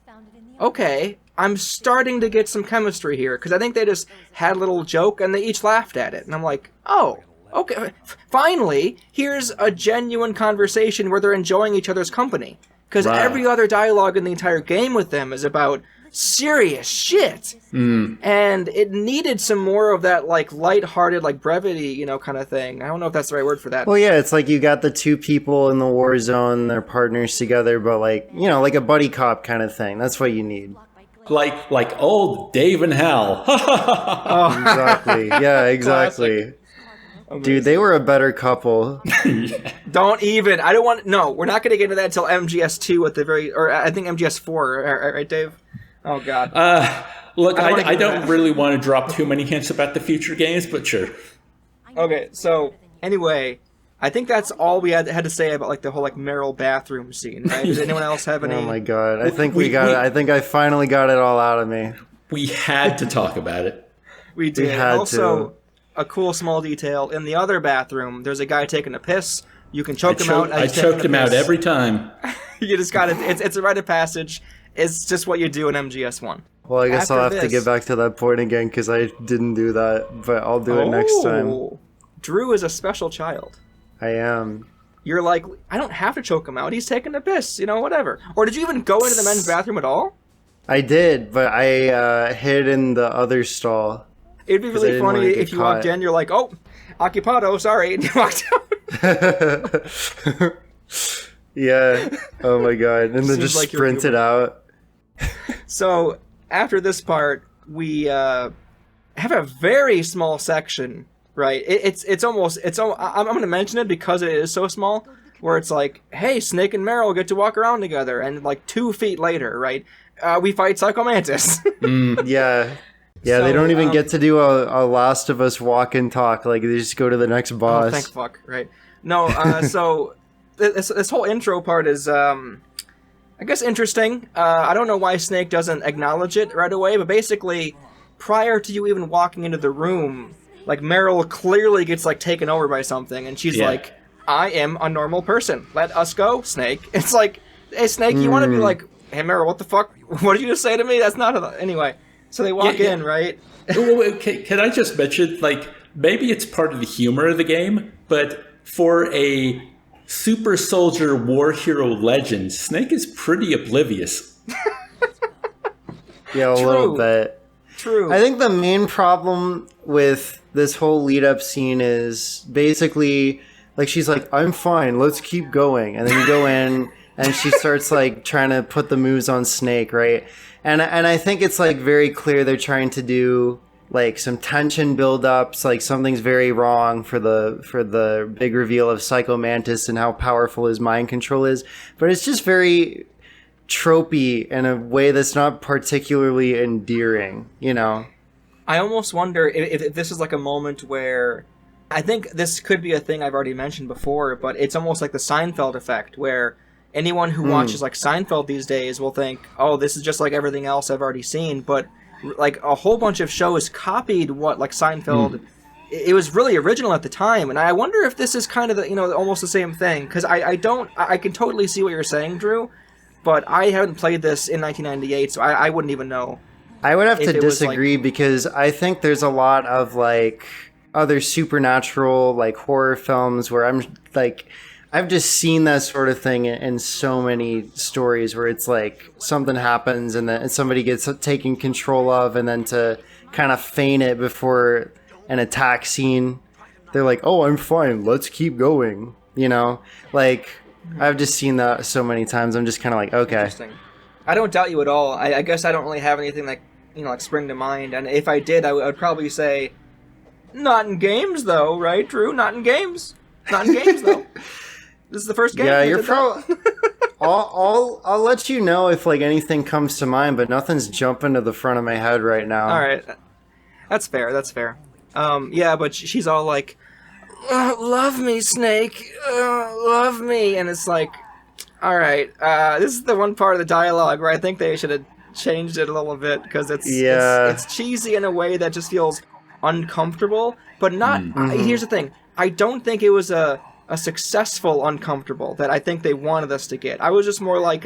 okay, I'm starting to get some chemistry here. Because I think they just had a little joke and they each laughed at it. And I'm like, oh, okay, finally, here's a genuine conversation where they're enjoying each other's company. Because every other dialogue in the entire game with them is about serious shit. And it needed some more of that, like, lighthearted, like, brevity, kind of thing. I don't know if that's the right word for that. Well, yeah, it's like you got the two people in the war zone, they're partners together, but, like, like a buddy cop kind of thing. That's what you need. Like old Dave and Hal. Exactly. Yeah, exactly. Classic. Dude, they were a better couple. Don't even. I don't want. No, we're not going to get into that until MGS2 at the or I think MGS4, right, Dave? Oh God. Look, I don't really want to drop too many hints about the future games, but sure. Okay, so anyway, I think that's all we had to say about like the whole like Meryl bathroom scene. Right? Does anyone else have any? Oh my God, I think we got it. I think I finally got it all out of me. We had to talk about it. We did. We had also, to. A cool small detail, in the other bathroom, there's a guy taking a piss. You can choke him out. I choked him out every time. You just got it. It's a rite of passage. It's just what you do in MGS1. Well, I guess I'll have to get back to that point again, because I didn't do that, but I'll do it next time. Drew is a special child. I am. You're like, I don't have to choke him out. He's taking a piss, whatever. Or did you even go into the men's bathroom at all? I did, but I hid in the other stall. It'd be really funny if you walked in, you're like, oh, occupado, sorry, and you walked out. Yeah. Oh my God. And then just like sprint it out. So, after this part, we have a very small section, right? I'm going to mention it because it is so small, where it's like, hey, Snake and Meryl get to walk around together, and like 2 feet later, right, we fight Psycho Mantis. Yeah. Yeah, so, they don't even get to do a Last of Us walk and talk. Like, they just go to the next boss. Oh, thank fuck, right. No, so this whole intro part is, I guess, interesting. I don't know why Snake doesn't acknowledge it right away, but basically, prior to you even walking into the room, like, Meryl clearly gets, like, taken over by something, and she's like, I am a normal person. Let us go, Snake. It's like, hey, Snake, you want to be like, hey, Meryl, what the fuck? What did you just say to me? That's not... Anyway... So they walk in, right? Can I just mention, like, maybe it's part of the humor of the game, but for a super soldier war hero legend, Snake is pretty oblivious. Yeah, a little bit. True. I think the main problem with this whole lead up scene is basically like she's like, I'm fine, let's keep going. And then you go in and she starts like trying to put the moves on Snake, right? And I think it's like very clear they're trying to do like some tension build-ups, like something's very wrong for the big reveal of Psycho Mantis and how powerful his mind control is. But it's just very tropey in a way that's not particularly endearing, you know? I almost wonder if this is like a moment where... I think this could be a thing I've already mentioned before, but it's almost like the Seinfeld effect, where anyone who watches like Seinfeld these days will think, oh, this is just like everything else I've already seen, but like a whole bunch of shows copied what like Seinfeld... It was really original at the time, and I wonder if this is kind of the, you know, almost the same thing, because I can totally see what you're saying, Drew, but I haven't played this in 1998, so I wouldn't even know. I would have to disagree because I think there's a lot of like other supernatural like horror films where I'm like, I've just seen that sort of thing in so many stories where it's like something happens and then somebody gets taken control of, and then to kind of feign it before an attack scene, they're like, oh, I'm fine, let's keep going, you know? Like, I've just seen that so many times. I'm just kind of like, okay. Interesting. I don't doubt you at all. I guess I don't really have anything that, you know, like spring to mind, and if I did, I would probably say, not in games though, right, Drew? Not in games. Not in games though. This is the first game. Yeah, you're probably. I'll let you know if like anything comes to mind, but nothing's jumping to the front of my head right now. All right, that's fair. That's fair. Yeah, but she's all like, "Love me, Snake. Love me," and it's like, all right. This is the one part of the dialogue where I think they should have changed it a little bit, because it's cheesy in a way that just feels uncomfortable, but not. Here's the thing: I don't think it was a successful uncomfortable that I think they wanted us to get. I was just more like,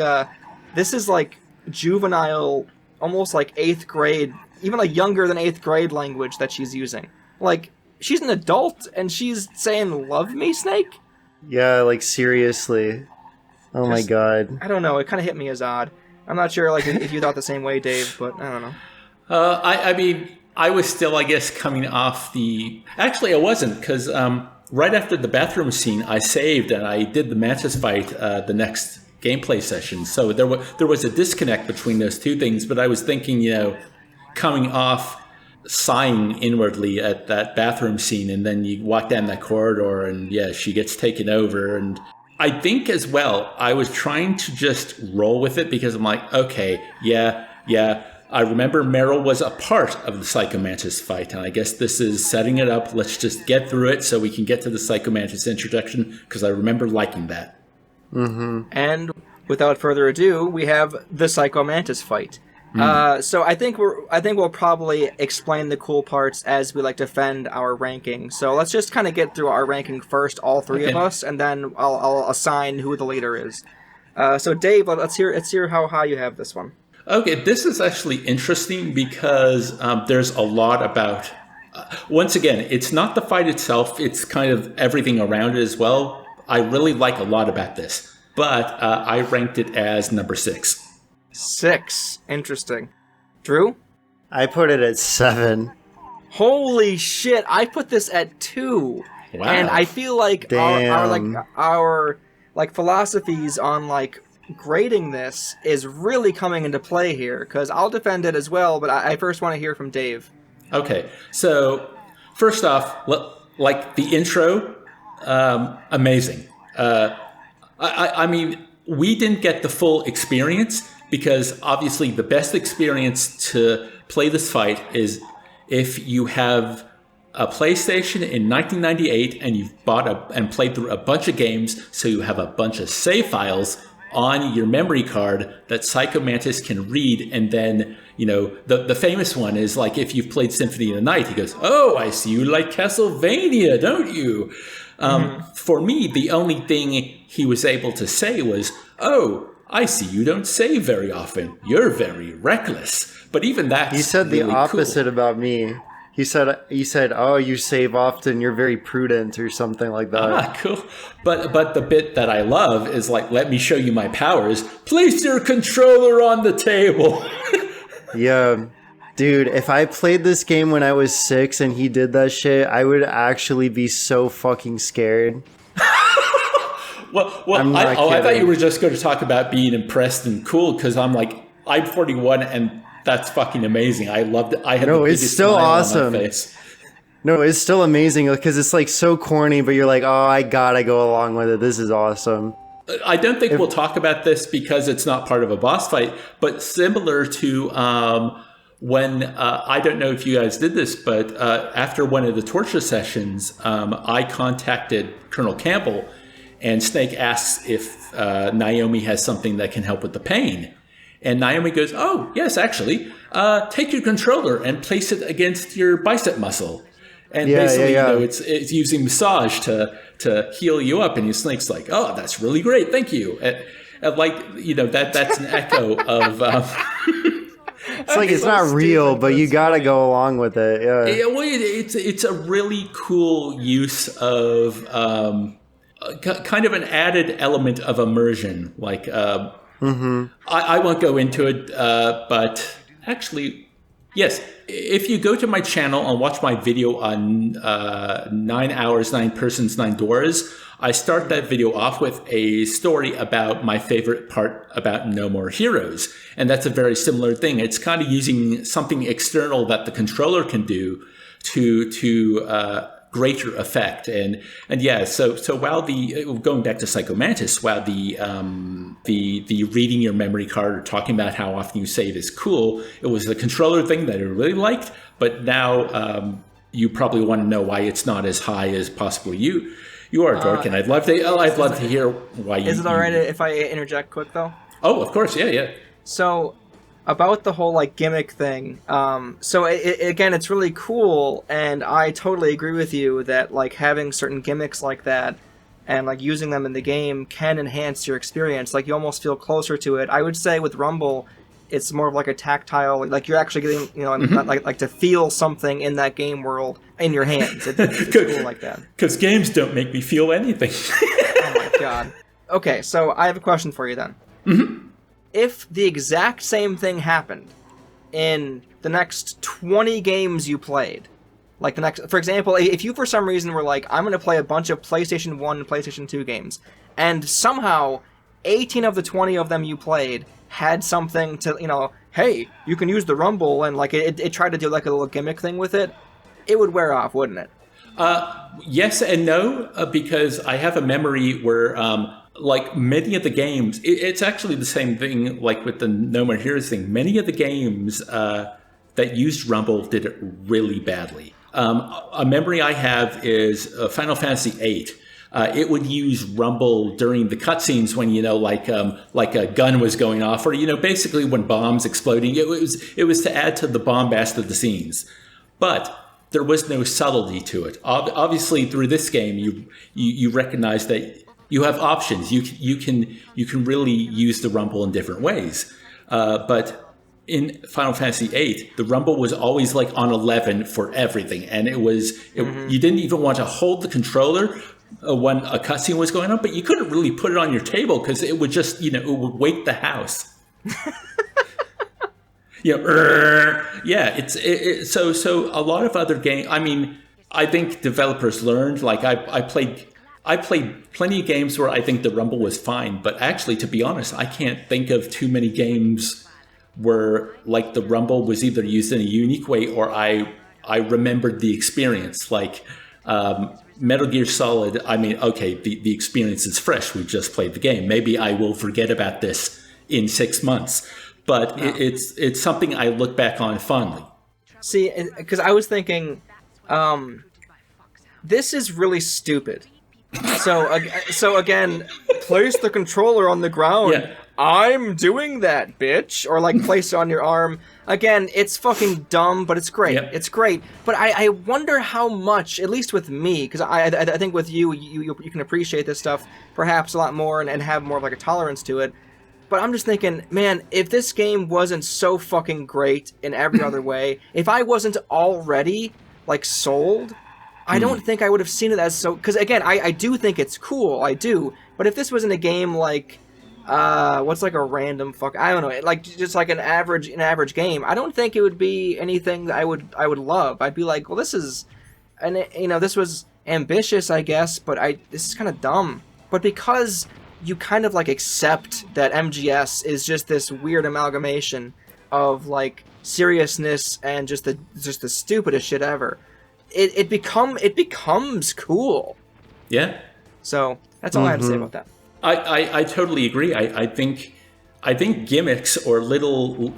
this is like juvenile, almost like 8th grade, even like younger than 8th grade language that she's using. Like, she's an adult and she's saying, "Love me, Snake?" Yeah, like seriously. Oh my god. I don't know. It kind of hit me as odd. I'm not sure like if you thought the same way, Dave, but I don't know. I mean, I was still, I guess, coming off the... Actually, I wasn't, because right after the bathroom scene, I saved and I did the Mantis fight the next gameplay session. So there was a disconnect between those two things, but I was thinking, you know, coming off, sighing inwardly at that bathroom scene, and then you walk down that corridor and, yeah, she gets taken over. And I think as well, I was trying to just roll with it because I'm like, okay, yeah, I remember Meryl was a part of the Psycho Mantis fight, and I guess this is setting it up. Let's just get through it so we can get to the Psycho Mantis introduction, because I remember liking that. And without further ado, we have the Psycho Mantis fight. So I think we'll probably explain the cool parts as we like defend our ranking. So let's just kind of get through our ranking first, all three of us, and then I'll assign who the leader is. So Dave, let's hear how high you have this one. Okay, this is actually interesting because there's a lot about... once again, it's not the fight itself, it's kind of everything around it as well. I really like a lot about this, but I ranked it as number 6. 6. Interesting. Drew? I put it at 7. Holy shit, I put this at 2. Wow. And I feel like our philosophies on like grading this is really coming into play here, because I'll defend it as well, but I first want to hear from Dave. Okay, so first off, like the intro, amazing. I mean, we didn't get the full experience, because obviously the best experience to play this fight is if you have a PlayStation in 1998 and you've bought and played through a bunch of games, so you have a bunch of save files on your memory card that Psycho Mantis can read. And then, you know, the famous one is like, if you've played Symphony of the Night, he goes, "Oh, I see you like Castlevania, don't you?" For me, the only thing he was able to say was, "Oh, I see you don't save very often. You're very reckless." But even that, he said really the opposite cool. about me. He said, "Oh, you save often. You're very prudent," or something like that. Ah, cool. But the bit that I love is like, let me show you my powers. Place your controller on the table. Yeah, dude. If I played this game when I was 6 and he did that shit, I would actually be so fucking scared. Well, I thought kidding. you were just going to talk about being impressed and cool because I'm like, I'm 41 and that's fucking amazing. I loved it. I had No, the it's biggest still smile awesome. on my face. No, it's still amazing because it's like so corny, but you're like, oh, I gotta go along with it. This is awesome. I don't think we'll talk about this because it's not part of a boss fight, but similar to when, I don't know if you guys did this, but after one of the torture sessions, I contacted Colonel Campbell and Snake asks if Naomi has something that can help with the pain. And Naomi goes, oh, yes, actually, take your controller and place it against your bicep muscle. And basically, you know, it's using massage to heal you up. And your Snake's like, oh, that's really great. Thank you. And like, you know, that's an echo of... It's like it's not real, but you gotta go along with it. Yeah. Well, it's a really cool use of kind of an added element of immersion. Like, I won't go into it, but actually, yes. If you go to my channel and watch my video on 9 Hours, 9 Persons, 9 Doors, I start that video off with a story about my favorite part about No More Heroes. And that's a very similar thing. It's kind of using something external that the controller can do to greater effect. And yeah, so while going back to Psycho Mantis, while the reading your memory card or talking about how often you save is cool, it was the controller thing that I really liked. But now you probably want to know why it's not as high as possibly you are, Dork, and I'd love to hear why you... Is it all right if I interject quick, though? Oh, of course, yeah. So, about the whole, like, gimmick thing, again, it's really cool, and I totally agree with you that, like, having certain gimmicks like that and, like, using them in the game can enhance your experience. Like, you almost feel closer to it. I would say with Rumble, it's more of like a tactile, like you're actually getting, you know, like to feel something in that game world in your hands. It's cool like that. Because games don't make me feel anything. Oh my god. Okay, so I have a question for you then. Mm-hmm. If the exact same thing happened in the next 20 games you played, like the next, for example, if you for some reason were like, I'm going to play a bunch of PlayStation 1 and PlayStation 2 games, and somehow 18 of the 20 of them you played had something to, you know, hey, you can use the Rumble, and like it tried to do like a little gimmick thing with it, it would wear off, wouldn't it? Yes and no, because I have a memory where, like many of the games, it's actually the same thing like with the No More Heroes thing. Many of the games that used Rumble did it really badly. A memory I have is Final Fantasy VIII. It would use Rumble during the cutscenes when, you know, like a gun was going off, or, you know, basically when bombs exploding. It was to add to the bombast of the scenes, but there was no subtlety to it. Obviously, through this game, you recognize that you have options. You can really use the Rumble in different ways, but in Final Fantasy VIII, the Rumble was always like on 11 for everything, and you didn't even want to hold the controller when a cutscene was going on, but you couldn't really put it on your table because it would just, you know, it would wake the house. You know, yeah. So a lot of other games. I mean, I think developers learned. Like I played plenty of games where I think the Rumble was fine, but actually, to be honest, I can't think of too many games where like the Rumble was either used in a unique way or I remembered the experience. Like Metal Gear Solid, I mean, okay, the experience is fresh. We just played the game. Maybe I will forget about this in 6 months, but it's something I look back on fondly. See, because I was thinking, this is really stupid. So again, place the controller on the ground. Yeah. I'm doing that, bitch. Or like place it on your arm. Again, it's fucking dumb, but it's great. Yep. It's great. But I wonder how much, at least with me, because I think with you can appreciate this stuff perhaps a lot more and have more of like a tolerance to it. But I'm just thinking, man, if this game wasn't so fucking great in every other way, if I wasn't already like sold, I don't think I would have seen it as so. Because again, I do think it's cool, I do. But if this was in a game like, what's like a random I don't know, like just like an average game, I don't think it would be anything that I would love. I'd be like, well, this is, and this was ambitious, I guess, but this is kind of dumb. But because you kind of like accept that MGS is just this weird amalgamation of like seriousness and just the stupidest shit ever, it becomes cool. Yeah. So that's all I have to say about that. I totally agree. I think gimmicks or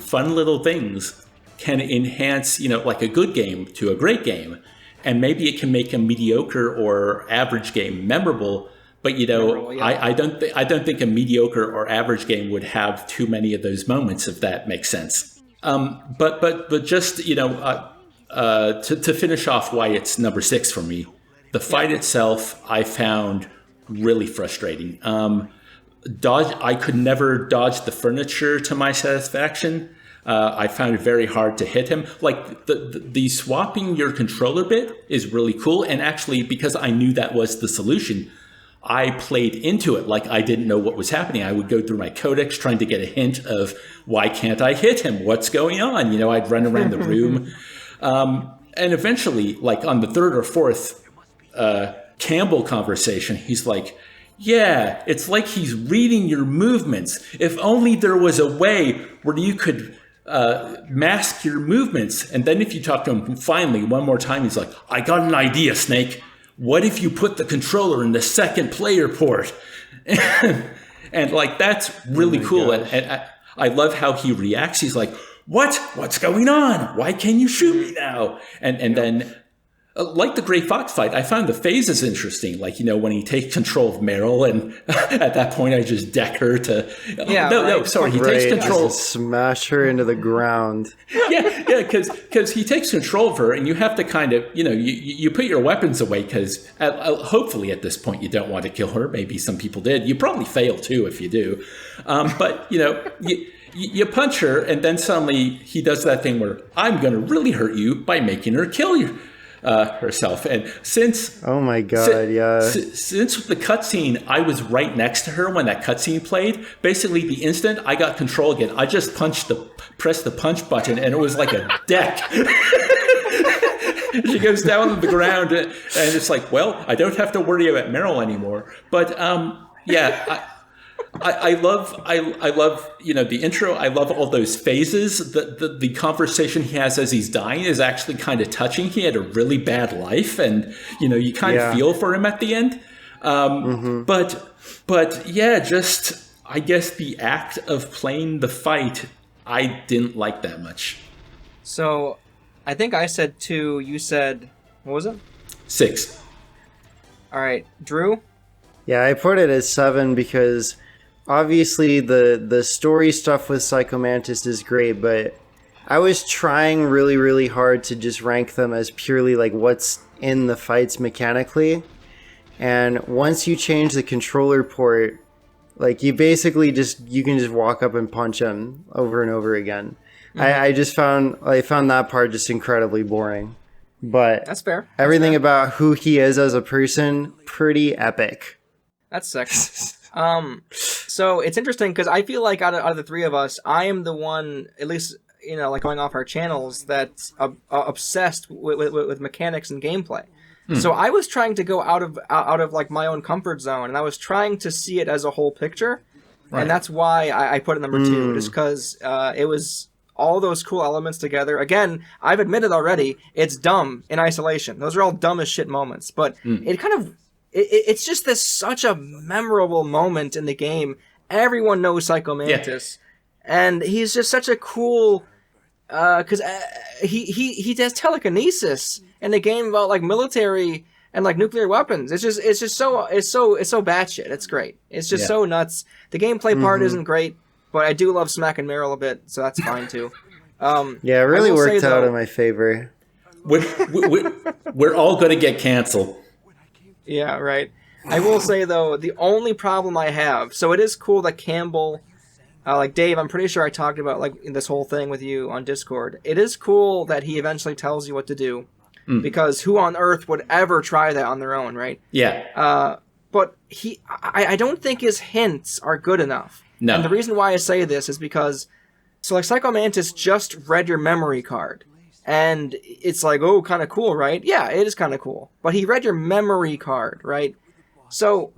fun little things can enhance, like a good game to a great game, and maybe it can make a mediocre or average game memorable. But yeah. I don't think a mediocre or average game would have too many of those moments, if that makes sense. But just to finish off why it's number 6 for me, the fight itself I found really frustrating. I could never dodge the furniture to my satisfaction. I found it very hard to hit him. Like the swapping your controller bit is really cool, and actually because I knew that was the solution, I played into it like I didn't know what was happening. I would go through my codex trying to get a hint of why can't I hit him? What's going on? I'd run around the room. And eventually, like on the 3rd or 4th Campbell conversation, he's like, yeah, it's like he's reading your movements. If only there was a way where you could mask your movements. And then if you talk to him finally one more time, he's like, I got an idea, Snake. What if you put the controller in the second player port? And like, that's really cool. And I love how he reacts. He's like, what's going on? Why can't you shoot me now? And then like the Gray Fox fight, I found the phases interesting. Like, when he takes control of Meryl, and at that point I just deck her to... Sorry, he takes control... Just smash her into the ground. Yeah, because he takes control of her, and you have to kind of, you put your weapons away, because hopefully at this point you don't want to kill her. Maybe some people did. You probably fail too if you do. But, you punch her, and then suddenly he does that thing where I'm going to really hurt you by making her kill you. Herself. And since oh my god, since the cutscene, I was right next to her when that cutscene played. Basically, the instant I got control again, I just pressed the punch button, and it was like a deck. She goes down on the ground, and it's like, well, I don't have to worry about Meryl anymore. But I love the intro. I love all those phases. The conversation he has as he's dying is actually kind of touching. He had a really bad life, and you kind of feel for him at the end. But yeah, just I guess the act of playing the fight I didn't like that much. So I think I said 2. You said, what was it? 6. All right, Drew. Yeah, I put it as 7 because obviously the story stuff with Psycho Mantis is great, but I was trying really, really hard to just rank them as purely like what's in the fights mechanically. And once you change the controller port, like you basically you can just walk up and punch him over and over again. Mm-hmm. I found that part just incredibly boring. But that's fair. Everything about who he is as a person, pretty epic. That's sick. So it's interesting because I feel like out of the 3 of us, I am the one, at least like going off our channels, that's obsessed with mechanics and gameplay. So I was trying to go out of like my own comfort zone, and I was trying to see it as a whole picture, and that's why I put it number 2, just because it was all those cool elements together. Again, I've admitted already, it's dumb in isolation. Those are all dumb as shit moments, but it kind of it's just such a memorable moment in the game. Everyone knows Psycho Mantis, and he's just such a cool because he does telekinesis in a game about like military and like nuclear weapons. It's so batshit. It's great. It's just so nuts. The gameplay part isn't great, but I do love smacking Meryl a bit, so that's fine too. It really worked out in my favor. We're all going to get canceled. Yeah, right. I will say, though, the only problem I have... So it is cool that Campbell... like, Dave, I'm pretty sure I talked about like this whole thing with you on Discord. It is cool that he eventually tells you what to do. because who on earth would ever try that on their own, right? Yeah. But I don't think his hints are good enough. No. And the reason why I say this is because, so like Psycho Mantis just read your memory card. And it's like, oh, kind of cool, right? Yeah, it is kind of cool. But he read your memory card, right? So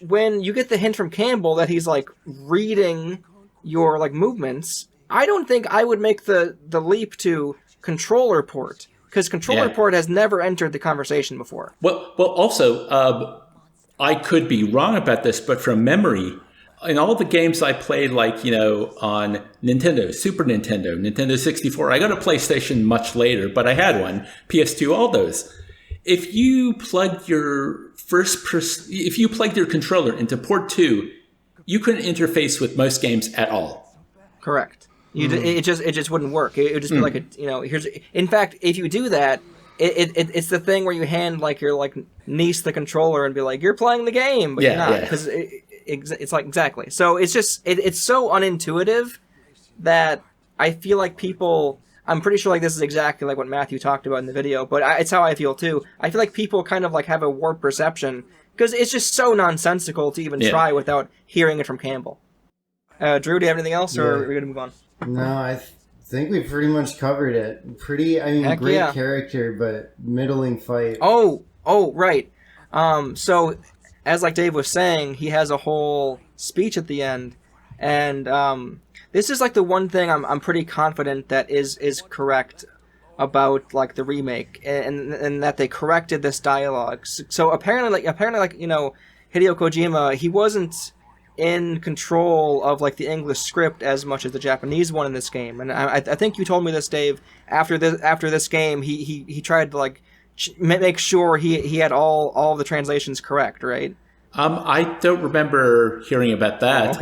when you get the hint from Campbell that he's like reading your like movements, I don't think I would make the leap to controller port, because controller port has never entered the conversation before. Well, also, I could be wrong about this, but from memory, in all the games I played, like, on Nintendo, Super Nintendo, Nintendo 64, I got a PlayStation much later, but I had one, PS2, all those. If you plugged your controller into port 2, you couldn't interface with most games at all. Correct. It just wouldn't work. It would just be like here's. In fact, if you do that, it's the thing where you hand like your like niece the controller and be like, you're playing the game, but you're not, because it's like exactly. So it's just it's so unintuitive that I feel like people. I'm pretty sure like this is exactly like what Matthew talked about in the video, but it's how I feel too. I feel like people kind of like have a warped perception because it's just so nonsensical to even try without hearing it from Campbell. Drew, do you have anything else, or are we gonna move on? No, I think we pretty much covered it. Great character, but middling fight. Oh, right. So as like Dave was saying, he has a whole speech at the end, and this is like the one thing I'm pretty confident that is correct about like the remake, and that they corrected this dialogue. So apparently Hideo Kojima, he wasn't in control of like the English script as much as the Japanese one in this game, and I think you told me this, Dave. After this game, he tried to like make sure he had all the translations correct, right? I don't remember hearing about that.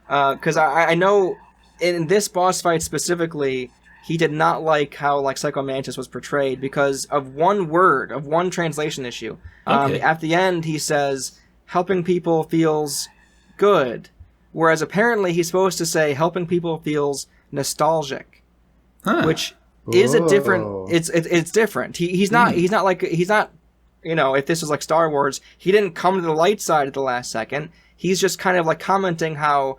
Because I know in this boss fight specifically, he did not like how like Psycho Mantis was portrayed because of one word, of one translation issue. At the end, he says, helping people feels good, whereas apparently he's supposed to say helping people feels nostalgic, which is a different. It's different. He's not if this was like Star Wars, he didn't come to the light side at the last second. He's just kind of like commenting how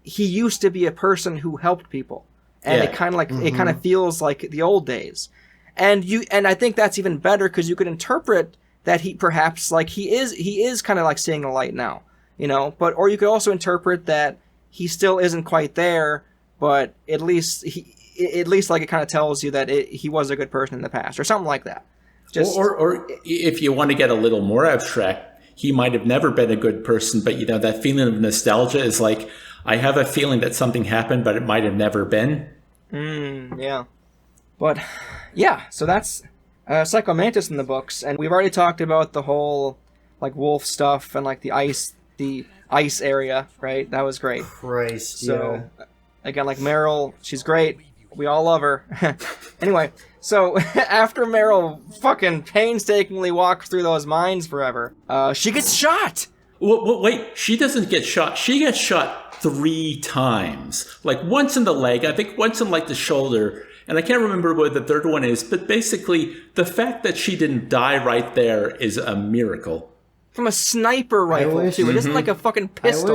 he used to be a person who helped people, and it kind of like it kind of feels like the old days, and I think that's even better because you could interpret that he perhaps like he is kind of like seeing the light now, or you could also interpret that he still isn't quite there, but at least like it kind of tells you that he was a good person in the past or something like that. Or if you want to get a little more abstract, he might have never been a good person, but that feeling of nostalgia is like, I have a feeling that something happened, but it might have never been. Yeah. But so that's Psycho Mantis in the books, and we've already talked about the whole like wolf stuff and like the ice area, right? That was great. Christ, so again, like Meryl, she's great. We all love her. Anyway, so after Meryl fucking painstakingly walks through those mines forever, she gets shot. Wait, she doesn't get shot. She gets shot 3 times. Like once in the leg, I think once in like the shoulder, and I can't remember what the third one is, but basically the fact that she didn't die right there is a miracle. From a sniper rifle, too. It isn't like a fucking pistol. I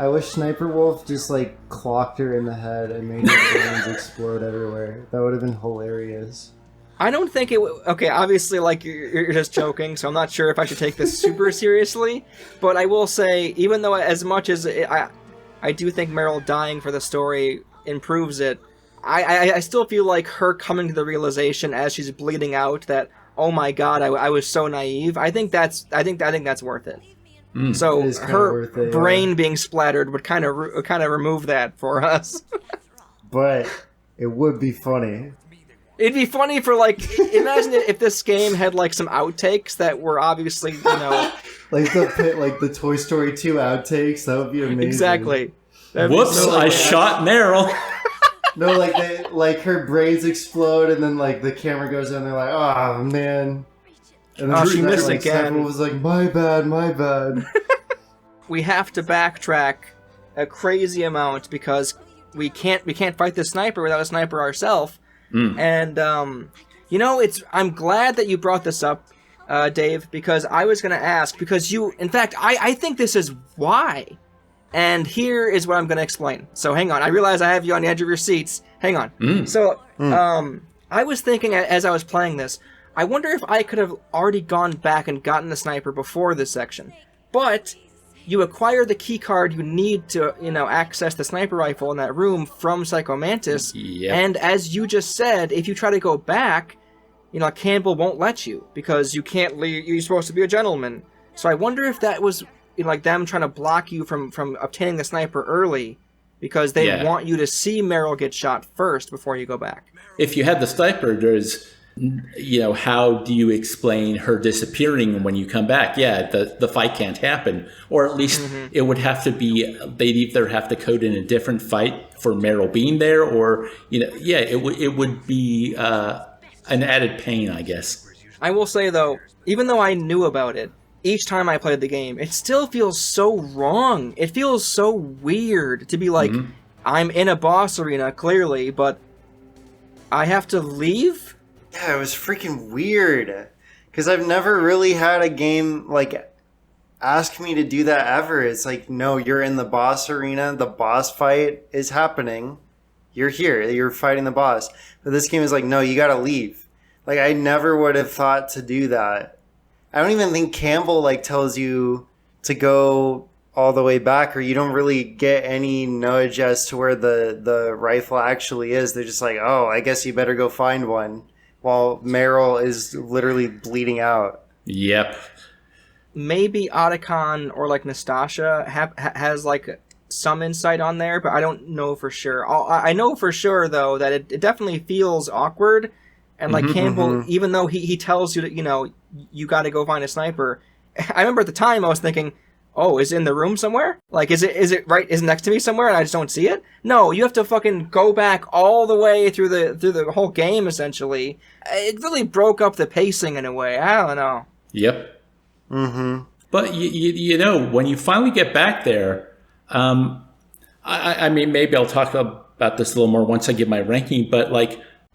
wish Sniper Wolf just like clocked her in the head and made her brains explode everywhere. That would have been hilarious. I don't think it would. Okay, obviously, like, you're just joking, so I'm not sure if I should take this super seriously. But I will say, even though as much as I do think Meryl dying for the story improves it, I still feel like her coming to the realization as she's bleeding out that, oh my god, I was so naive. I think that's worth it. So her brain being splattered would kind of remove that for us. But it would be funny. It'd be funny for like, imagine if this game had like some outtakes that were obviously like the Toy Story 2 outtakes. That would be amazing. Exactly. Whoops! I shot Meryl. No, like her brains explode, and then like the camera goes in. They're like, "Oh man!" And then she missed again. Sniper was like, "My bad." We have to backtrack a crazy amount because we can't fight the sniper without a sniper ourselves. And You know, I'm glad that you brought this up, Dave, because I was going to ask, because in fact, I think this is why. And here is what I'm going to explain. So hang on. I realize I have you on the edge of your seats. Hang on. So, I was thinking as I was playing this, I wonder if I could have already gone back and gotten the sniper before this section. But you acquire the key card you need to, access the sniper rifle in that room from Psycho Mantis. Yep. And as you just said, if you try to go back, Campbell won't let you because you can't leave. You're supposed to be a gentleman. So I wonder if that was them trying to block you from obtaining the sniper early because they want you to see Meryl get shot first before you go back. If you had the sniper, there's, how do you explain her disappearing when you come back? Yeah, the fight can't happen. Or at least it would have to be, they'd either have to code in a different fight for Meryl being there, or, it would be an added pain, I guess. I will say, though, even though I knew about it, each time I played the game, it still feels so wrong. It feels so weird to be like, I'm in a boss arena, clearly, but I have to leave? Yeah, it was freaking weird. Because I've never really had a game, ask me to do that ever. It's like, no, you're in the boss arena, the boss fight is happening. You're here, you're fighting the boss. But this game is like, no, you gotta leave. I never would have thought to do that. I don't even think Campbell tells you to go all the way back, or you don't really get any nudge as to where the rifle actually is. They're just like, oh, I guess you better go find one, while Meryl is literally bleeding out. Yep. Maybe Otacon or Nastasha has some insight on there, but I don't know for sure. I know for sure though that it definitely feels awkward, and Campbell, even though he tells you that you got to go find a sniper. I remember at the time I was thinking, oh, is it in the room somewhere? Is it right? Is it next to me somewhere and I just don't see it? No, you have to fucking go back all the way through the whole game essentially. It really broke up the pacing in a way. I don't know. Yep. But when you finally get back there, I mean, maybe I'll talk about this a little more once I give my ranking, but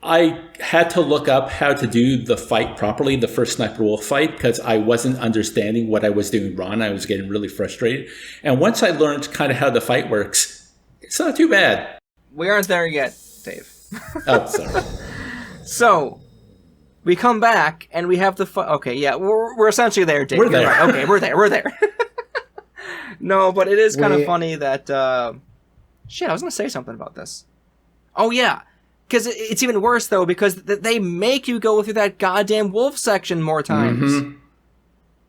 I had to look up how to do the fight properly, the first Sniper Wolf fight, because I wasn't understanding what I was doing wrong. I was getting really frustrated. And once I learned kind of how the fight works, it's not too bad. We aren't there yet, Dave. Oh, sorry. So, we come back, and we have the fight. Okay, yeah, we're essentially there, Dave. We're there. Right. Okay, we're there. No, but it is kind of funny that... Shit, I was going to say something about this. Oh, yeah. Because it's even worse, though, because they make you go through that goddamn wolf section more times.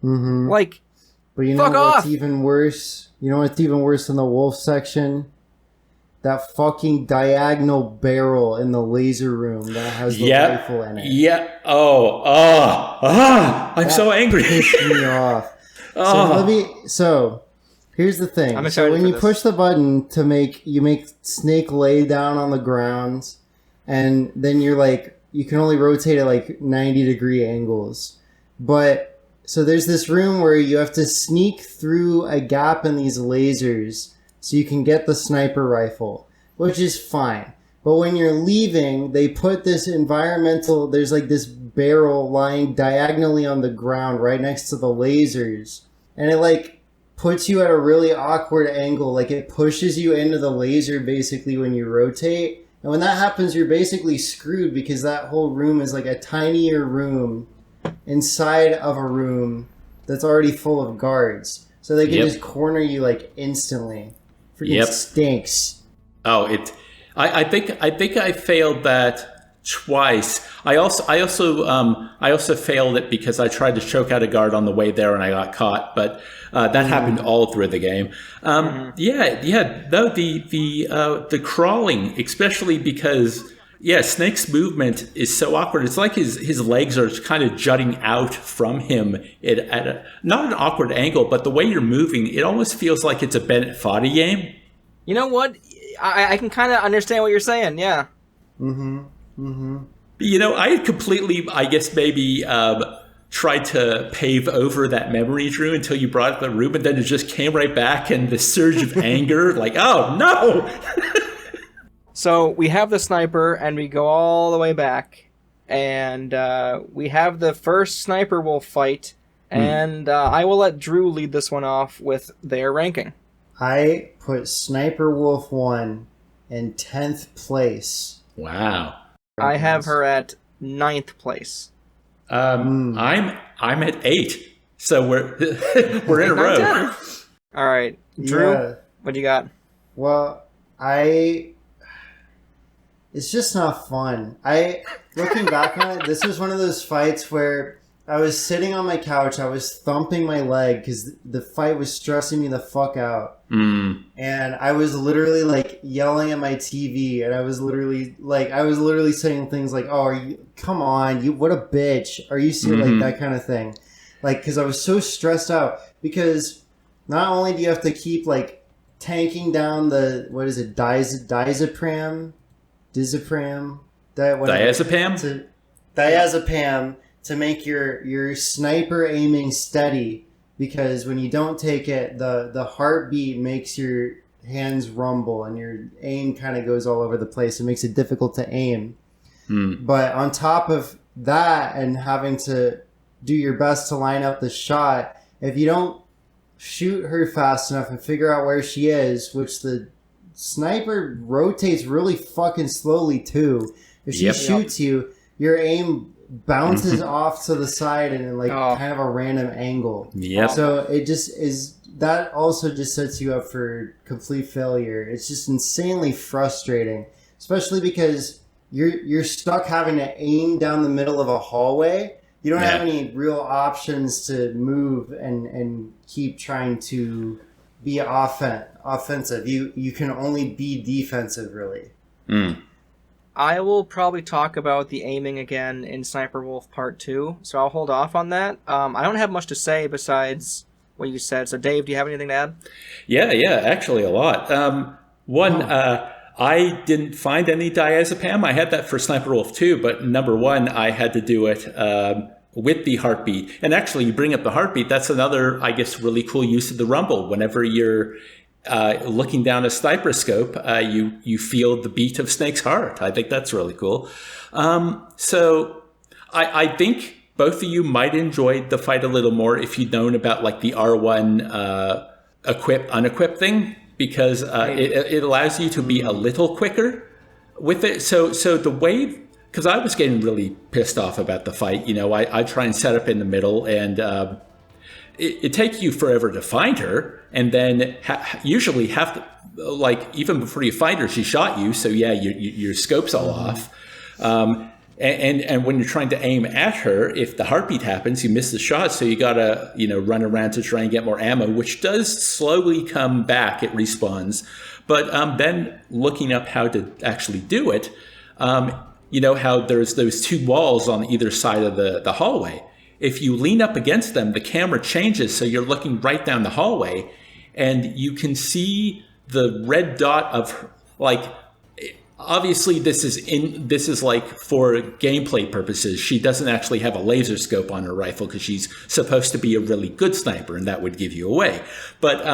But you know fuck what's off. even worse? You know what's even worse than the wolf section? That fucking diagonal barrel in the laser room that has the rifle in it. Yeah. I'm so angry. Pissed me off. So here's the thing. So when you push the button to make Snake lay down on the ground, and then you can only rotate at 90-degree angles. But so there's this room where you have to sneak through a gap in these lasers so you can get the sniper rifle, which is fine. But when you're leaving, they put this there's this barrel lying diagonally on the ground right next to the lasers. And it puts you at a really awkward angle. It pushes you into the laser basically when you rotate. And when that happens, you're basically screwed because that whole room is a tinier room inside of a room that's already full of guards. So they can just corner you instantly. Freaking stinks. Oh, I think I failed that twice. I also failed it because I tried to choke out a guard on the way there and I got caught. But that happened all through the game. Though the crawling, especially because Snake's movement is so awkward. It's like his legs are kind of jutting out from him at not an awkward angle, but the way you're moving, it almost feels like it's a Bennett Foddy game. You know what? I can kind of understand what you're saying. Yeah. I had completely, I guess maybe tried to pave over that memory, Drew, until you brought up the room, and then it just came right back, and the surge of anger, oh no! So we have the sniper, and we go all the way back, and we have the first Sniper Wolf fight, and I will let Drew lead this one off with their ranking. I put Sniper Wolf 1 in 10th place. Wow. I have her at 9th place. I'm at 8, so we're we're in a row. All right, Drew, Yeah. what do you got? Well, it's just not fun. Looking back on it, this was one of those fights where I was sitting on my couch, I was thumping my leg because the fight was stressing me the fuck out. And I was literally like yelling at my TV, and I was literally saying things like, "Oh, come on, what a bitch. Are you serious?" Like that kind of thing. Like, because I was so stressed out, because not only do you have to keep like tanking down diazepam, to make your sniper aiming steady, because when you don't take it, the heartbeat makes your hands rumble and your aim kind of goes all over the place. It makes it difficult to aim. But on top of that, and having to do your best to line up the shot, if you don't shoot her fast enough and figure out where she is, which the sniper rotates really fucking slowly too. If she shoots you, your aim bounces off to the side and in like kind of a random angle. So it just is, that also just sets you up for complete failure. It's just insanely frustrating, especially because you're stuck having to aim down the middle of a hallway. You don't have any real options to move and keep trying to be offensive. You can only be defensive, really. I will probably talk about the aiming again in Sniper Wolf Part 2, so I'll hold off on that. I don't have much to say besides what you said. So, Dave, do you have anything to add? Yeah, actually a lot. I didn't find any diazepam. I had that for Sniper Wolf 2, but number one, I had to do it with the heartbeat. And actually, you bring up the heartbeat, that's another, I guess, really cool use of the rumble. Whenever you're looking down a sniper scope, you feel the beat of Snake's heart. I think that's really cool. So I think both of you might enjoy the fight a little more if you'd known about like the R1 equip unequip thing, because it allows you to be a little quicker with it. So the way, because I was getting really pissed off about the fight, I try and set up in the middle, and it takes you forever to find her, and then usually have to, like, even before you find her, she shot you, so yeah, your scope's all off. And when you're trying to aim at her, if the heartbeat happens, you miss the shot, so you gotta run around to try and get more ammo, which does slowly come back. It respawns, but then looking up how to actually do it, how there's those two walls on either side of the hallway. If you lean up against them, the camera changes, so you're looking right down the hallway, and you can see the red dot of, like, obviously this is like for gameplay purposes. She doesn't actually have a laser scope on her rifle because she's supposed to be a really good sniper, and that would give you away. But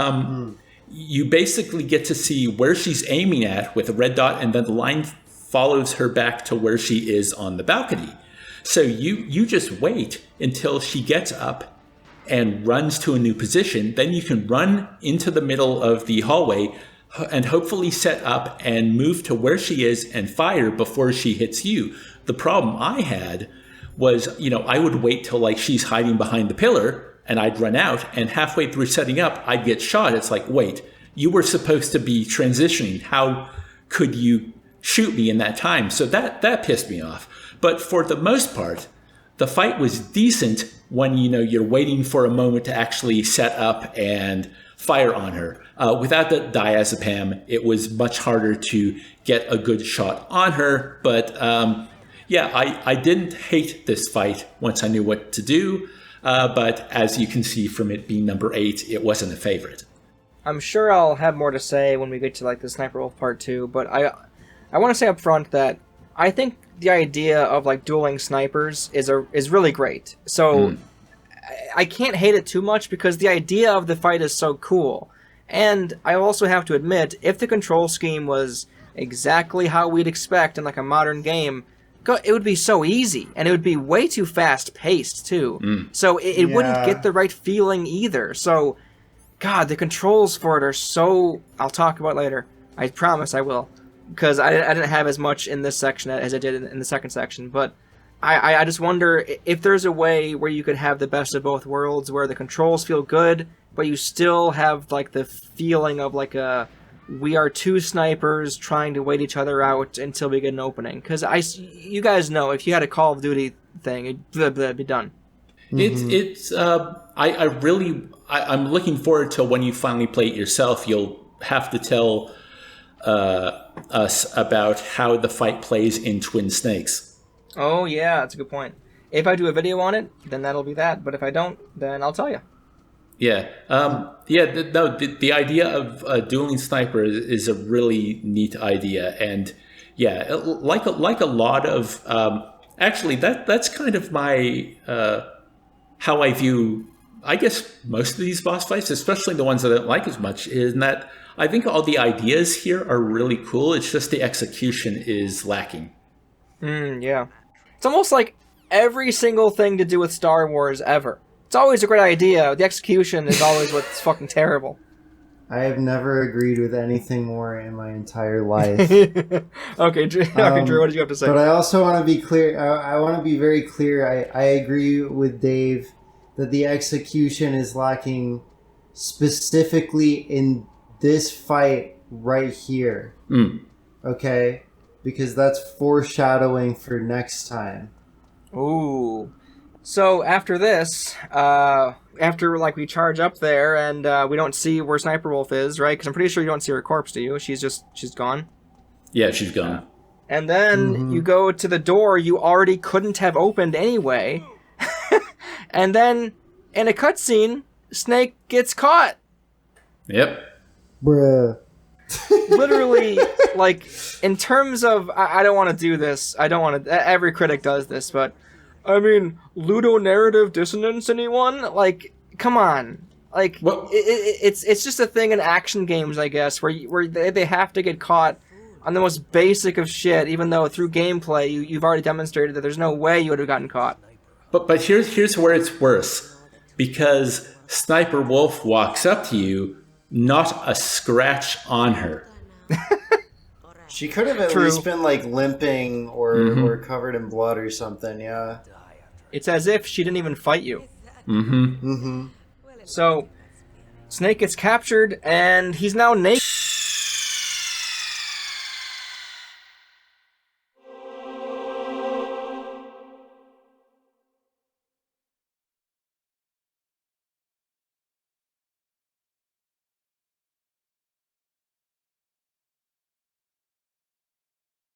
you basically get to see where she's aiming at with a red dot, and then the line follows her back to where she is on the balcony. So you just wait until she gets up and runs to a new position. Then you can run into the middle of the hallway and hopefully set up and move to where she is and fire before she hits you. The problem I had was, I would wait till like she's hiding behind the pillar, and I'd run out, and halfway through setting up, I'd get shot. It's like, wait, you were supposed to be transitioning. How could you shoot me in that time? So that pissed me off. But for the most part, the fight was decent when, you're waiting for a moment to actually set up and fire on her. Without the diazepam, it was much harder to get a good shot on her. But I didn't hate this fight once I knew what to do. But as you can see from it being number 8, it wasn't a favorite. I'm sure I'll have more to say when we get to like the Sniper Wolf Part 2, but I want to say up front that I think the idea of like dueling snipers is really great. So I can't hate it too much because the idea of the fight is so cool. And I also have to admit, if the control scheme was exactly how we'd expect in like a modern game, it would be so easy, and it would be way too fast-paced, too. So it wouldn't get the right feeling either. So, God, the controls for it are so... I'll talk about it later. I promise I will. Because I didn't have as much in this section as I did in the second section. But I just wonder if there's a way where you could have the best of both worlds, where the controls feel good, but you still have like the feeling of like we are two snipers trying to wait each other out until we get an opening. Because you guys know, if you had a Call of Duty thing, it'd be done. I'm looking forward to when you finally play it yourself. You'll have to tell us about how the fight plays in Twin Snakes. Oh yeah, that's a good point. If I do a video on it, then that'll be that. But if I don't, then I'll tell you. Yeah. The idea of dueling sniper is a really neat idea, and yeah, like a lot of actually that's kind of my how I view, I guess, most of these boss fights, especially the ones that I don't like as much, is that I think all the ideas here are really cool. It's just the execution is lacking. Yeah. It's almost like every single thing to do with Star Wars ever. It's always a great idea. The execution is always what's fucking terrible. I have never agreed with anything more in my entire life. Okay, Drew, what did you have to say? But I also want to be clear. I want to be very clear. I agree with Dave that the execution is lacking specifically in this fight right here. Okay? Because that's foreshadowing for next time. Ooh. So after this, after like we charge up there and we don't see where Sniper Wolf is, right? Because I'm pretty sure you don't see her corpse, do you? She's gone. Yeah, she's gone. And then you go to the door you already couldn't have opened anyway. And then in a cutscene, Snake gets caught. Yep. Bruh. Literally, like, in terms of, I don't want to do this. I don't want to, every critic does this, but I mean, ludonarrative dissonance, anyone? Like, come on. Like, it's just a thing in action games, I guess, where they have to get caught on the most basic of shit, even though through gameplay you've already demonstrated that there's no way you would have gotten caught. But here's where it's worse. Because Sniper Wolf walks up to you, not a scratch on her. She could have at least been like limping or covered in blood or something, yeah. It's as if she didn't even fight you. So, Snake gets captured, and he's now naked.